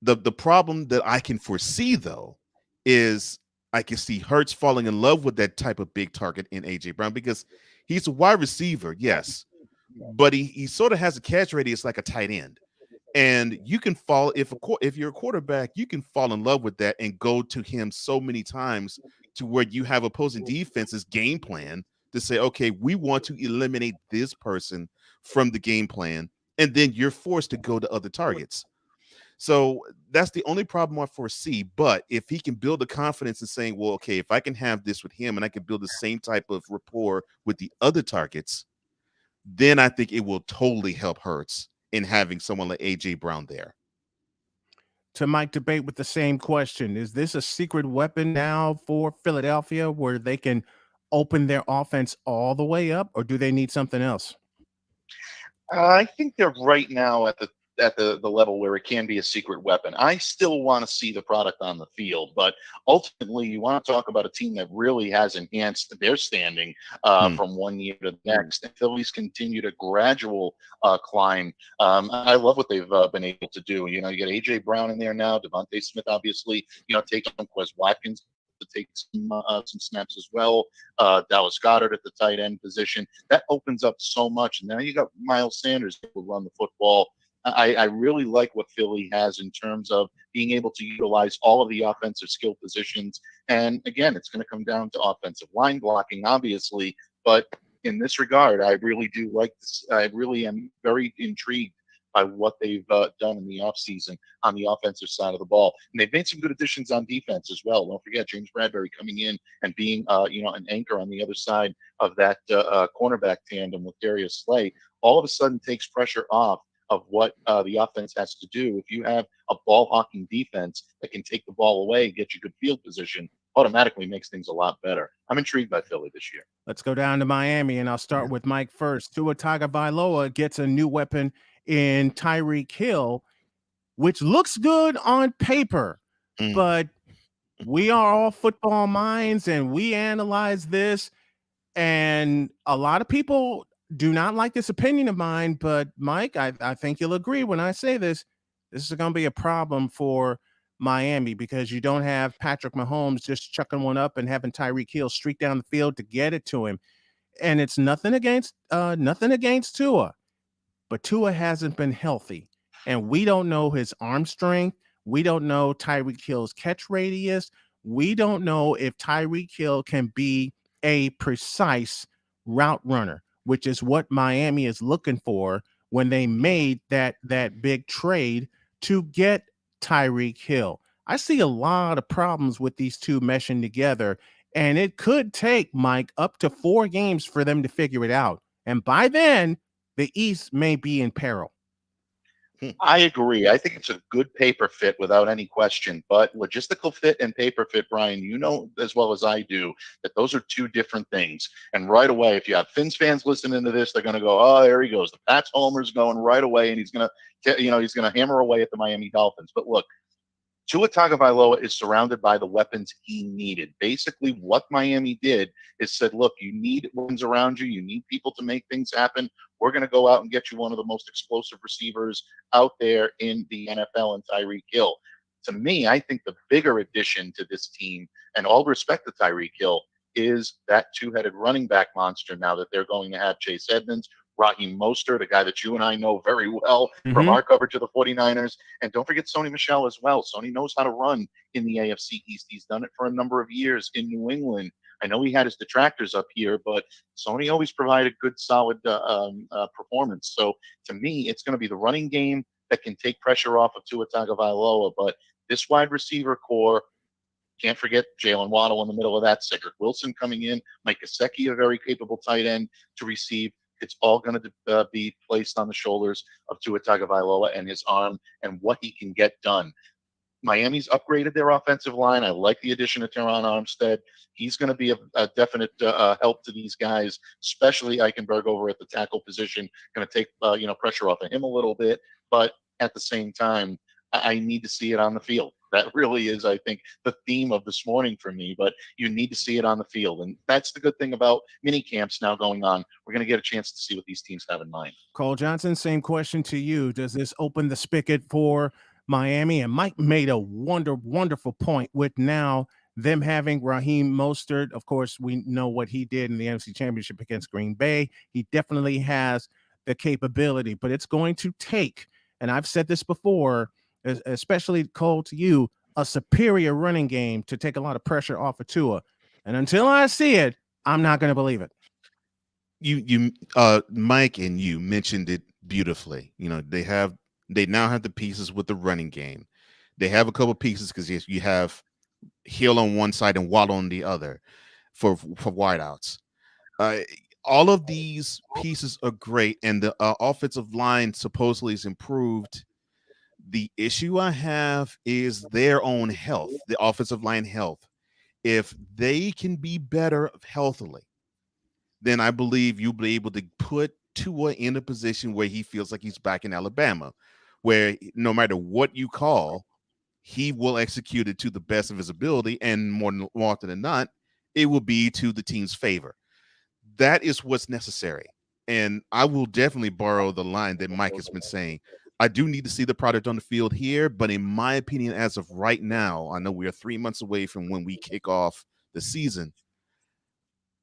the problem that I can foresee, though, is I can see Hurts falling in love with that type of big target in AJ Brown, because he's a wide receiver, yes, but he sort of has a catch radius like a tight end. And you can fall, if you're a quarterback, you can fall in love with that and go to him so many times to where you have opposing defenses game plan to say, okay, we want to eliminate this person from the game plan, and then you're forced to go to other targets. So that's the only problem I foresee. But if he can build the confidence in saying, well, okay, if I can have this with him and I can build the same type of rapport with the other targets, then I think it will totally help Hurts in having someone like AJ Brown there. To Mike Debate with the same question, is this a secret weapon now for Philadelphia where they can open their offense all the way up, or do they need something else? I think they're right now at the level where it can be a secret weapon. I still want to see the product on the field, but ultimately you want to talk about a team that really has enhanced their standing from one year to the next. And Phillies continue to gradual climb. I love what they've been able to do. You know, you got AJ Brown in there now, Devontae Smith, obviously, taking Quez Watkins to take some snaps as well. Dallas Goedert at the tight end position. That opens up so much. And now you got Miles Sanders who will run the football. I really like what Philly has in terms of being able to utilize all of the offensive skill positions. And again, it's going to come down to offensive line blocking, obviously. But in this regard, I really do like this. I really am very intrigued by what they've done in the offseason on the offensive side of the ball. And they've made some good additions on defense as well. Don't forget James Bradbury coming in and being, an anchor on the other side of that cornerback tandem with Darius Slay. All of a sudden takes pressure off of what the offense has to do. If you have a ball hawking defense that can take the ball away, get you good field position, automatically makes things a lot better. I'm intrigued by Philly this year. Let's go down to Miami, and I'll start with Mike first. Tua Tagovailoa gets a new weapon in Tyreek Hill, which looks good on paper, but we are all football minds, and we analyze this, and a lot of people do not like this opinion of mine, but Mike, I think you'll agree when I say this. This is going to be a problem for Miami because you don't have Patrick Mahomes just chucking one up and having Tyreek Hill streak down the field to get it to him. And it's nothing against Tua, but Tua hasn't been healthy, and we don't know his arm strength. We don't know Tyreek Hill's catch radius. We don't know if Tyreek Hill can be a precise route runner, which is what Miami is looking for when they made that big trade to get Tyreek Hill. I see a lot of problems with these two meshing together, and it could take, Mike, up to 4 games for them to figure it out. And by then, the East may be in peril. I agree. I think it's a good paper fit without any question. But logistical fit and paper fit, Brian, you know as well as I do that those are two different things. And right away, if you have Finns fans listening to this, they're going to go, "Oh, there he goes. The Pats homer's going right away, and he's going to hammer away at the Miami Dolphins." But look, Tua Tagovailoa is surrounded by the weapons he needed. Basically, what Miami did is said, look, you need weapons around you. You need people to make things happen. We're going to go out and get you one of the most explosive receivers out there in the NFL in Tyreek Hill. To me, I think the bigger addition to this team, and all respect to Tyreek Hill, is that two-headed running back monster now that they're going to have Chase Edmonds, Raheem Mostert, a guy that you and I know very well from our coverage of the 49ers. And don't forget Sony Michel as well. Sony knows how to run in the AFC East. He's done it for a number of years in New England. I know he had his detractors up here, but Sony always provided good, solid performance. So to me, it's going to be the running game that can take pressure off of Tua Tagovailoa. But this wide receiver core, Can't forget Jalen Waddle in the middle of that. Cedric Wilson coming in. Mike Gesicki, a very capable tight end to receive. It's all going to be placed on the shoulders of Tua Tagovailoa and his arm and what he can get done. Miami's upgraded their offensive line. I like the addition of Teron Armstead. He's going to be a definite help to these guys, especially Eichenberg over at the tackle position. Going to take pressure off of him a little bit, but at the same time, I need to see it on the field. That really is, I think, the theme of this morning for me. But you need to see it on the field, and that's the good thing about mini camps now going on. We're going to get a chance to see what these teams have in mind. Cole Johnson, same question to you. Does this open the spigot for Miami? And Mike made a wonderful point with now them having Raheem Mostert. Of course, we know what he did in the NFC Championship against Green Bay. He definitely has the capability, but it's going to take, and I've said this before, especially Cole to you, a superior running game to take a lot of pressure off of Tua. And until I see it, I'm not going to believe it. Mike and you mentioned it beautifully. They now have the pieces with the running game. They have a couple pieces because you have Hill on one side and Waddle on the other for wideouts. All of these pieces are great, and the offensive line supposedly is improved. The issue I have is their own health, the offensive line health. If they can be better healthily, then I believe you'll be able to put Tua in a position where he feels like he's back in Alabama, where no matter what you call, he will execute it to the best of his ability, and more often than not, it will be to the team's favor. That is what's necessary. And I will definitely borrow the line that Mike has been saying. I do need to see the product on the field here, but in my opinion, as of right now, I know we are 3 months away from when we kick off the season.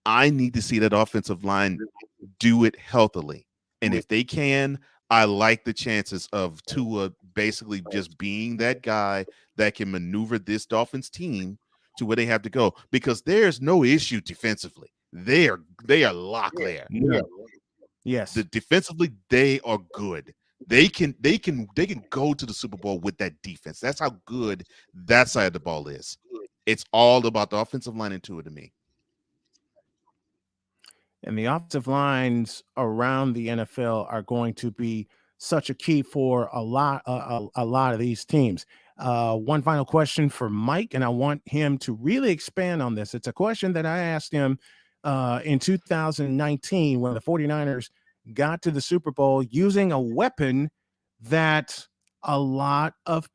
I need to see that offensive line do it healthily. And if they can, I like the chances of Tua basically just being that guy that can maneuver this Dolphins team to where they have to go, because there's no issue defensively. They are locked there. Yeah. Yes. Defensively, they are good. They can go to the Super Bowl with that defense. That's how good that side of the ball is. It's all about the offensive line and Tua to me. And the offensive lines around the NFL are going to be such a key for a lot of these teams. One final question for Mike, and I want him to really expand on this. It's a question that I asked him in 2019 when the 49ers got to the Super Bowl using a weapon that a lot of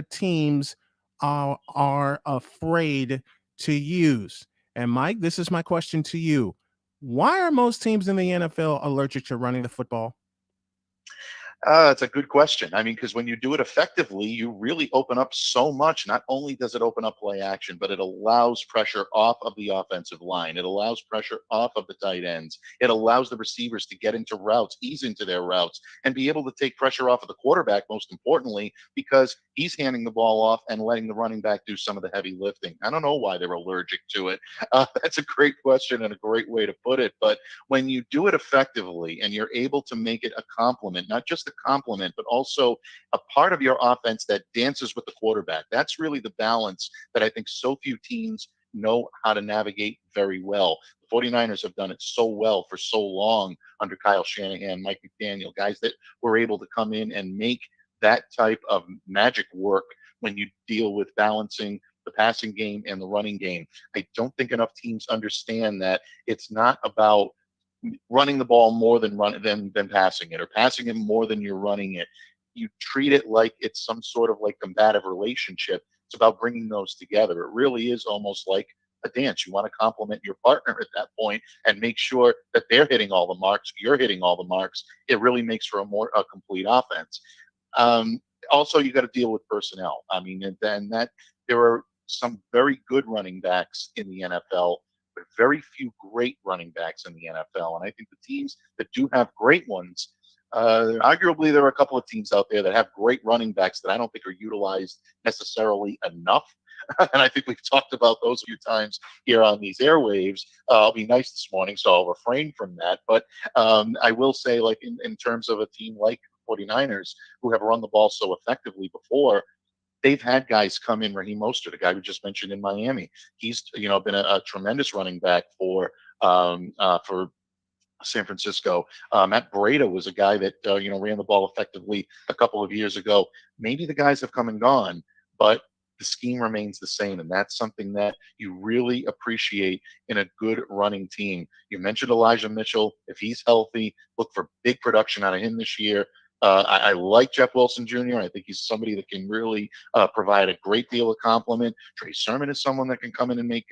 teams are afraid to use. And Mike, this is my question to you. Why are most teams in the NFL allergic to running the football? That's a good question. I mean, because when you do it effectively, you really open up so much. Not only does it open up play action, but it allows pressure off of the offensive line. It allows pressure off of the tight ends. It allows the receivers to get into routes, ease into their routes, and be able to take pressure off of the quarterback, most importantly, because he's handing the ball off and letting the running back do some of the heavy lifting. I don't know why they're allergic to it. That's a great question and a great way to put it. But when you do it effectively and you're able to make it a complement, not just a complement, but also a part of your offense that dances with the quarterback. That's really the balance that I think so few teams know how to navigate very well. The 49ers have done it so well for so long under Kyle Shanahan, Mike McDaniel, guys that were able to come in and make that type of magic work when you deal with balancing the passing game and the running game. I don't think enough teams understand that it's not about running the ball more than passing it, or passing it more than you're running it. You treat it like it's some sort of like combative relationship. It's about bringing those together. It really is almost like a dance. You want to compliment your partner at that point and make sure that they're hitting all the marks, you're hitting all the marks. It really makes for a complete offense. Also, you got to deal with personnel. I mean, and then that there are some very good running backs in the NFL, but very few great running backs in the NFL. And I think the teams that do have great ones, arguably there are a couple of teams out there that have great running backs that I don't think are utilized necessarily enough. And I think we've talked about those a few times here on these airwaves. I'll be nice this morning, so I'll refrain from that. But I will say, like in terms of a team like 49ers, who have run the ball so effectively before, they've had guys come in. Raheem Mostert, a guy we just mentioned in Miami, he's been a tremendous running back for San Francisco. Matt Breida was a guy that ran the ball effectively a couple of years ago. Maybe the guys have come and gone, but the scheme remains the same, and that's something that you really appreciate in a good running team. You mentioned Elijah Mitchell. If he's healthy, look for big production out of him this year. I like Jeff Wilson Jr. I think he's somebody that can really provide a great deal of compliment. Trey Sermon is someone that can come in and make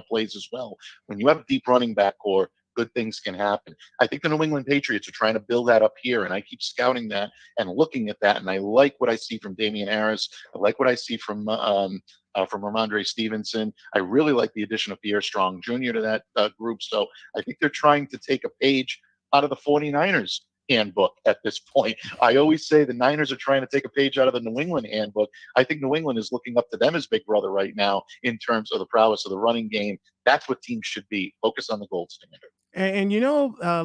plays as well. When you have a deep running back core, good things can happen. I think the New England Patriots are trying to build that up here, and I keep scouting that and looking at that, and I like what I see from Damian Harris. I like what I see from Ramondre Stevenson. I really like the addition of Pierre Strong Jr. to that group. So I think they're trying to take a page out of the 49ers handbook at this point. I always say the Niners are trying to take a page out of the New England handbook. I think New England is looking up to them as big brother right now in terms of the prowess of the running game. That's what teams should be. Focus on the gold standard. And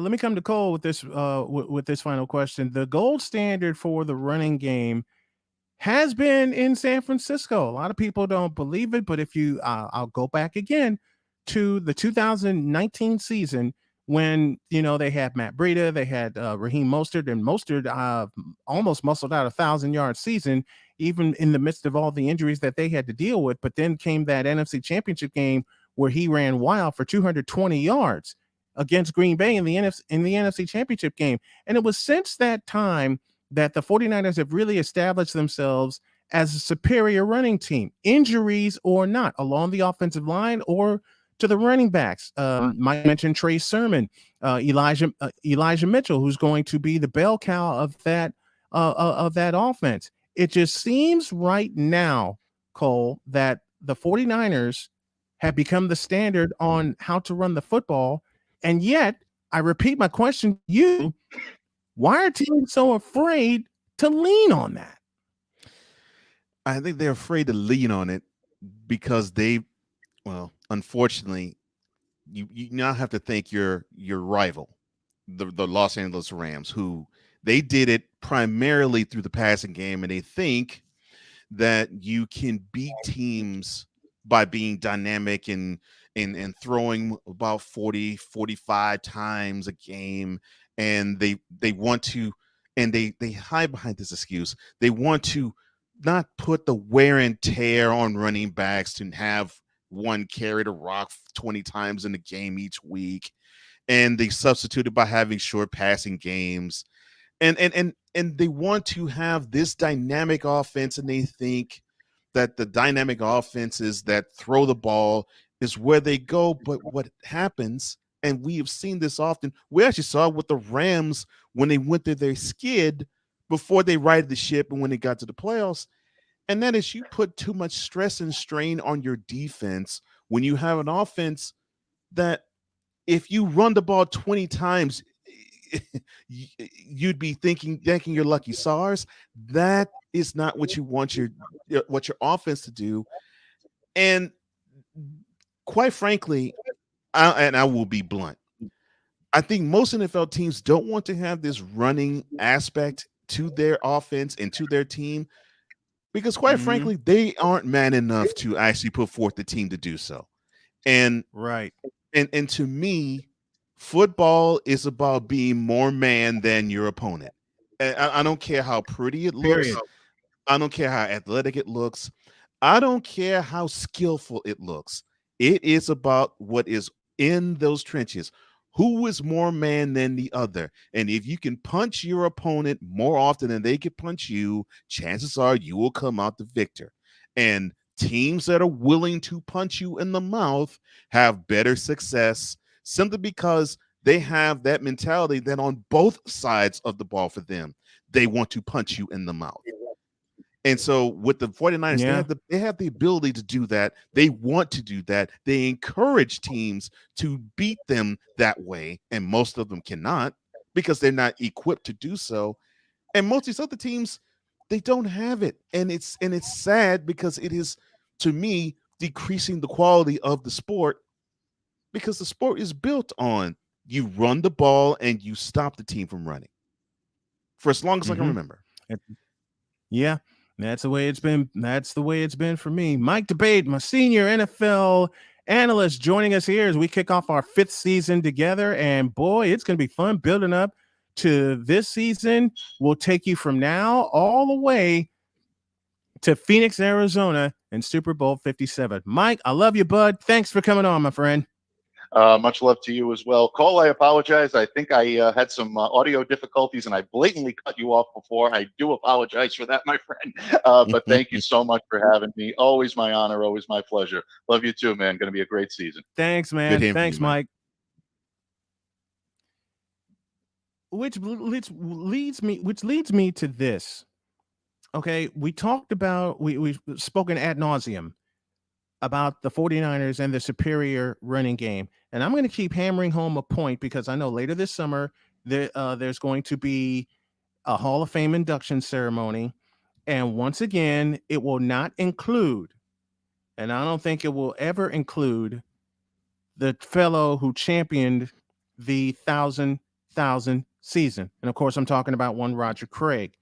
let me come to Cole with this with this final question. The gold standard for the running game has been in San Francisco. A lot of people don't believe it, but if you, I'll go back again to the 2019 season when they had Matt Breida, they had Raheem Mostert, and Mostert almost muscled out 1,000-yard season, even in the midst of all the injuries that they had to deal with. But then came that NFC Championship game where he ran wild for 220 yards against Green Bay in the NFC Championship game. And it was since that time that the 49ers have really established themselves as a superior running team, injuries or not, along the offensive line or to the running backs. Mike mentioned Trey Sermon, Elijah Mitchell, who's going to be the bell cow of that offense. It just seems right now, Cole, that the 49ers have become the standard on how to run the football. And yet, I repeat my question to you, why are teams so afraid to lean on that? I think they're afraid to lean on it because unfortunately, you now have to thank your rival, the Los Angeles Rams, who they did it primarily through the passing game, and they think that you can beat teams by being dynamic and throwing about 40, 45 times a game. And they want to, and they hide behind this excuse. They want to not put the wear and tear on running backs to have one carry the rock 20 times in the game each week. And they substituted by having short passing games. And they want to have this dynamic offense, and they think that the dynamic offenses that throw the ball is where they go. But what happens, and we have seen this often, we actually saw it with the Rams when they went through their skid before they righted the ship and when they got to the playoffs. And that is, you put too much stress and strain on your defense when you have an offense that if you run the ball 20 times, you'd be thanking your lucky stars. That is not what you want your offense to do. And quite frankly, I will be blunt, I think most NFL teams don't want to have this running aspect to their offense and to their team because, quite frankly, they aren't man enough to actually put forth the team to do so. And and to me, football is about being more man than your opponent. And I don't care how pretty it looks. Period. I don't care how athletic it looks. I don't care how skillful it looks. It is about what is in those trenches. Who is more man than the other? And if you can punch your opponent more often than they can punch you, chances are you will come out the victor. And teams that are willing to punch you in the mouth have better success simply because they have that mentality that on both sides of the ball for them, they want to punch you in the mouth. And so with the 49ers, they have the ability to do that. They want to do that. They encourage teams to beat them that way. And most of them cannot because they're not equipped to do so. And most of these other teams, they don't have it. And it's sad because it is, to me, decreasing the quality of the sport because the sport is built on you run the ball and you stop the team from running for as long as I can remember. Yeah. That's the way it's been. That's the way it's been for me. Mike Debate, my senior NFL analyst, joining us here as we kick off our 5th season together. And boy, it's going to be fun building up to this season. We'll take you from now all the way to Phoenix, Arizona, and Super Bowl 57. Mike, I love you, bud. Thanks for coming on, my friend. Much love to you as well. Cole, I apologize. I think I had some audio difficulties and I blatantly cut you off before. I do apologize for that, my friend. But thank you so much for having me. Always my honor, always my pleasure. Love you too, man. Going to be a great season. Thanks, man. Thanks, Mike. Which leads me to this. Okay, we talked about, we've spoken ad nauseum about the 49ers and the superior running game. And I'm going to keep hammering home a point because I know later this summer there's going to be a Hall of Fame induction ceremony. And once again, it will not include, and I don't think it will ever include, the fellow who championed the 1,000 season. And of course, I'm talking about one Roger Craig.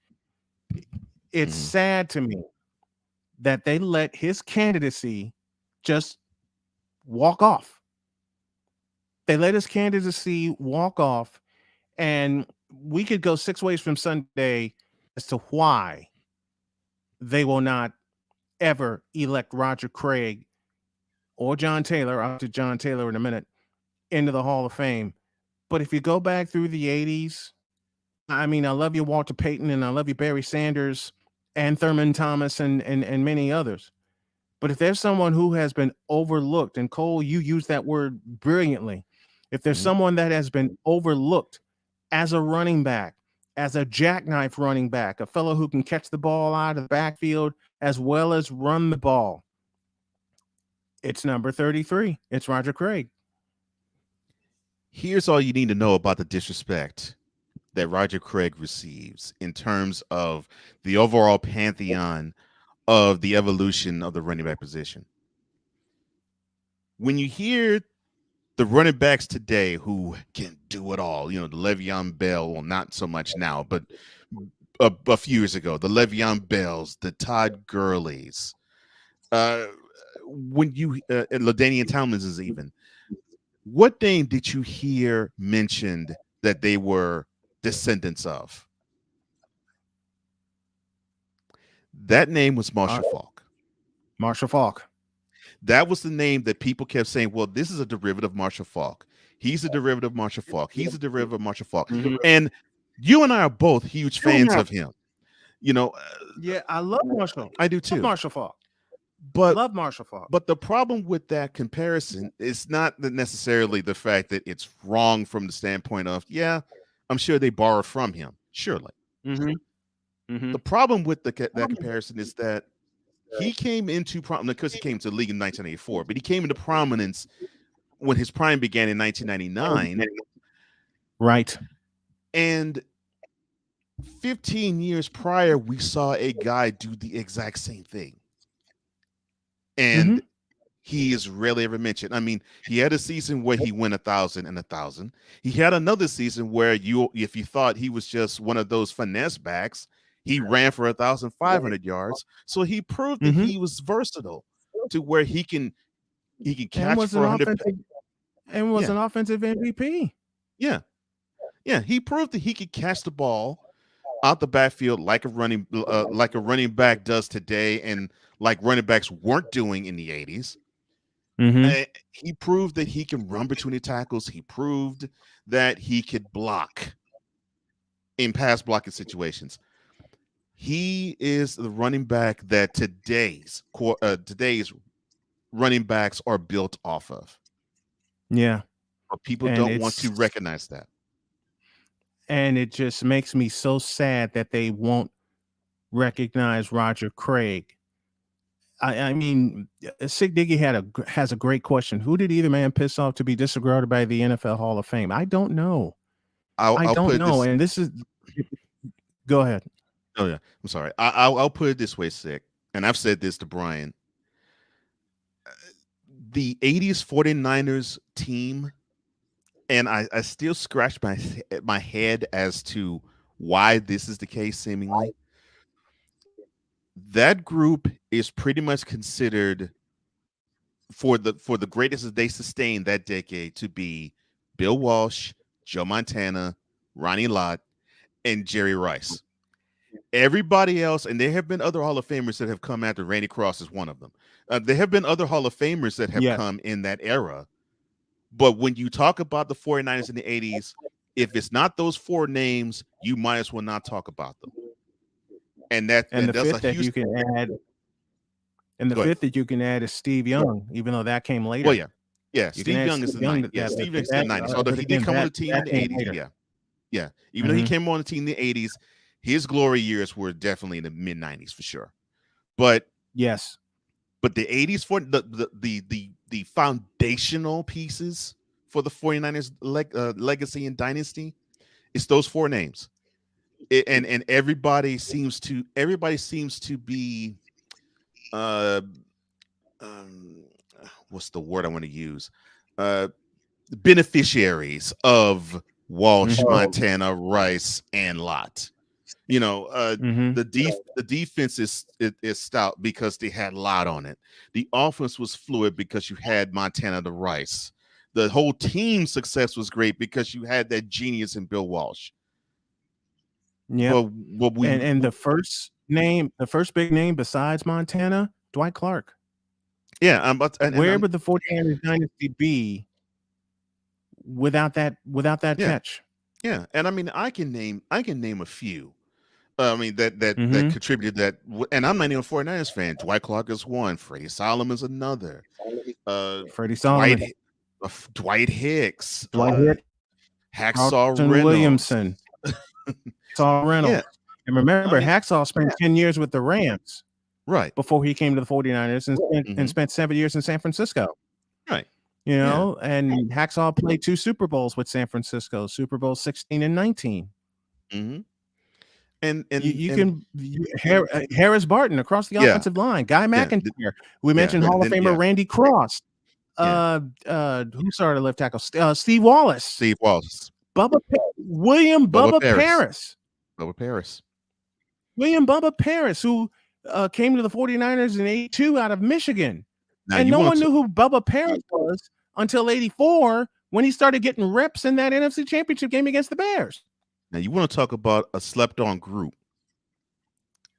It's sad to me that they let his candidacy just walk off. They let his candidacy walk off, and we could go 6 ways from Sunday as to why they will not ever elect Roger Craig or John Taylor, I'll to John Taylor in a minute, into the Hall of Fame. But if you go back through the 80s, I mean, I love you, Walter Payton, and I love you, Barry Sanders, and Thurman Thomas, and many others. But if there's someone who has been overlooked, and Cole, you use that word brilliantly, if there's someone that has been overlooked as a running back, as a jackknife running back, a fellow who can catch the ball out of the backfield as well as run the ball, it's number 33. It's Roger Craig. Here's all you need to know about the disrespect that Roger Craig receives in terms of the overall pantheon of the evolution of the running back position. When you hear the running backs today who can do it all, you know, the Le'Veon Bell, well, not so much now, but a few years ago, the Le'Veon Bells, the Todd Gurleys, when you LaDainian Tomlinson's even, what name did you hear mentioned that they were descendants of? That name was Marshall Faulk. Marshall Faulk. That was the name that people kept saying, well, this is a derivative of Marshall Faulk. He's a derivative of Marshall Faulk. He's a derivative of Marshall Faulk. And you and I are both huge fans of him. You know, yeah, I love Marshall. I do too. Love Marshall Faulk. But love Marshall Faulk. But the problem with that comparison is not necessarily the fact that it's wrong from the standpoint of, yeah, I'm sure they borrowed from him. Surely. The problem with that comparison is that he came into prominence because he came to the league in 1984, but he came into prominence when his prime began in 1999. Right. And 15 years prior, we saw a guy do the exact same thing. And he is rarely ever mentioned. I mean, he had a season where he went 1,000 and 1,000. He had another season where if you thought he was just one of those finesse backs, he ran for 1,500 yards. So he proved that he was versatile to where he can catch for 100. And was an offensive MVP. Yeah. He proved that he could catch the ball out the backfield like a running back does today, and like running backs weren't doing in the 80s. He proved that he can run between the tackles. He proved that he could block in pass blocking situations. He is the running back that today's running backs are built off of. Yeah. But people don't want to recognize that. And it just makes me so sad that they won't recognize Roger Craig. I mean, Sig Diggy has a great question. Who did either man piss off to be disregarded by the NFL Hall of Fame? I don't know. I don't know. And this is go ahead. Oh yeah, I'm sorry. I'll put it this way, Sig, and I've said this to Brian. The 80s 49ers team, and I still scratch my head as to why this is the case, seemingly. that group is pretty much considered for the greatest that they sustained that decade to be Bill Walsh, Joe Montana, Ronnie Lott, and Jerry Rice. Everybody else, and there have been other Hall of Famers that have come after. Randy Cross is one of them. There have been other Hall of Famers that have come in that era. But when you talk about the 49ers in the 80s, if it's not those four names, you might as well not talk about them. And the that's fifth that you can add, and the fifth that you can add is Steve Young, even though that came later. Well, yeah. Steve Young is the 90s. Yeah, Steve Young is the 90s. Although he did come on the team in the 80s. Yeah. Even though he came on the team in the 80s, his glory years were definitely in the mid 90s for sure. But yes, but the 80s for the foundational pieces for the 49ers legacy and dynasty, it's those four names. And everybody seems to be what's the word I want to use? Beneficiaries of Walsh, Montana, Rice, and Lott. The defense is stout because they had Lott on it. The offense was fluid because you had Montana to Rice. The whole team success was great because you had that genius in Bill Walsh. Yeah, and the first big name besides Montana, Dwight Clark. Yeah, where would the 49ers dynasty be without that catch? Yeah, and I mean, I can name a few. That contributed that, and I'm not even a 49ers fan. Dwight Clark is one. Freddie Solomon's another. Freddie Solomon, Dwight Hicks, Hacksaw Reynolds. Williamson, Saul Reynolds. Yeah. And remember, Hacksaw spent 10 years with the Rams, right, before he came to the 49ers and spent 7 years in San Francisco. Right. And Hacksaw played 2 Super Bowls with San Francisco, Super Bowl 16 and 19. Mm-hmm. And Harris Barton across the offensive line, Guy McIntyre. We mentioned Hall of Famer Randy Cross. Who started left tackle? Steve Wallace. William Bubba Paris. William Bubba Paris, who came to the 49ers in 82 out of Michigan. And no one knew who Bubba Paris was until 84 when he started getting reps in that NFC Championship game against the Bears. Now, you want to talk about a slept-on group.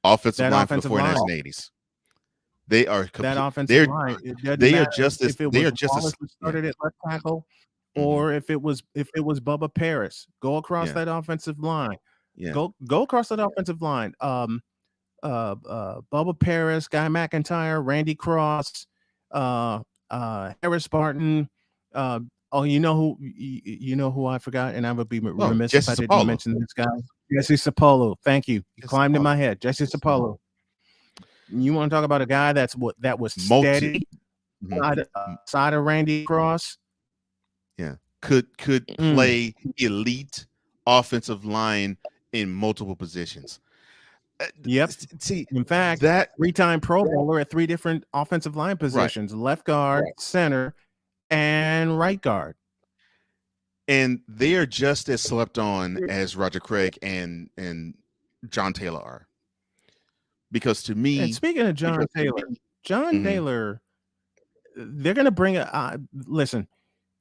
Offensive line for the 49ers in the 80s. They are that offensive line. They are just as started at left tackle, or if it was Bubba Paris. Go across that offensive line. Yeah. Go across that offensive line. Bubba Paris, Guy McIntyre, Randy Cross, Harris Barton. You know who I forgot, and I would be remiss if I didn't mention this guy. Jesse Sapolo. Thank you. You climbed in my head. Jesse Sapolo. You want to talk about a guy that was steady side of Randy Cross? Yeah. Could play elite offensive line in multiple positions. Yep. See, in fact, that 3-time Pro Bowler at 3 different offensive line positions: left guard, center, and right guard. And they are just as slept on as Roger Craig and John Taylor are. Because to me, and speaking of John Taylor, they're going to bring listen,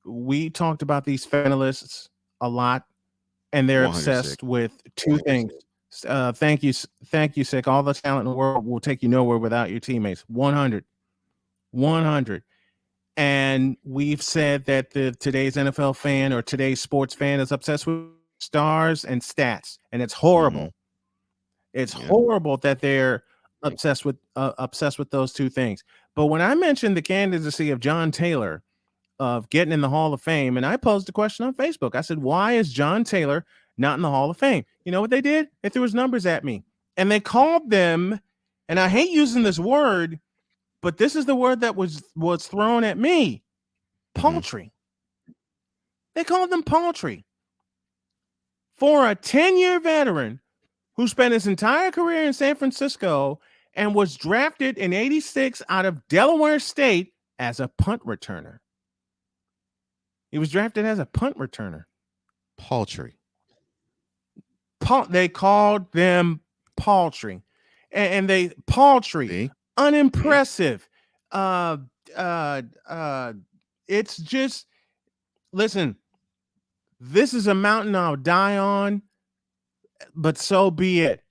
we talked about these finalists a lot, and they're obsessed with 2 things. Thank you, Sick. All the talent in the world will take you nowhere without your teammates. 100. And we've said that today's NFL fan or today's sports fan is obsessed with stars and stats, and it's horrible. It's horrible that they're obsessed with those 2 things. But when I mentioned the candidacy of John Taylor of getting in the Hall of Fame, and I posed a question on Facebook, I said, why is John Taylor not in the Hall of Fame? You know what they did? They threw his numbers at me, and they called them, and I hate using this word, but this is the word that was thrown at me. Paltry. They called them paltry. For a 10-year veteran who spent his entire career in San Francisco and was drafted in 86 out of Delaware State as a punt returner. He was drafted as a punt returner. Paltry. They called them paltry. and they paltry, See? unimpressive. It's just, listen, this is a mountain I'll die on, but so be it.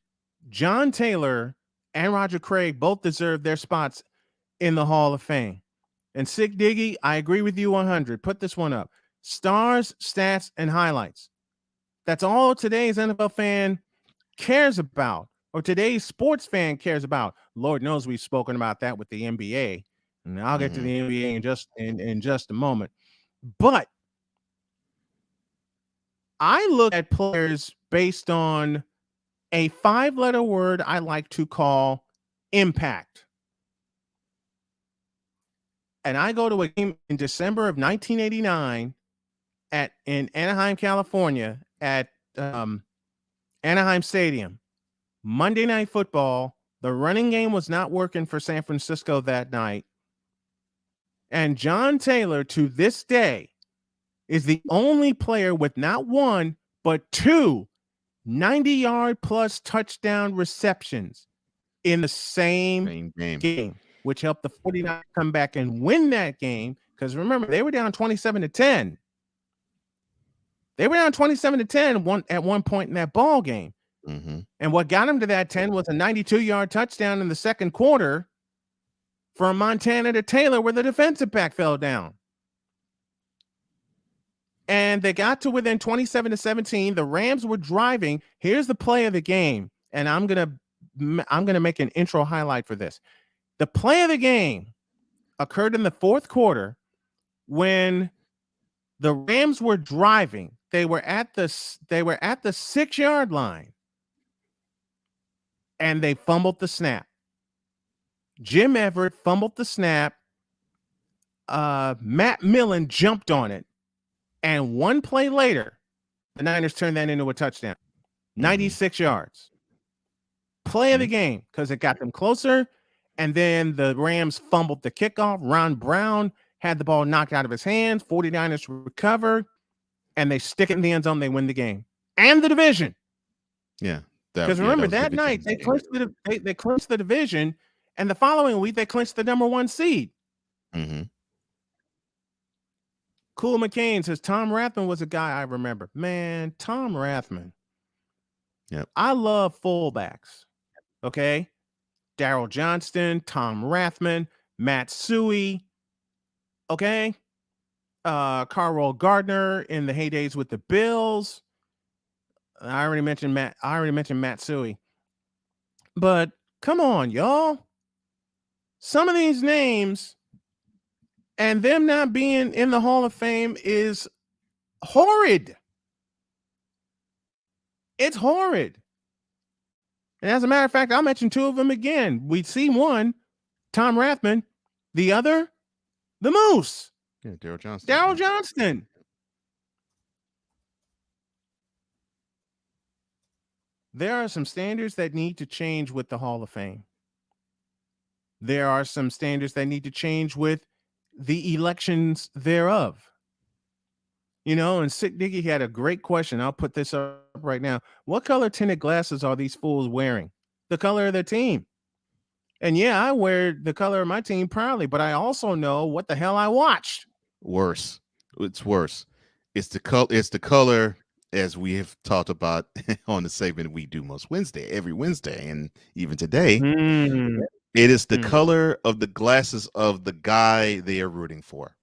John Taylor and Roger Craig both deserve their spots in the Hall of Fame. And Sick Diggy, I agree with you 100. Put this one up. Stars, stats, and highlights. That's all today's NFL fan cares about, or today's sports fan cares about. Lord knows we've spoken about that with the NBA, and I'll get to the NBA in just a moment. But I look at players based on a 5-letter word I like to call impact. And I go to a game in December of 1989 in Anaheim, California, at Anaheim Stadium. Monday Night Football. The running game was not working for San Francisco that night. And John Taylor, to this day, is the only player with not one, but 2 90-yard plus touchdown receptions in the same game, which helped the 49ers come back and win that game. Because remember, they were down 27-10. They were down 27-10 at one point in that ball game. And what got them to that 10 was a 92-yard touchdown in the second quarter from Montana to Taylor, where the defensive back fell down. And they got to within 27-17. The Rams were driving. Here's the play of the game, and I'm gonna make an intro highlight for this. The play of the game occurred in the fourth quarter when the Rams were driving. They were at the 6-yard line, and they fumbled the snap. Jim Everett fumbled the snap. Matt Millen jumped on it. And one play later, the Niners turned that into a touchdown. 96 yards. Play of the game, because it got them closer. And then the Rams fumbled the kickoff. Ron Brown had the ball knocked out of his hands. 49ers recover, and they stick it in the end zone. They win the game and the division. Yeah. Because remember, that night, they clinched the division, and the following week, they clinched the number 1 seed. Cool McCain says Tom Rathman was a guy I remember. Man, Tom Rathman. Yep. I love fullbacks. Okay. Darryl Johnston, Tom Rathman, Matt Suey. Okay. Carl Gardner in the heydays with the Bills. I already mentioned Matt Suey. But come on, y'all. Some of these names and them not being in the Hall of Fame is horrid. It's horrid. And as a matter of fact, I'll mention 2 of them again. We see one, Tom Rathman. The other, the Moose. Yeah, Darryl Johnston. Darryl Johnston. There are some standards that need to change with the Hall of Fame. There are some standards that need to change with the elections thereof. You know, and Sick Diggy had a great question. I'll put this up right now. What color tinted glasses are these fools wearing? The color of their team. And yeah, I wear the color of my team proudly, but I also know what the hell I watched. Worse. It's worse. It's the color, as we have talked about on the segment we do most every Wednesday, and even today. It is the color of the glasses of the guy they are rooting for.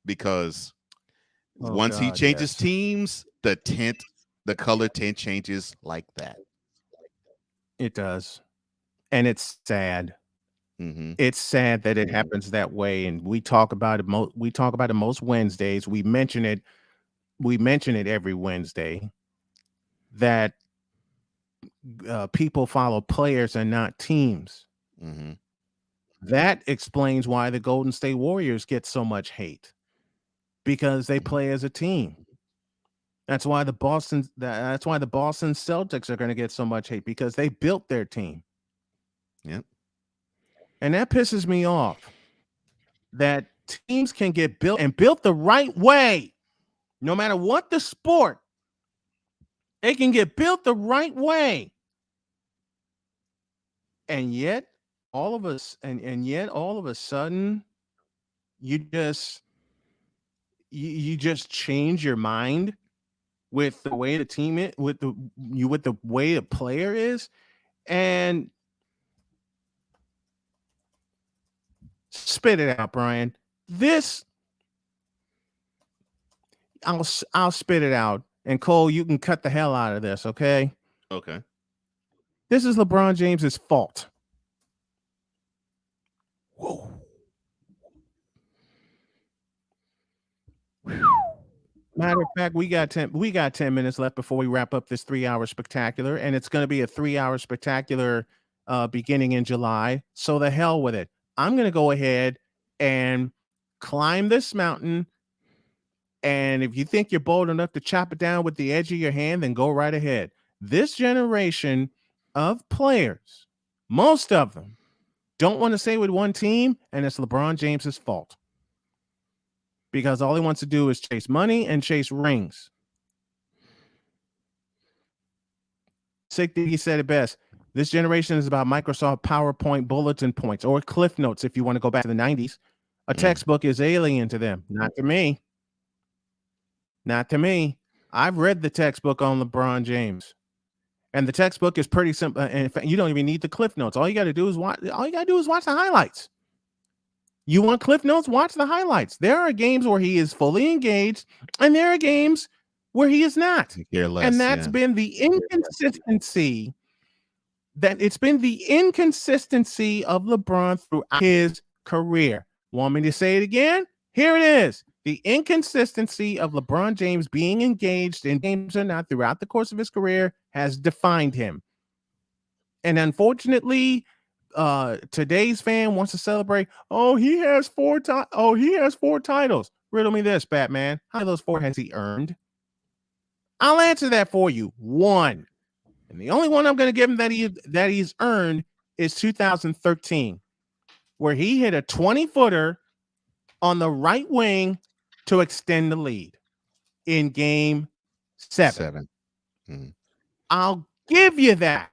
Because once he changes teams, the color tint changes like that. It does. And it's sad. It's sad that it happens that way. And we talk about it most Wednesdays. We mention it every Wednesday that people follow players and not teams. That explains why the Golden State Warriors get so much hate, because they play as a team. That's why the Boston Celtics are going to get so much hate, because they built their team. Yep. And that pisses me off, that teams can get built and built the right way. No matter what the sport, they can get built the right way. And yet all of us and yet all of a sudden you just change your mind with the way the team is, with the way the player is, and spit it out, Brian. This I'll spit it out, and Cole, you can cut the hell out of this, okay? Okay. This is LeBron James's fault. Whoa. Matter of fact, we got 10 minutes left before we wrap up this 3-hour spectacular, and it's going to be a 3-hour spectacular beginning in July. So the hell with it. I'm going to go ahead and climb this mountain, and if you think you're bold enough to chop it down with the edge of your hand, then go right ahead. This generation of players, most of them, don't want to stay with one team, and it's LeBron James's fault. Because all he wants to do is chase money and chase rings. Sick Diggy said it best. This generation is about Microsoft PowerPoint bulletin points, or Cliff Notes if you want to go back to the 90s. A textbook is alien to them. Not to me. Not to me. I've read the textbook on LeBron James. And the textbook is pretty simple. And in fact, you don't even need the Cliff Notes. All you got to do is watch the highlights. You want Cliff Notes? Watch the highlights. There are games where he is fully engaged, and there are games where he is not. And that's been the inconsistency. It's been the inconsistency of LeBron throughout his career. Want me to say it again? Here it is. The inconsistency of LeBron James being engaged in games or not throughout the course of his career has defined him. And unfortunately, today's fan wants to celebrate. Oh, he has 4 titles. Riddle me this, Batman. How many of those 4 has he earned? I'll answer that for you. 1. And the only one I'm going to give him that he's earned is 2013, where he hit a 20-footer on the right wing to extend the lead in game 7. I'll give you that.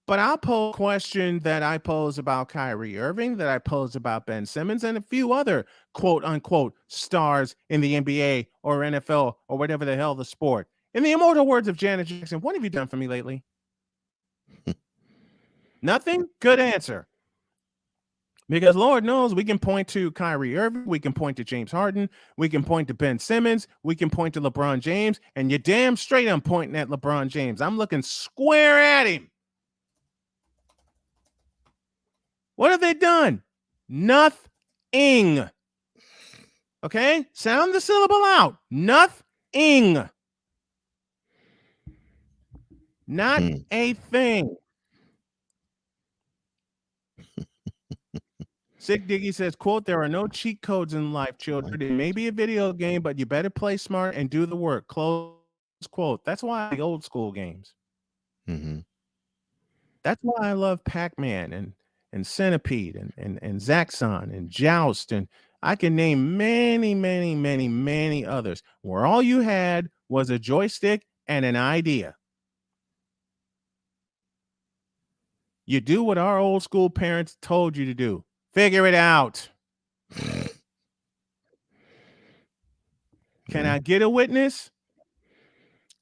But I'll pose a question that I pose about Kyrie Irving, that I pose about Ben Simmons, and a few other quote-unquote stars in the NBA or NFL or whatever the hell the sport. In the immortal words of Janet Jackson, what have you done for me lately? Nothing? Good answer. Because Lord knows we can point to Kyrie Irving, we can point to James Harden, we can point to Ben Simmons, we can point to LeBron James, and you're damn straight I'm pointing at LeBron James. I'm looking square at him. What have they done? Nothing. Okay? Sound the syllable out. Nothing. Not a thing. Sick Diggy says, quote, there are no cheat codes in life, children. It may be a video game, but you better play smart and do the work. Close quote. That's why I like old school games. That's why I love Pac-Man and Centipede and Zaxxon and Joust. And I can name many, many, many, many others where all you had was a joystick and an idea. You do what our old school parents told you to do. Figure it out. Can I get a witness?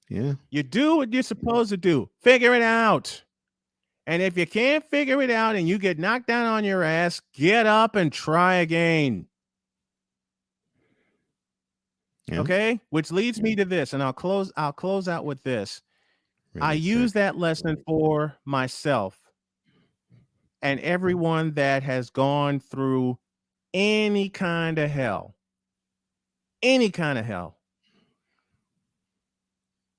Yeah. You do what you're supposed to do. Figure it out. And if you can't figure it out and you get knocked down on your ass, get up and try again. Yeah. Okay? Which leads me to this, and I'll close out with this. I use that lesson for myself and everyone that has gone through any kind of hell. Any kind of hell.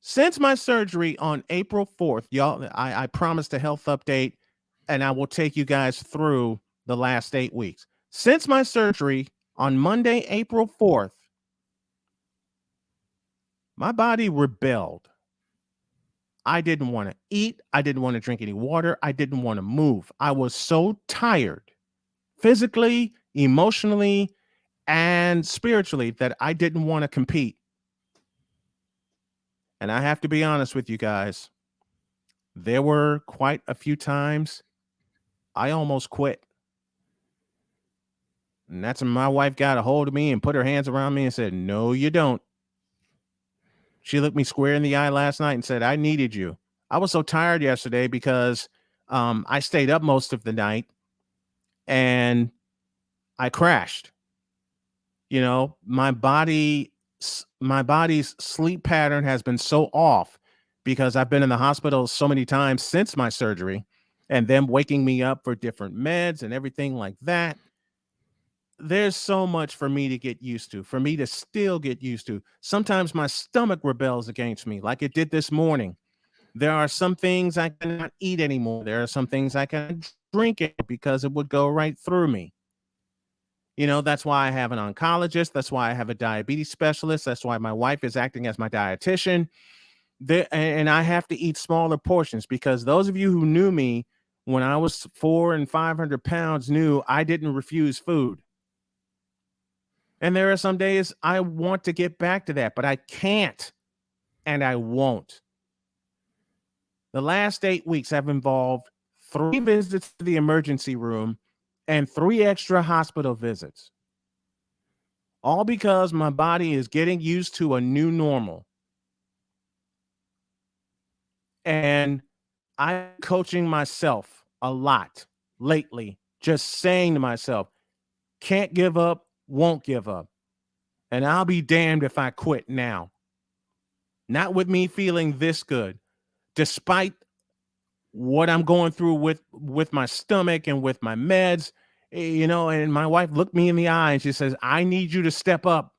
Since my surgery on April 4th, y'all, I promised a health update, and I will take you guys through the last 8 weeks. Since my surgery on Monday, April 4th, my body rebelled. I didn't want to eat. I didn't want to drink any water. I didn't want to move. I was so tired, physically, emotionally, and spiritually, that I didn't want to compete. And I have to be honest with you guys. There were quite a few times I almost quit. And that's when my wife got a hold of me and put her hands around me and said, "No, you don't." She looked me square in the eye last night and said, "I needed you." I was so tired yesterday because I stayed up most of the night and I crashed. You know, my body's sleep pattern has been so off because I've been in the hospital so many times since my surgery, and them waking me up for different meds and everything like that. There's so much for me to get used to, for me to still get used to. Sometimes my stomach rebels against me, like it did this morning. There are some things I cannot eat anymore. There are some things I cannot drink because it would go right through me. You know, that's why I have an oncologist. That's why I have a diabetes specialist. That's why my wife is acting as my dietitian. And I have to eat smaller portions because those of you who knew me when I was 400 and 500 pounds knew I didn't refuse food. And there are some days I want to get back to that, but I can't and I won't. The last 8 weeks have involved 3 visits to the emergency room and 3 extra hospital visits. All because my body is getting used to a new normal. And I'm coaching myself a lot lately, just saying to myself, can't give up, won't give up. And I'll be damned if I quit now. Not with me feeling this good, despite what I'm going through with my stomach and with my meds, you know. And my wife looked me in the eye and she says, "I need you to step up.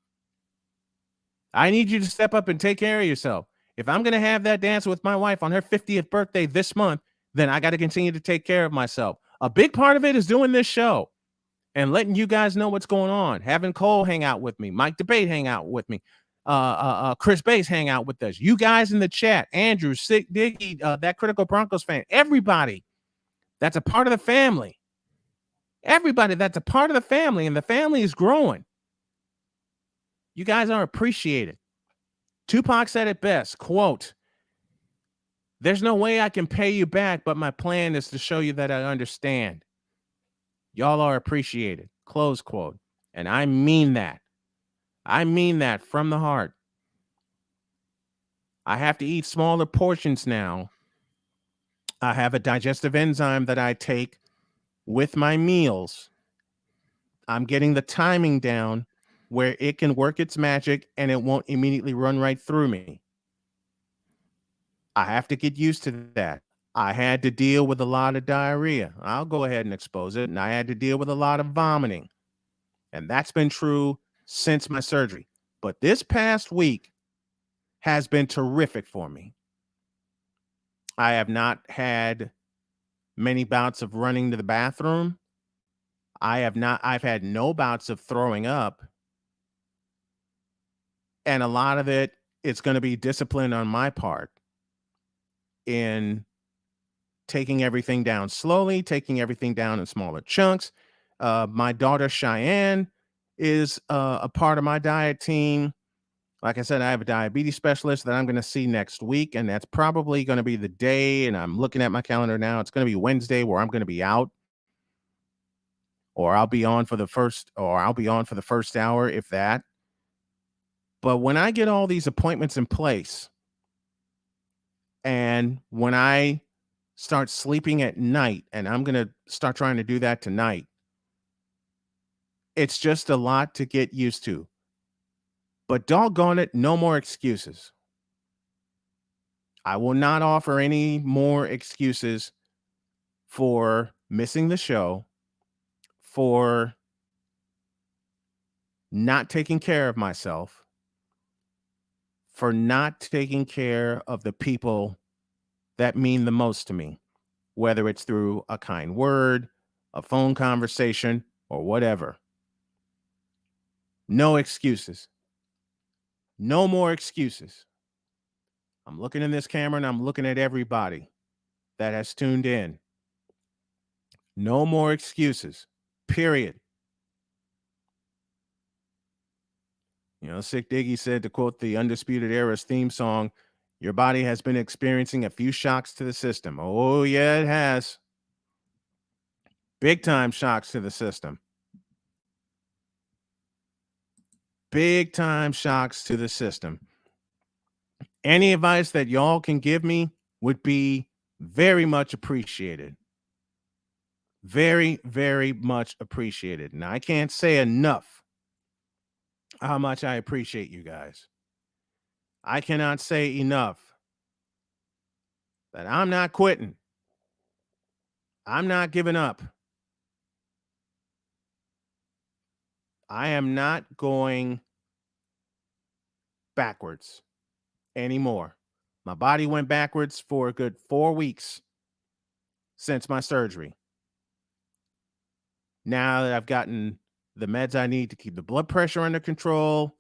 I need you to step up and take care of yourself. If I'm going to have that dance with my wife on her 50th birthday this month, then I got to continue to take care of myself." A big part of it is doing this show and letting you guys know what's going on. Having Cole hang out with me, Mike Debate hang out with me, Chris Bass hang out with us. You guys in the chat, Andrew, Sick Diggy, that Critical Broncos fan, everybody that's a part of the family. Everybody that's a part of the family, and the family is growing. You guys are appreciated. Tupac said it best, quote, "There's no way I can pay you back, but my plan is to show you that I understand. Y'all are appreciated," close quote. And I mean that. I mean that from the heart. I have to eat smaller portions now. I have a digestive enzyme that I take with my meals. I'm getting the timing down where it can work its magic and it won't immediately run right through me. I have to get used to that. I had to deal with a lot of diarrhea. I'll go ahead and expose it. And I had to deal with a lot of vomiting. And that's been true since my surgery. But this past week has been terrific for me. I have not had many bouts of running to the bathroom. I've had no bouts of throwing up. And a lot of it, it's going to be discipline on my part in taking everything down slowly, taking everything down in smaller chunks. My daughter Cheyenne is a part of my diet team. Like I said, I have a diabetes specialist that I'm going to see next week, and that's probably going to be the day. And I'm looking at my calendar now. It's going to be Wednesday where I'm going to be out, or I'll be on for the first hour, if that. But when I get all these appointments in place, and when I start sleeping at night, and I'm going to start trying to do that tonight, it's just a lot to get used to. But doggone it, no more excuses. I will not offer any more excuses for missing the show, for not taking care of myself, for not taking care of the people that mean the most to me, whether it's through a kind word, a phone conversation, or whatever. No excuses. No more excuses. I'm looking in this camera and I'm looking at everybody that has tuned in. No more excuses. Period. You know, Sick Diggy said, to quote the Undisputed Era's theme song, Your body has been experiencing a few shocks to the system. Oh, yeah, it has. Big time shocks to the system. Big time shocks to the system. Any advice that y'all can give me would be very much appreciated. Very, very much appreciated. Now, I can't say enough how much I appreciate you guys. I cannot say enough that I'm not quitting. I'm not giving up. I am not going backwards anymore. My body went backwards for a good 4 weeks since my surgery. Now that I've gotten the meds I need to keep the blood pressure under control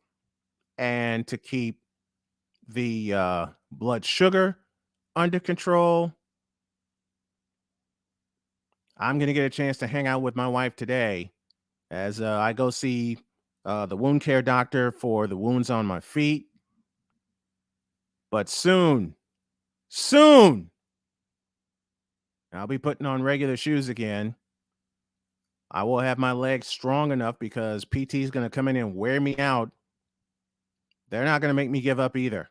and to keep the blood sugar under control, I'm going to get a chance to hang out with my wife today as I go see the wound care doctor for the wounds on my feet. But soon, I'll be putting on regular shoes again. I will have my legs strong enough because PT is going to come in and wear me out. They're not going to make me give up either.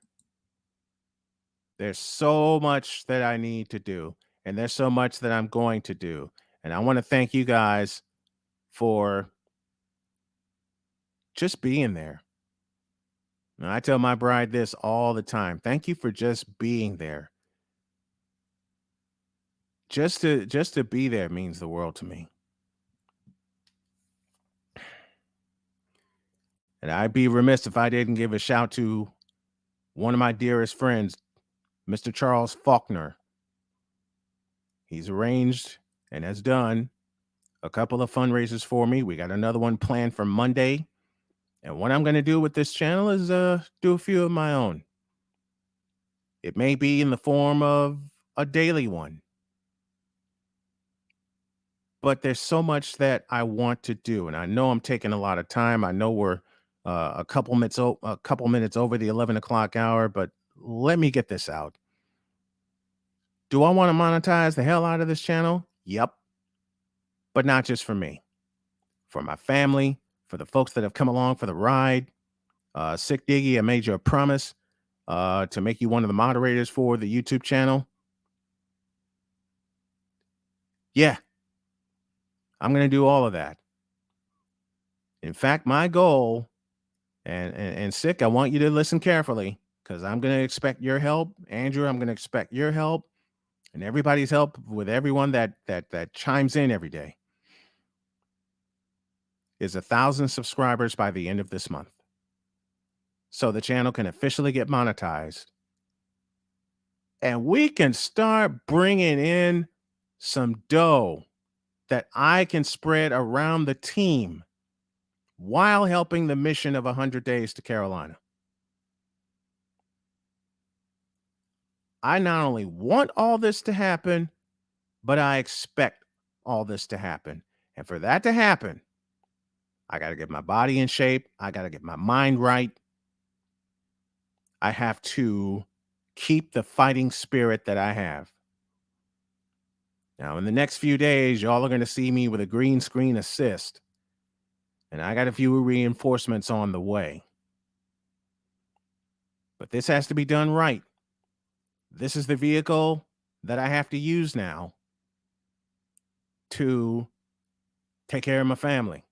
There's so much that I need to do, and there's so much that I'm going to do. And I want to thank you guys for just being there. And I tell my bride this all the time. Thank you for just being there. Just to be there means the world to me. And I'd be remiss if I didn't give a shout to one of my dearest friends, Mr. Charles Faulkner. He's arranged and has done a couple of fundraisers for me. We got another one planned for Monday. And what I'm going to do with this channel is do a few of my own. It may be in the form of a daily one. But there's so much that I want to do. And I know I'm taking a lot of time. I know we're a couple minutes over the 11 o'clock hour, but let me get this out. Do I want to monetize the hell out of this channel? Yep. But not just for me. For my family, for the folks that have come along for the ride. Sick Diggy, I made you a promise to make you one of the moderators for the YouTube channel. Yeah. I'm going to do all of that. In fact, my goal, and Sick, I want you to listen carefully because I'm going to expect your help. Andrew, I'm going to expect your help and everybody's help with everyone that chimes in every day. Is 1,000 subscribers by the end of this month. So the channel can officially get monetized. And we can start bringing in some dough that I can spread around the team while helping the mission of 100 Days to Carolina. I not only want all this to happen, but I expect all this to happen. And for that to happen, I got to get my body in shape. I got to get my mind right. I have to keep the fighting spirit that I have. Now, in the next few days, y'all are going to see me with a green screen assist. And I got a few reinforcements on the way. But this has to be done right. This is the vehicle that I have to use now to take care of my family.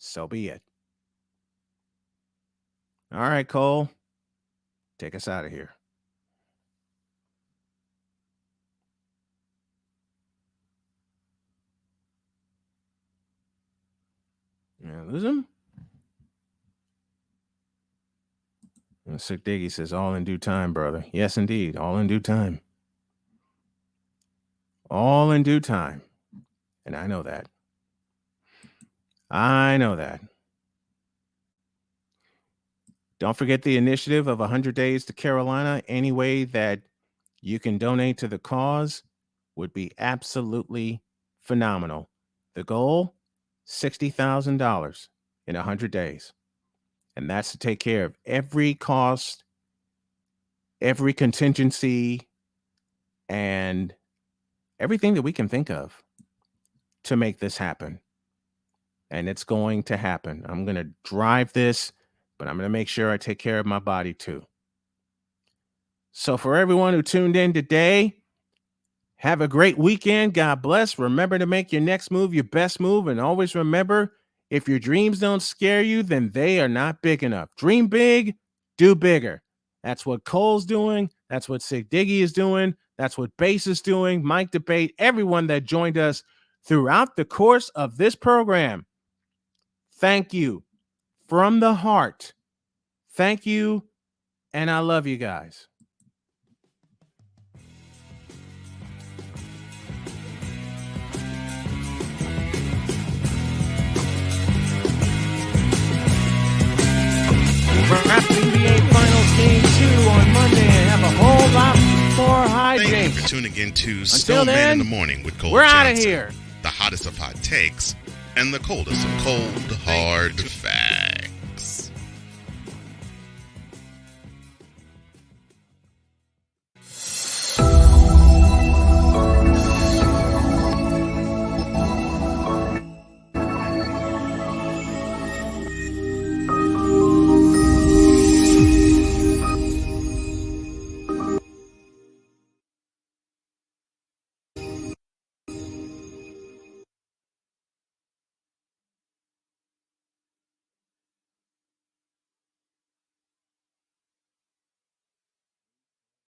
So be it. All right, Cole. Take us out of here. Yeah, lose him. And Sick Diggy says, all in due time, brother. Yes, indeed. All in due time. All in due time. And I know that. I know that. Don't forget the initiative of 100 Days to Carolina. Any way that you can donate to the cause would be absolutely phenomenal. The goal, $60,000 in 100 days. And that's to take care of every cost every contingency and everything that we can think of to make this happen. And it's going to happen. I'm going to drive this, but I'm going to make sure I take care of my body too. So for everyone who tuned in today, have a great weekend. God bless. Remember to make your next move your best move. And always remember, if your dreams don't scare you, then they are not big enough. Dream big, do bigger. That's what Cole's doing. That's what Sig Diggy is doing. That's what Bass is doing. Mike Debate, everyone that joined us throughout the course of this program. Thank you from the heart. Thank you. And I love you guys. Wrap NBA Finals Game 2 on Monday and have a whole lot more hijinks. Thank you for tuning in to Until Snowman then, in the Morning with Cole we're Johnson. out of here. The hottest of hot takes and the coldest of cold, hard facts.